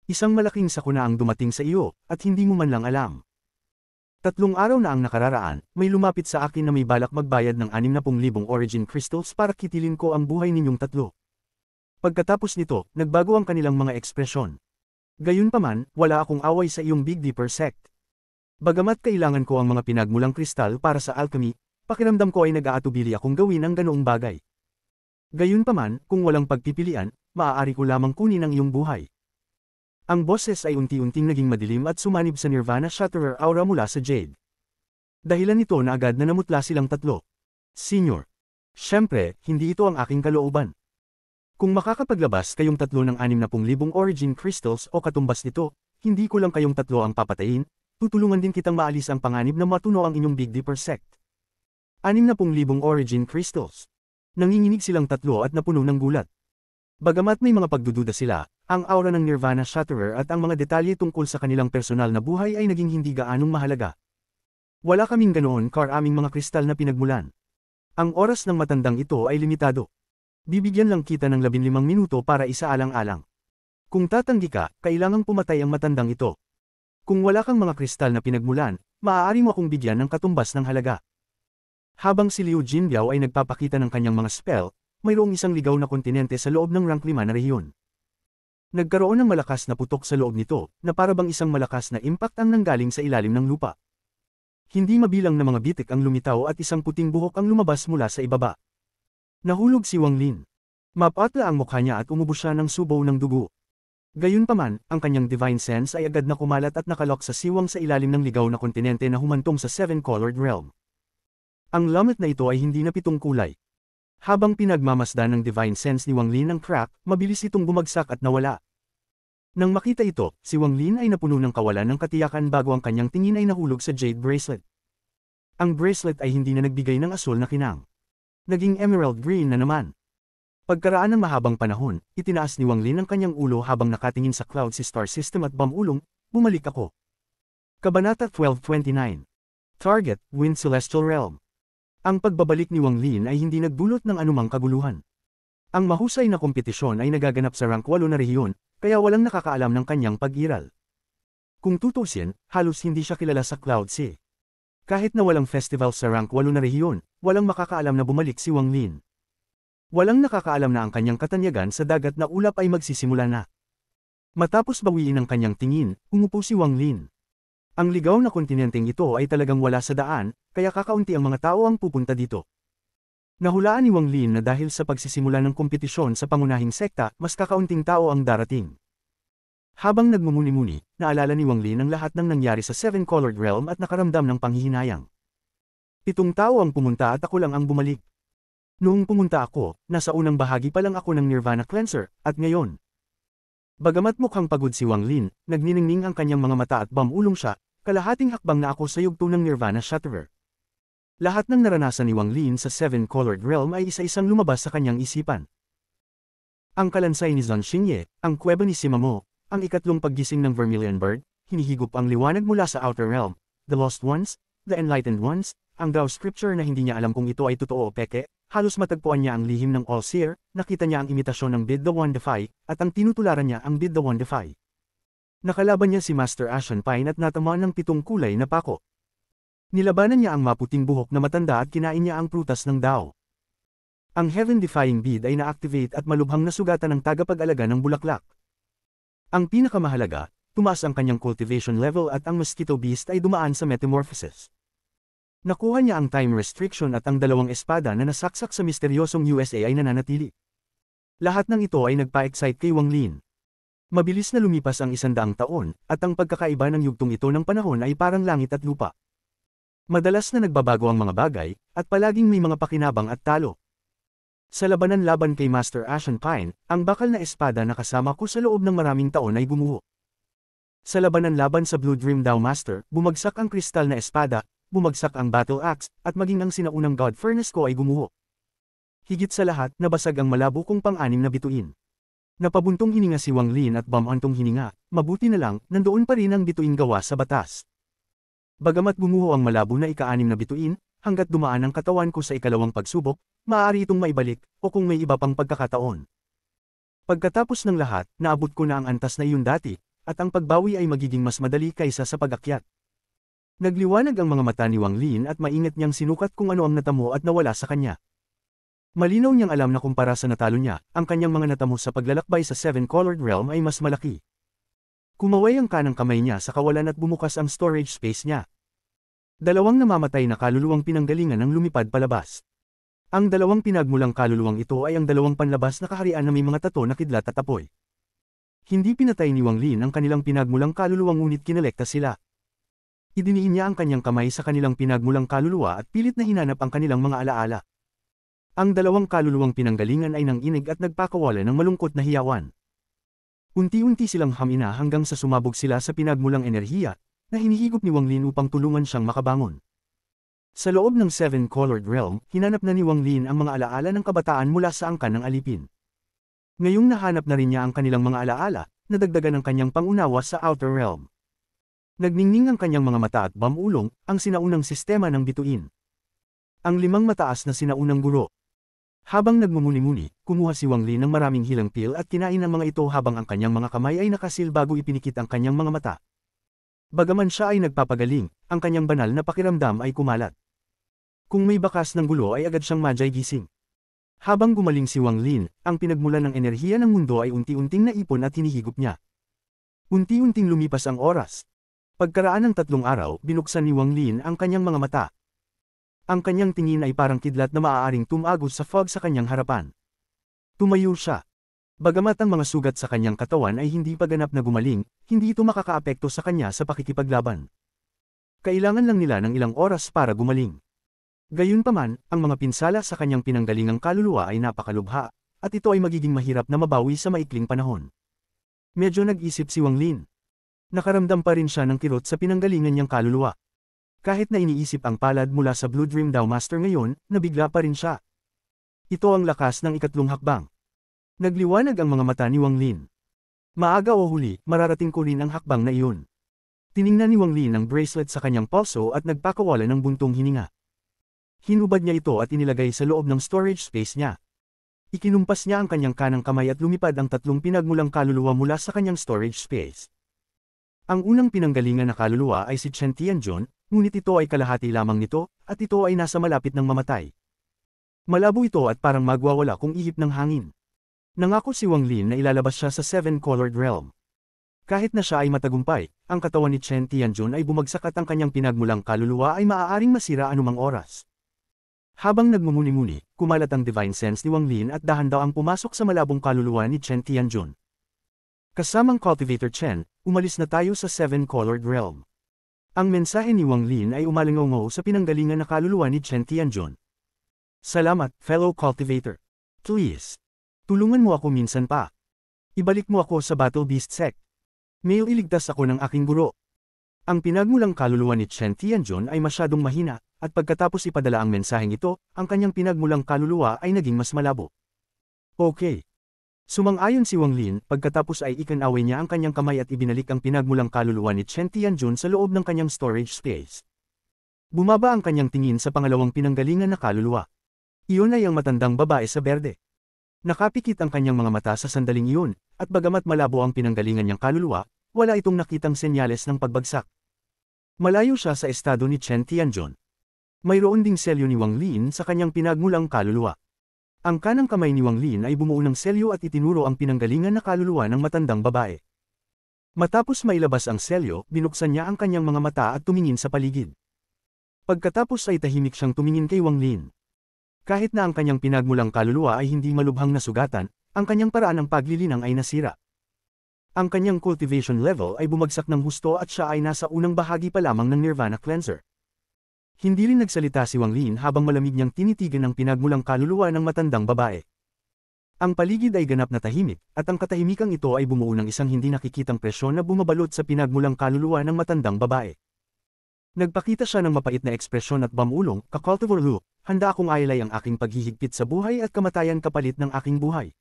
Isang malaking sakuna ang dumating sa iyo, at hindi mo man lang alam. 3 araw na ang nakararaan, may lumapit sa akin na may balak magbayad ng 60,000 origin crystals para kitilin ko ang buhay ninyong tatlo. Pagkatapos nito, nagbago ang kanilang mga ekspresyon. Gayunpaman, wala akong away sa iyong Big Dipper sect. Bagamat kailangan ko ang mga pinagmulang kristal para sa alchemy, pakiramdam ko ay nag-aatubili akong gawin ang ganoong bagay. Gayunpaman, kung walang pagpipilian, maaari ko lamang kunin ang iyong buhay. Ang boses ay unti-unting naging madilim at sumanib sa Nirvana Shatterer aura mula sa Jade. Dahilan nito na agad na namutla silang tatlo. Senior. Siyempre, hindi ito ang aking kalooban. Kung makakapaglabas kayong tatlo ng 60,000 origin crystals o katumbas nito, hindi ko lang kayong tatlo ang papatayin, tutulungan din kitang maalis ang panganib na matuno ang inyong Big Dipper sect. 60,000 origin crystals. Nanginginig silang tatlo at napuno ng gulat. Bagamat may mga pagdududa sila, ang aura ng Nirvana Shatterer at ang mga detalye tungkol sa kanilang personal na buhay ay naging hindi gaanong mahalaga. Wala kaming ganoon aming mga kristal na pinagmulan. Ang oras ng matandang ito ay limitado. Bibigyan lang kita ng 15 minuto para isaalang-alang. Kung tatanggi ka, kailangang pumatay ang matandang ito. Kung wala kang mga kristal na pinagmulan, maaari mo akong bigyan ng katumbas ng halaga. Habang si Liu Jinbiao ay nagpapakita ng kanyang mga spell, mayroong isang ligaw na kontinente sa loob ng rank 5 na rehiyon. Nagkaroon ng malakas na putok sa loob nito, na parabang isang malakas na impact ang nanggaling sa ilalim ng lupa. Hindi mabilang na mga bitik ang lumitaw at isang puting buhok ang lumabas mula sa ibaba. Nahulog si Wang Lin. Mapatla ang mukha niya at umubos siya ng subaw ng dugo. Gayunpaman, ang kanyang divine sense ay agad na kumalat at nakalok sa siwang sa ilalim ng ligaw na kontinente na humantong sa 7-colored realm. Ang lamat na ito ay hindi na 7 kulay. Habang pinagmamasdan ng divine sense ni Wang Lin ang crack, mabilis itong bumagsak at nawala. Nang makita ito, si Wang Lin ay napuno ng kawalan ng katiyakan bago ang kanyang tingin ay nahulog sa jade bracelet. Ang bracelet ay hindi na nagbigay ng asul na kinang. Naging emerald green na naman. Pagkaraan ng mahabang panahon, itinaas ni Wang Lin ang kanyang ulo habang nakatingin sa cloud si star system at bumulong, bumalik ako. Kabanata 1229. Target, Wind Celestial Realm. Ang pagbabalik ni Wang Lin ay hindi nagdulot ng anumang kaguluhan. Ang mahusay na kompetisyon ay nagaganap sa rank 8 na rehiyon, kaya walang nakakaalam ng kanyang pag-iral. Kung tutusin, halos hindi siya kilala sa Cloud Sea. Kahit na walang festival sa rank 8 na rehiyon, walang makakaalam na bumalik si Wang Lin. Walang nakakaalam na ang kanyang katanyagan sa dagat na ulap ay magsisimula na. Matapos bawiin ang kanyang tingin, umupo si Wang Lin. Ang ligaw na kontinenteng ito ay talagang wala sa daan, kaya kakaunti ang mga tao ang pupunta dito. Nahulaan ni Wang Lin na dahil sa pagsisimula ng kompetisyon sa pangunahing sekta, mas kakaunting tao ang darating. Habang nagmumuni-muni, naalala ni Wang Lin ang lahat ng nangyari sa 7-colored realm at nakaramdam ng panghihinayang. 7 tao ang pumunta at ako lang ang bumalik. Noong pumunta ako, nasa unang bahagi pa lang ako ng Nirvana Cleanser, at ngayon. Bagamat mukhang pagod si Wang Lin, nagniningning ang kanyang mga mata at bumulong siya, kalahating hakbang na ako sa yugto ng Nirvana Shatterer. Lahat ng naranasan ni Wang Lin sa 7-colored realm ay isa-isang lumabas sa kanyang isipan. Ang kalansay ni Zhang Xingye, ang kuweba ni Simamo, ang ikatlong paggising ng Vermilion Bird, hinihigop ang liwanag mula sa Outer Realm, the Lost Ones, the Enlightened Ones, ang Dao Scripture na hindi niya alam kung ito ay totoo o peke, halos matagpuan niya ang lihim ng All-Seer, nakita niya ang imitasyon ng Bid the One Defy, at ang tinutularan niya ang Bid the One Defy. Nakalaban niya si Master Ashen Pine at natamaan ng 7 kulay na pako. Nilabanan niya ang maputing buhok na matanda at kinain niya ang prutas ng Dao. Ang Heaven-Defying Bid ay na-activate at malubhang nasugatan ng tagapag-alaga ng bulaklak. Ang pinakamahalaga, tumaas ang kanyang cultivation level at ang Mosquito Beast ay dumaan sa metamorphosis. Nakuha niya ang time restriction at ang 2 espada na nasaksak sa misteryosong USA ay nananatili. Lahat ng ito ay nagpa-excite kay Wang Lin. Mabilis na lumipas ang 100 taon, at ang pagkakaiba ng yugtong ito ng panahon ay parang langit at lupa. Madalas na nagbabago ang mga bagay, at palaging may mga pakinabang at talo. Sa labanan laban kay Master Ashen Pine, ang bakal na espada na kasama ko sa loob ng maraming taon ay gumuho. Sa labanan laban sa Blue Dream Daw Master, bumagsak ang kristal na espada, bumagsak ang battle axe, at maging ang sinaunang God Furnace ko ay gumuho. Higit sa lahat, nabasag ang malabo kong pang-anim na bituin. Napabuntong hininga si Wang Lin at bumantong hininga, mabuti na lang, nandoon pa rin ang bituin gawa sa batas. Bagamat gumuho ang malabo na ika-anim na bituin, hanggat dumaan ang katawan ko sa ikalawang pagsubok, maaari itong maibalik, o kung may iba pang pagkakataon. Pagkatapos ng lahat, naabot ko na ang antas na iyon dati, at ang pagbawi ay magiging mas madali kaysa sa pag-akyat. Nagliwanag ang mga mata ni Wang Lin at maingat niyang sinukat kung ano ang natamo at nawala sa kanya. Malinaw niyang alam na kumpara sa natalo niya, ang kanyang mga natamo sa paglalakbay sa Seven-Colored Realm ay mas malaki. Kumaway ang kanang kamay niya sa kawalan at bumukas ang storage space niya. Dalawang namamatay na kaluluwang pinanggalingan ang lumipad palabas. Ang dalawang pinagmulang kaluluwang ito ay ang dalawang panlabas na kaharian na may mga tato na kidlat at apoy. Hindi pinatay ni Wang Lin ang kanilang pinagmulang kaluluwang ngunit kinolekta sila. Idiniin niya ang kanyang kamay sa kanilang pinagmulang kaluluwa at pilit na hinanap ang kanilang mga alaala. Ang dalawang kaluluwang pinanggalingan ay nanginig at nagpakawala ng malungkot na hiyawan. Unti-unti silang hamina hanggang sa sumabog sila sa pinagmulang enerhiya, na hinihigop ni Wang Lin upang tulungan siyang makabangon. Sa loob ng Seven-Colored Realm, hinanap na ni Wang Lin ang mga alaala ng kabataan mula sa angkan ng alipin. Ngayong nahanap na rin niya ang kanilang mga alaala, nadagdagan ang kanyang pangunawa sa Outer Realm. Nagningning ang kanyang mga mata at bamulong, ang sinaunang sistema ng bituin. Ang limang mataas na sinaunang guro. Habang nagmumuni-muni, kumuha si Wang Lin ng maraming hilang pil at kinain ang mga ito habang ang kanyang mga kamay ay nakasil bago ipinikit ang kanyang mga mata. Bagaman siya ay nagpapagaling, ang kanyang banal na pakiramdam ay kumalat. Kung may bakas ng gulo ay agad siyang madyay gising. Habang gumaling si Wang Lin, ang pinagmulan ng enerhiya ng mundo ay unti-unting naipon at hinihigop niya. Unti-unting lumipas ang oras. Pagkaraan ng 3 araw, binuksan ni Wang Lin ang kanyang mga mata. Ang kanyang tingin ay parang kidlat na maaaring tumagos sa fog sa kanyang harapan. Tumayo siya. Bagamat ang mga sugat sa kanyang katawan ay hindi pa ganap na gumaling, hindi ito makakaapekto sa kanya sa pakikipaglaban. Kailangan lang nila ng ilang oras para gumaling. Gayunpaman, ang mga pinsala sa kanyang pinanggalingang kaluluwa ay napakalubha, at ito ay magiging mahirap na mabawi sa maikling panahon. Medyo nag-isip si Wang Lin. Nakaramdam pa rin siya ng kirot sa pinanggalingan niyang kaluluwa. Kahit na iniisip ang palad mula sa Blue Dream Daw Master ngayon, nabigla pa rin siya. Ito ang lakas ng ikatlong hakbang. Nagliwanag ang mga mata ni Wang Lin. Maaga o huli, mararating ko rin ang hakbang na iyon. Tiningnan ni Wang Lin ang bracelet sa kanyang pulso at nagpakawala ng buntong hininga. Hinubad niya ito at inilagay sa loob ng storage space niya. Ikinumpas niya ang kanyang kanang kamay at lumipad ang 3 pinagmulang kaluluwa mula sa kanyang storage space. Ang unang pinanggalingan na kaluluwa ay si Chen Tianjun, ngunit ito ay kalahati lamang nito, at ito ay nasa malapit ng mamatay. Malabo ito at parang magwawala kung ihip ng hangin. Nangako si Wang Lin na ilalabas siya sa Seven-Colored Realm. Kahit na siya ay matagumpay, ang katawan ni Chen Tianjun ay bumagsak at ang kanyang pinagmulang kaluluwa ay maaaring masira anumang oras. Habang nagmumuni-muni, kumalat ang divine sense ni Wang Lin at dahan daw ang pumasok sa malabong kaluluwa ni Chen Tianjun. Kasamang Cultivator Chen, umalis na tayo sa Seven-Colored Realm. Ang mensahe ni Wang Lin ay umalingaw sa pinanggalingan na kaluluwa ni Chen Tianjun. Salamat, fellow cultivator. Please. Tulungan mo ako minsan pa. Ibalik mo ako sa Battle Beast Sect. May iligtas ako ng aking guro. Ang pinagmulang kaluluwa ni Chen Tianjun ay masyadong mahina, at pagkatapos ipadala ang mensaheng ito, ang kanyang pinagmulang kaluluwa ay naging mas malabo. Okay. Sumang-ayon si Wang Lin, pagkatapos ay ikinaway niya ang kanyang kamay at ibinalik ang pinagmulang kaluluwa ni Chen Tianjun sa loob ng kanyang storage space. Bumaba ang kanyang tingin sa pangalawang pinanggalingan na kaluluwa. Iyon ay ang matandang babae sa berde. Nakapikit ang kanyang mga mata sa sandaling iyon, at bagamat malabo ang pinanggalingan niyang kaluluwa, wala itong nakitang senyales ng pagbagsak. Malayo siya sa estado ni Chen Tianjun. Mayroon ding selyo ni Wang Lin sa kanyang pinagmulang kaluluwa. Ang kanang kamay ni Wang Lin ay bumuo ng selyo at itinuro ang pinanggalingan na kaluluwa ng matandang babae. Matapos mailabas ang selyo, binuksan niya ang kanyang mga mata at tumingin sa paligid. Pagkatapos ay tahimik siyang tumingin kay Wang Lin. Kahit na ang kanyang pinagmulang kaluluwa ay hindi malubhang nasugatan, ang kanyang paraan ng paglilinang ay nasira. Ang kanyang cultivation level ay bumagsak ng husto at siya ay nasa unang bahagi pa lamang ng Nirvana Cleanser. Hindi rin nagsalita si Wang Lin habang malamig niyang tinitigan ang pinagmulang kaluluwa ng matandang babae. Ang paligid ay ganap na tahimik, at ang katahimikang ito ay bumuo ng isang hindi nakikitang presyon na bumabalot sa pinagmulang kaluluwa ng matandang babae. Nagpakita siya ng mapait na ekspresyon at bamulong, "Kakultivar Lu, handa akong ailay ang aking paghihigpit sa buhay at kamatayan kapalit ng aking buhay.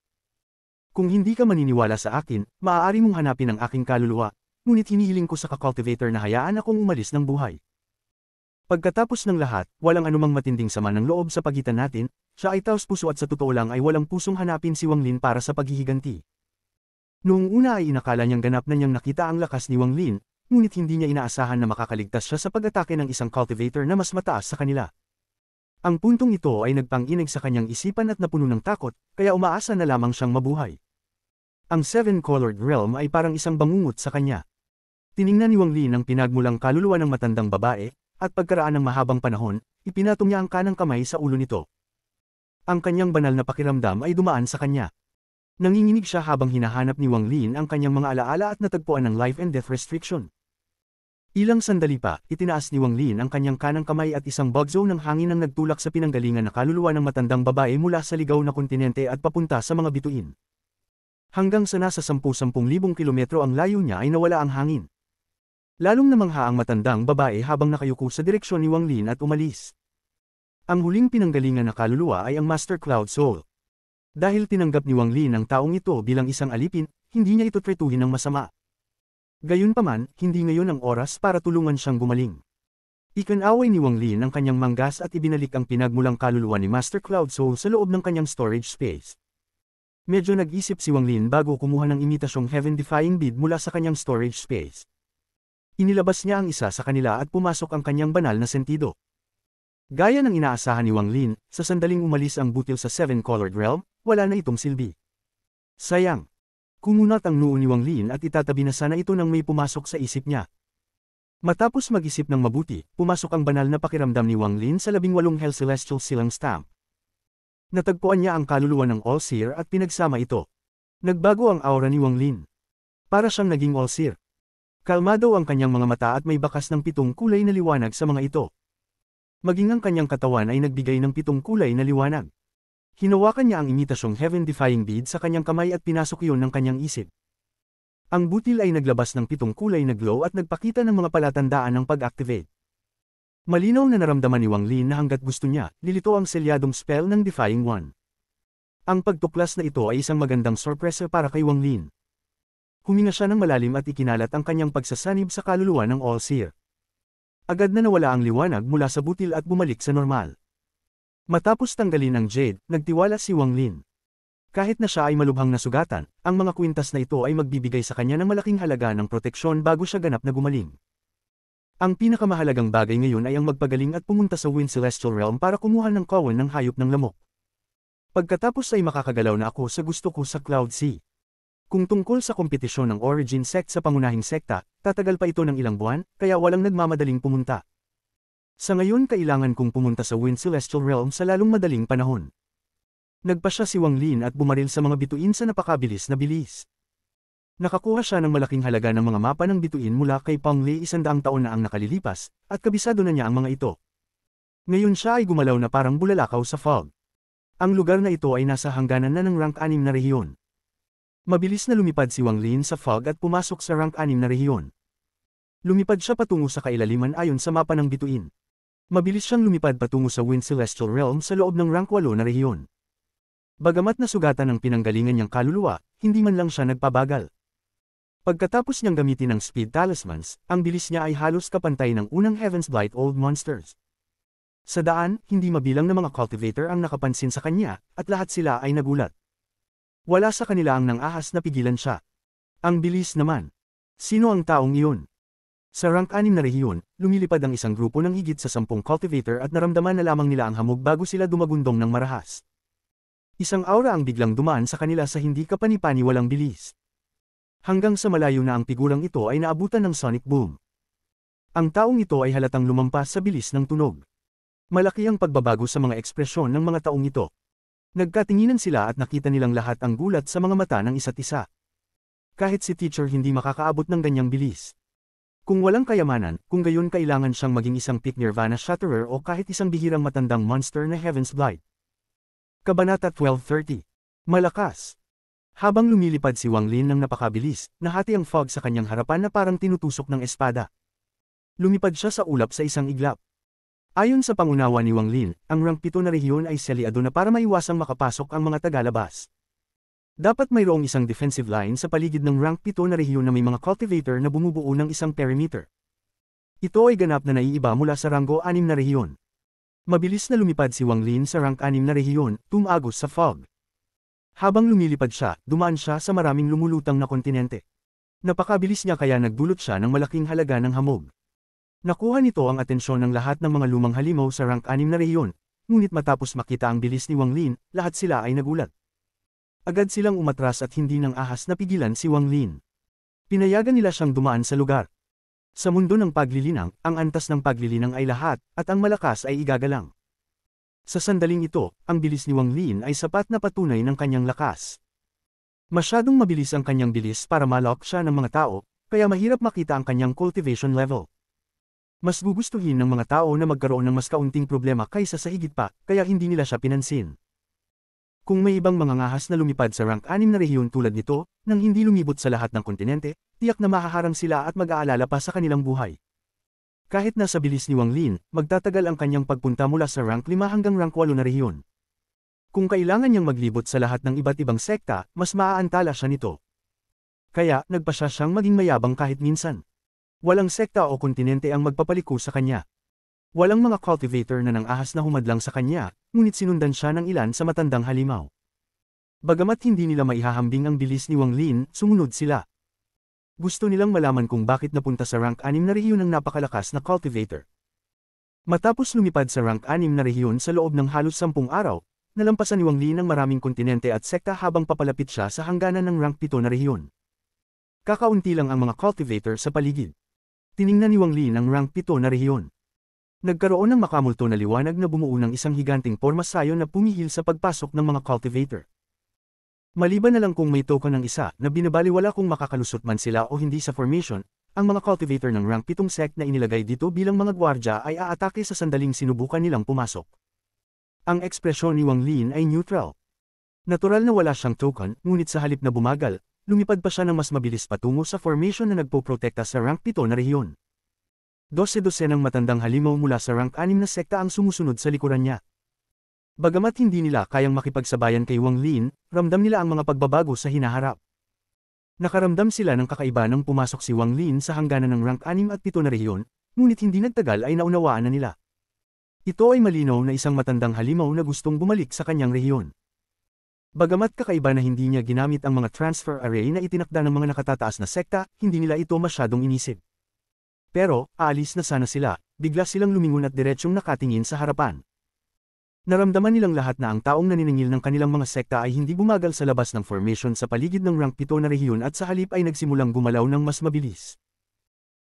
Kung hindi ka maniniwala sa akin, maaari mong hanapin ang aking kaluluwa, ngunit hinihiling ko sa kakultivator na hayaan akong umalis ng buhay." Pagkatapos ng lahat, walang anumang matinding sama ng loob sa pagitan natin, siya ay taos-puso at sa totoo lang ay walang pusong hanapin si Wang Lin para sa paghihiganti. Noong una ay inakala niyang ganap na niyang nakita ang lakas ni Wang Lin, ngunit hindi niya inaasahan na makakaligtas siya sa pag-atake ng isang cultivator na mas mataas sa kanila. Ang puntong ito ay nagpang-inig sa kanyang isipan at napuno ng takot, kaya umaasa na lamang siyang mabuhay. Ang Seven-Colored Realm ay parang isang bangungot sa kanya. Tiningnan ni Wang Lin ang pinagmulang kaluluwa ng matandang babae, at pagkaraan ng mahabang panahon, ipinatong niya ang kanang kamay sa ulo nito. Ang kanyang banal na pakiramdam ay dumaan sa kanya. Nanginginig siya habang hinahanap ni Wang Lin ang kanyang mga alaala at natagpuan ng life and death restriction. Ilang sandali pa, itinaas ni Wang Lin ang kanyang kanang kamay at isang bugzo ng hangin ang nagtulak sa pinanggalingan na kaluluwa ng matandang babae mula sa ligaw na kontinente at papunta sa mga bituin. Hanggang sa nasa 10,000 kilometro ang layo niya ay nawala ang hangin. Lalong namangha ang matandang babae habang nakayuko sa direksyon ni Wang Lin at umalis. Ang huling pinanggalingan na kaluluwa ay ang Master Cloud Soul. Dahil tinanggap ni Wang Lin ang taong ito bilang isang alipin, hindi niya ito tretuhin ng masama. Gayunpaman, hindi ngayon ang oras para tulungan siyang gumaling. Ikinaway ni Wang Lin ang kanyang manggas at ibinalik ang pinagmulang kaluluwa ni Master Cloud Soul sa loob ng kanyang storage space. Medyo nag-isip si Wang Lin bago kumuha ng imitasyong heaven-defying bead mula sa kanyang storage space. Inilabas niya ang isa sa kanila at pumasok ang kanyang banal na sentido. Gaya ng inaasahan ni Wang Lin, sa sandaling umalis ang butil sa Seven-Colored Realm, wala na itong silbi. Sayang. Kumunat ang noo ni Wang Lin at itatabi na sana ito nang may pumasok sa isip niya. Matapos mag-isip ng mabuti, pumasok ang banal na pakiramdam ni Wang Lin sa 18 Hell Celestial Silang Stamp. Natagpuan niya ang kaluluwa ng All-Seer at pinagsama ito. Nagbago ang aura ni Wang Lin. Para siyang naging All-Seer. Kalmado ang kanyang mga mata at may bakas ng 7 kulay na liwanag sa mga ito. Maging ang kanyang katawan ay nagbigay ng 7 kulay na liwanag. Hinawakan niya ang imitasyong heaven-defying bead sa kanyang kamay at pinasok iyon ng kanyang isip. Ang butil ay naglabas ng 7 kulay na glow at nagpakita ng mga palatandaan ng pag-activate. Malinaw na naramdaman ni Wang Lin na hanggat gusto niya, lilito ang selyadong spell ng Defying One. Ang pagtuklas na ito ay isang magandang sorpresa para kay Wang Lin. Huminga siya ng malalim at ikinalat ang kanyang pagsasanib sa kaluluwa ng All-Seer. Agad na nawala ang liwanag mula sa butil at bumalik sa normal. Matapos tanggalin ang jade, nagtiwala si Wang Lin. Kahit na siya ay malubhang nasugatan, ang mga kwintas na ito ay magbibigay sa kanya ng malaking halaga ng proteksyon bago siya ganap na gumaling. Ang pinakamahalagang bagay ngayon ay ang magpagaling at pumunta sa Wind Celestial Realm para kumuha ng kawan ng hayop ng lamok. Pagkatapos ay makakagalaw na ako sa gusto ko sa Cloud Sea. Kung tungkol sa kompetisyon ng Origin Sect sa pangunahing sekta, tatagal pa ito ng ilang buwan, kaya walang nagmamadaling pumunta. Sa ngayon kailangan kong pumunta sa Wind Celestial Realm sa lalong madaling panahon. Nagpasya si Wang Lin at bumaril sa mga bituin sa napakabilis na bilis. Nakakuha siya ng malaking halaga ng mga mapa ng bituin mula kay Pang Li 100 taon na ang nakalilipas, at kabisado na niya ang mga ito. Ngayon siya ay gumalaw na parang bulalakaw sa fog. Ang lugar na ito ay nasa hangganan na ng rank 6 na rehiyon. Mabilis na lumipad si Wang Lin sa fog at pumasok sa rank 6 na rehiyon. Lumipad siya patungo sa kailaliman ayon sa mapa ng bituin. Mabilis siyang lumipad patungo sa Wind Celestial Realm sa loob ng rank 8 na rehiyon. Bagamat nasugatan ng pinanggalingan niyang kaluluwa, hindi man lang siya nagpabagal. Pagkatapos niyang gamitin ang Speed Talismans, ang bilis niya ay halos kapantay ng unang Heaven's Blight Old Monsters. Sa daan, hindi mabilang na mga cultivator ang nakapansin sa kanya, at lahat sila ay nagulat. Wala sa kanila ang nang-ahas na pigilan siya. Ang bilis naman. Sino ang taong iyon? Sa rank 6 na rehiyon, lumilipad ang isang grupo ng higit sa 10 cultivator at naramdaman na lamang nila ang hamog bago sila dumagundong ng marahas. Isang aura ang biglang dumaan sa kanila sa hindi kapani-paniwalang bilis. Hanggang sa malayo na ang figurang ito ay naabutan ng sonic boom. Ang taong ito ay halatang lumampas sa bilis ng tunog. Malaki ang pagbabago sa mga ekspresyon ng mga taong ito. Nagkatinginan sila at nakita nilang lahat ang gulat sa mga mata ng isa't isa. Kahit si teacher hindi makakaabot ng ganyang bilis. Kung walang kayamanan, kung gayon kailangan siyang maging isang peak Nirvana Shatterer o kahit isang bihirang matandang monster na Heaven's Blight. Kabanata 1230. Malakas. Habang lumilipad si Wang Lin ng napakabilis, nahati ang fog sa kanyang harapan na parang tinutusok ng espada. Lumipad siya sa ulap sa isang iglap. Ayon sa pangunawa ni Wang Lin, ang rank 7 na rehiyon ay selyado na para maiwasang makapasok ang mga tagalabas. Dapat mayroong isang defensive line sa paligid ng rank 7 na rehiyon na may mga cultivator na bumubuo ng isang perimeter. Ito ay ganap na naiiba mula sa ranggo 6 na rehiyon. Mabilis na lumipad si Wang Lin sa rank 6 na rehiyon, tumagos sa fog. Habang lumilipad siya, dumaan siya sa maraming lumulutang na kontinente. Napakabilis niya kaya nagdulot siya ng malaking halaga ng hamog. Nakuha nito ang atensyon ng lahat ng mga lumang halimaw sa rank 6 na rehiyon, ngunit matapos makita ang bilis ni Wang Lin, lahat sila ay nagulat. Agad silang umatras at hindi nang ahas na pigilan si Wang Lin. Pinayagan nila siyang dumaan sa lugar. Sa mundo ng paglilinang, ang antas ng paglilinang ay lahat, at ang malakas ay igagalang. Sa sandaling ito, ang bilis ni Wang Lin ay sapat na patunay ng kanyang lakas. Masyadong mabilis ang kanyang bilis para malok siya ng mga tao, kaya mahirap makita ang kanyang cultivation level. Mas gugustuhin ng mga tao na magkaroon ng mas kaunting problema kaysa sa higit pa, kaya hindi nila siya pinansin. Kung may ibang mga ngahas na lumipad sa rank 6 na rehiyon tulad nito, nang hindi lumibot sa lahat ng kontinente, tiyak na mahaharang sila at mag-aalala pa sa kanilang buhay. Kahit nasa bilis ni Wang Lin, magtatagal ang kanyang pagpunta mula sa rank 5 hanggang rank 8 na rehiyon. Kung kailangan niyang maglibot sa lahat ng iba't ibang sekta, mas maaantala siya nito. Kaya, nagpasya siyang maging mayabang kahit minsan. Walang sekta o kontinente ang magpapaliko sa kanya. Walang mga cultivator na nang ahas na humadlang sa kanya, ngunit sinundan siya ng ilan sa matandang halimaw. Bagamat hindi nila maihahambing ang bilis ni Wang Lin, sumunod sila. Gusto nilang malaman kung bakit napunta sa rank 6 na rehiyon ng napakalakas na cultivator. Matapos lumipad sa rank 6 na rehiyon sa loob ng halos 10 araw, nalampasan ni Wang Lin ang maraming kontinente at sekta habang papalapit siya sa hangganan ng rank 7 na rehiyon. Kakaunti lang ang mga cultivator sa paligid. Tiningnan ni Wang Lin ang rank 7 na rehiyon. Nagkaroon ng makamulto na liwanag na bumuo ng isang higanting pormasayon na pumihil sa pagpasok ng mga cultivator. Maliban na lang kung may token ng isa na binabaliwala kung makakalusot man sila o hindi sa formation, ang mga cultivator ng rank 7 sect na inilagay dito bilang mga gwardya ay aatake sa sandaling sinubukan nilang pumasok. Ang ekspresyon ni Wang Lin ay neutral. Natural na wala siyang token, ngunit sa halip na bumagal, lumipad pa siya ng mas mabilis patungo sa formation na nagpoprotekta sa rank 7 na rehiyon. 12 ng matandang halimaw mula sa rank 6 na sekta ang sumusunod sa likuran niya. Bagamat hindi nila kayang makipagsabayan kay Wang Lin, ramdam nila ang mga pagbabago sa hinaharap. Nakaramdam sila ng kakaiba nang pumasok si Wang Lin sa hangganan ng rank 6 at 7 na rehiyon, ngunit hindi nagtagal ay naunawaan na nila. Ito ay malinaw na isang matandang halimaw na gustong bumalik sa kanyang rehiyon. Bagamat kakaiba na hindi niya ginamit ang mga transfer array na itinakda ng mga nakatataas na sekta, hindi nila ito masyadong inisip. Pero, aalis na sana sila, bigla silang lumingon at diretsyong nakatingin sa harapan. Naramdaman nilang lahat na ang taong naniningil ng kanilang mga sekta ay hindi bumagal sa labas ng formation sa paligid ng rank 7 na rehiyon at sa halip ay nagsimulang gumalaw ng mas mabilis.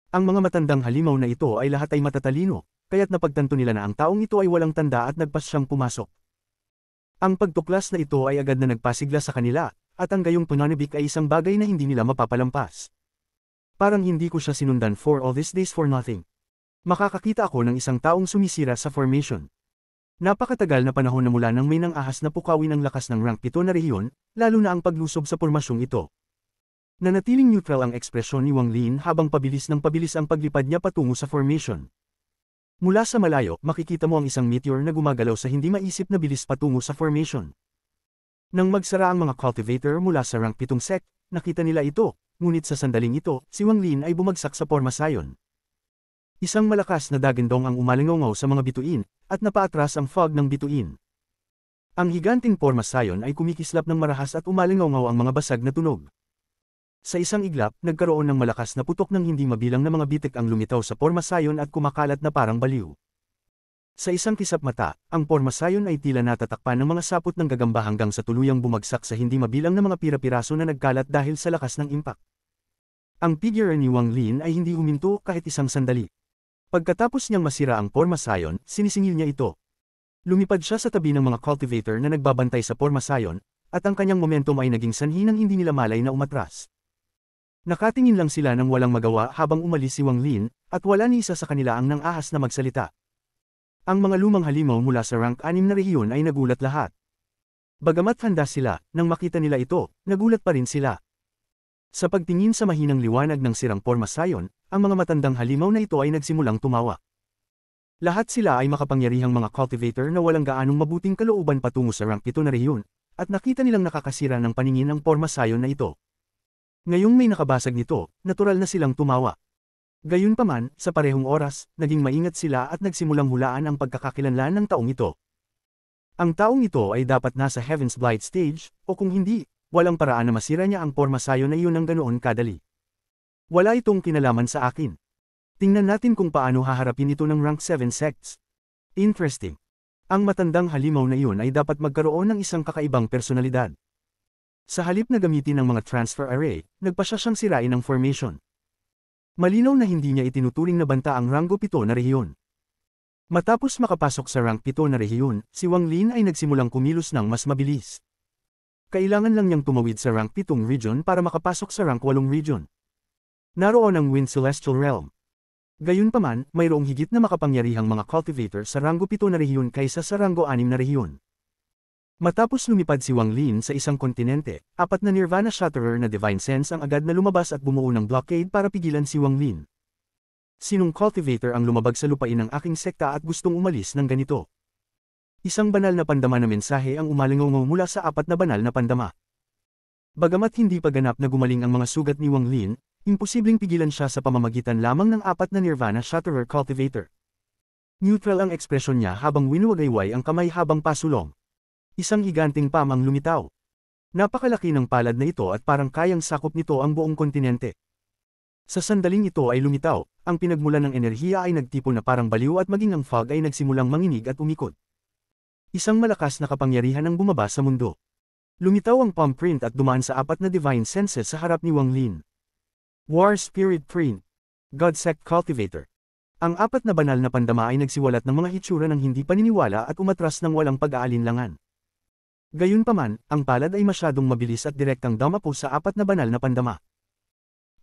Ang mga matandang halimaw na ito ay lahat ay matatalino, kaya't napagtanto nila na ang taong ito ay walang tanda at nagpas siyang pumasok. Ang pagtuklas na ito ay agad na nagpasigla sa kanila, at ang gayong pananabik ay isang bagay na hindi nila mapapalampas. Parang hindi ko siya sinundan for all these days for nothing. Makakakita ako ng isang taong sumisira sa formation. Napakatagal na panahon na mula nang may nang ahas na pukawin ang lakas ng rank 7 na rehiyon, lalo na ang paglusob sa pormasyong ito. Nanatiling neutral ang ekspresyon ni Wang Lin habang pabilis ng pabilis ang paglipad niya patungo sa formation. Mula sa malayo, makikita mo ang isang meteor na gumagalaw sa hindi maisip na bilis patungo sa formation. Nang magsara ang mga cultivator mula sa rank 7 sect, nakita nila ito. Ngunit sa sandaling ito, si Wang Lin ay bumagsak sa pormasayon. Isang malakas na dagandong ang umalingaw sa mga bituin, at napaatras ang fog ng bituin. Ang higanting pormasayon ay kumikislap ng marahas at umalingaw ang mga basag na tunog. Sa isang iglap, nagkaroon ng malakas na putok ng hindi mabilang na mga bitik ang lumitaw sa pormasayon at kumakalat na parang baliw. Sa isang kisap mata, ang pormasayon ay tila natatakpan ng mga sapot ng gagamba hanggang sa tuluyang bumagsak sa hindi mabilang na mga pira-piraso na nagkalat dahil sa lakas ng impact. Ang figure ni Wang Lin ay hindi huminto kahit isang sandali. Pagkatapos niyang masira ang pormasayon, sinisingil niya ito. Lumipad siya sa tabi ng mga cultivator na nagbabantay sa pormasayon, at ang kanyang momentum ay naging sanhi ng hindi nila malay na umatras. Nakatingin lang sila nang walang magawa habang umalis si Wang Lin, at wala ni isa sa kanila ang nang-ahas na magsalita. Ang mga lumang halimaw mula sa rank 6 na rehiyon ay nagulat lahat. Bagamat handa sila, nang makita nila ito, nagulat pa rin sila. Sa pagtingin sa mahinang liwanag ng sirang pormasayon, ang mga matandang halimaw na ito ay nagsimulang tumawa. Lahat sila ay makapangyarihang mga cultivator na walang gaanong mabuting kalooban patungo sa rank 7 na rehiyon, at nakita nilang nakakasira ng paningin ang pormasayon na ito. Ngayong may nakabasag nito, natural na silang tumawa. Gayunpaman, sa parehong oras, naging maingat sila at nagsimulang hulaan ang pagkakakilanlan ng taong ito. Ang taong ito ay dapat nasa Heaven's Blight stage, o kung hindi, walang paraan na masira niya ang pormasayon na iyon ng ganoon kadali. Wala itong kinalaman sa akin. Tingnan natin kung paano haharapin ito ng rank 7 sects. Interesting. Ang matandang halimaw na iyon ay dapat magkaroon ng isang kakaibang personalidad. Sa halip na gamitin ng mga transfer array, nagpasya siyang sirain ang formation. Malinaw na hindi niya itinuturing na banta ang ranggo 7 na rehiyon. Matapos makapasok sa rank 7 na rehiyon, si Wang Lin ay nagsimulang kumilos ng mas mabilis. Kailangan lang niyang tumawid sa rank 7 region para makapasok sa rank 8 region. Naroon ang Wind Celestial Realm. Gayunpaman, mayroong higit na makapangyarihang mga cultivator sa ranggo 7 na rehiyon kaysa sa ranggo 6 na rehiyon. Matapos lumipad si Wang Lin sa isang kontinente, 4 na Nirvana Shatterer na Divine Sense ang agad na lumabas at bumuo ng blockade para pigilan si Wang Lin. Sinong cultivator ang lumabag sa lupain ng aking sekta at gustong umalis ng ganito? Isang banal na pandama na mensahe ang umalingaw mula sa 4 na banal na pandama. Bagamat hindi pa ganap na gumaling ang mga sugat ni Wang Lin, imposibleng pigilan siya sa pamamagitan lamang ng 4 na Nirvana Shatterer cultivator. Neutral ang ekspresyon niya habang winuwagayway ang kamay habang pasulong. Isang higanting pamang lumitaw. Napakalaki ng palad na ito at parang kayang sakop nito ang buong kontinente. Sa sandaling ito ay lumitaw, ang pinagmulan ng enerhiya ay nagtipon na parang baliw at maging ang fog ay nagsimulang manginig at umikot. Isang malakas na kapangyarihan ang bumaba sa mundo. Lumitaw ang palm print at dumaan sa 4 na divine senses sa harap ni Wang Lin. War Spirit Print. God Sect Cultivator. Ang 4 na banal na pandama ay nagsiwalat ng mga hitsura ng hindi paniniwala at umatras ng walang pag-aalinlangan. Gayunpaman, ang palad ay masyadong mabilis at direktang damapo sa 4 na banal na pandama.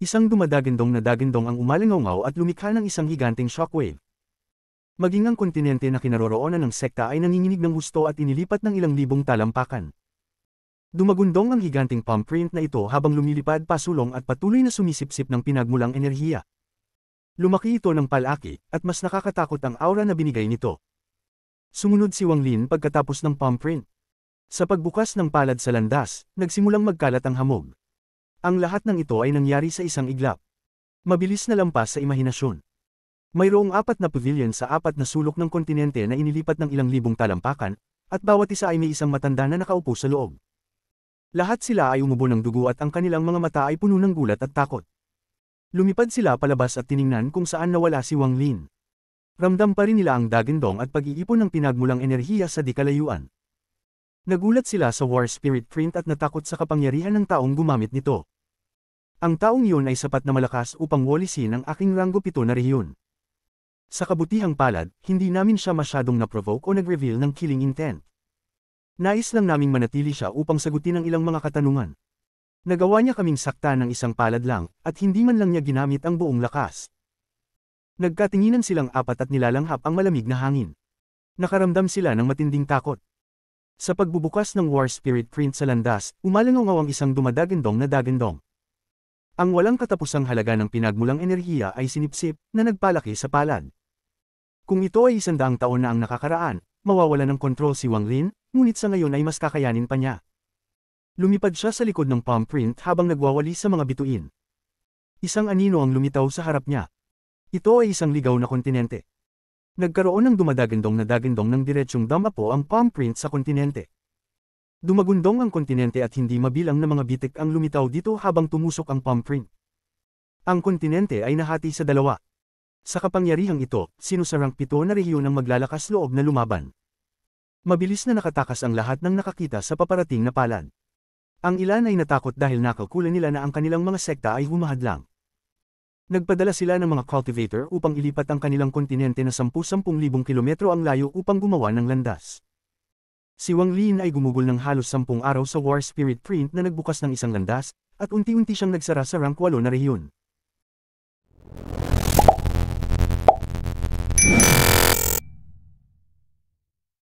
Isang dumadagindong na dagindong ang umalingaw at lumikha ng isang higanting shockwave. Maging ang kontinente na kinaroroonan ng sekta ay nanginginig ng husto at inilipat ng ilang libong talampakan. Dumagundong ang higanting palm print na ito habang lumilipad pasulong at patuloy na sumisipsip ng pinagmulang enerhiya. Lumaki ito ng palaki, at mas nakakatakot ang aura na binigay nito. Sumunod si Wang Lin pagkatapos ng palm print. Sa pagbukas ng palad sa landas, nagsimulang magkalat ang hamog. Ang lahat ng ito ay nangyari sa isang iglap. Mabilis na lampas sa imahinasyon. Mayroong 4 na pavilion sa 4 na sulok ng kontinente na inilipat ng ilang libong talampakan, at bawat isa ay may isang matanda na nakaupo sa loob. Lahat sila ay umubo ng dugo at ang kanilang mga mata ay puno ng gulat at takot. Lumipad sila palabas at tiningnan kung saan nawala si Wang Lin. Ramdam pa rin nila ang dagindong at pag-iipon ng pinagmulang enerhiya sa di kalayuan. Nagulat sila sa War Spirit Print at natakot sa kapangyarihan ng taong gumamit nito. Ang taong iyon ay sapat na malakas upang walisin ang aking ranggo 7 na rehiyon. Sa kabutihang palad, hindi namin siya masyadong na-provoke o nag-reveal ng killing intent. Nais lang naming manatili siya upang sagutin ang ilang mga katanungan. Nagawa niya kaming sakta ng isang palad lang, at hindi man lang niya ginamit ang buong lakas. Nagkatinginan silang 4 at nilalanghap ang malamig na hangin. Nakaramdam sila ng matinding takot. Sa pagbubukas ng War Spirit Print sa landas, umalangaw ang isang dumadagindong na dagindong. Ang walang katapusang halaga ng pinagmulang enerhiya ay sinipsip na nagpalaki sa palad. Kung ito ay 100 taon na ang nakakaraan, mawawala ng kontrol si Wang Lin, ngunit sa ngayon ay mas kakayanin pa niya. Lumipad siya sa likod ng palm print habang nagwawali sa mga bituin. Isang anino ang lumitaw sa harap niya. Ito ay isang ligaw na kontinente. Nagkaroon ng dumadagindong na dagindong ng diretsyong damapo ang palm print sa kontinente. Dumagundong ang kontinente at hindi mabilang na mga bitik ang lumitaw dito habang tumusok ang palm print. Ang kontinente ay nahati sa 2. Sa kapangyarihang ito, sino sa rank 7 na rehiyon ang maglalakas loob na lumaban? Mabilis na nakatakas ang lahat ng nakakita sa paparating na palad. Ang ilan ay natakot dahil nakalkulan nila na ang kanilang mga sekta ay humahadlang. Nagpadala sila ng mga cultivator upang ilipat ang kanilang kontinente na 10,000 kilometro ang layo upang gumawa ng landas. Si Wang Lin ay gumugol ng halos 10 araw sa War Spirit Print na nagbukas ng isang landas, At unti-unti siyang nagsara sa rank 8 na rehiyon.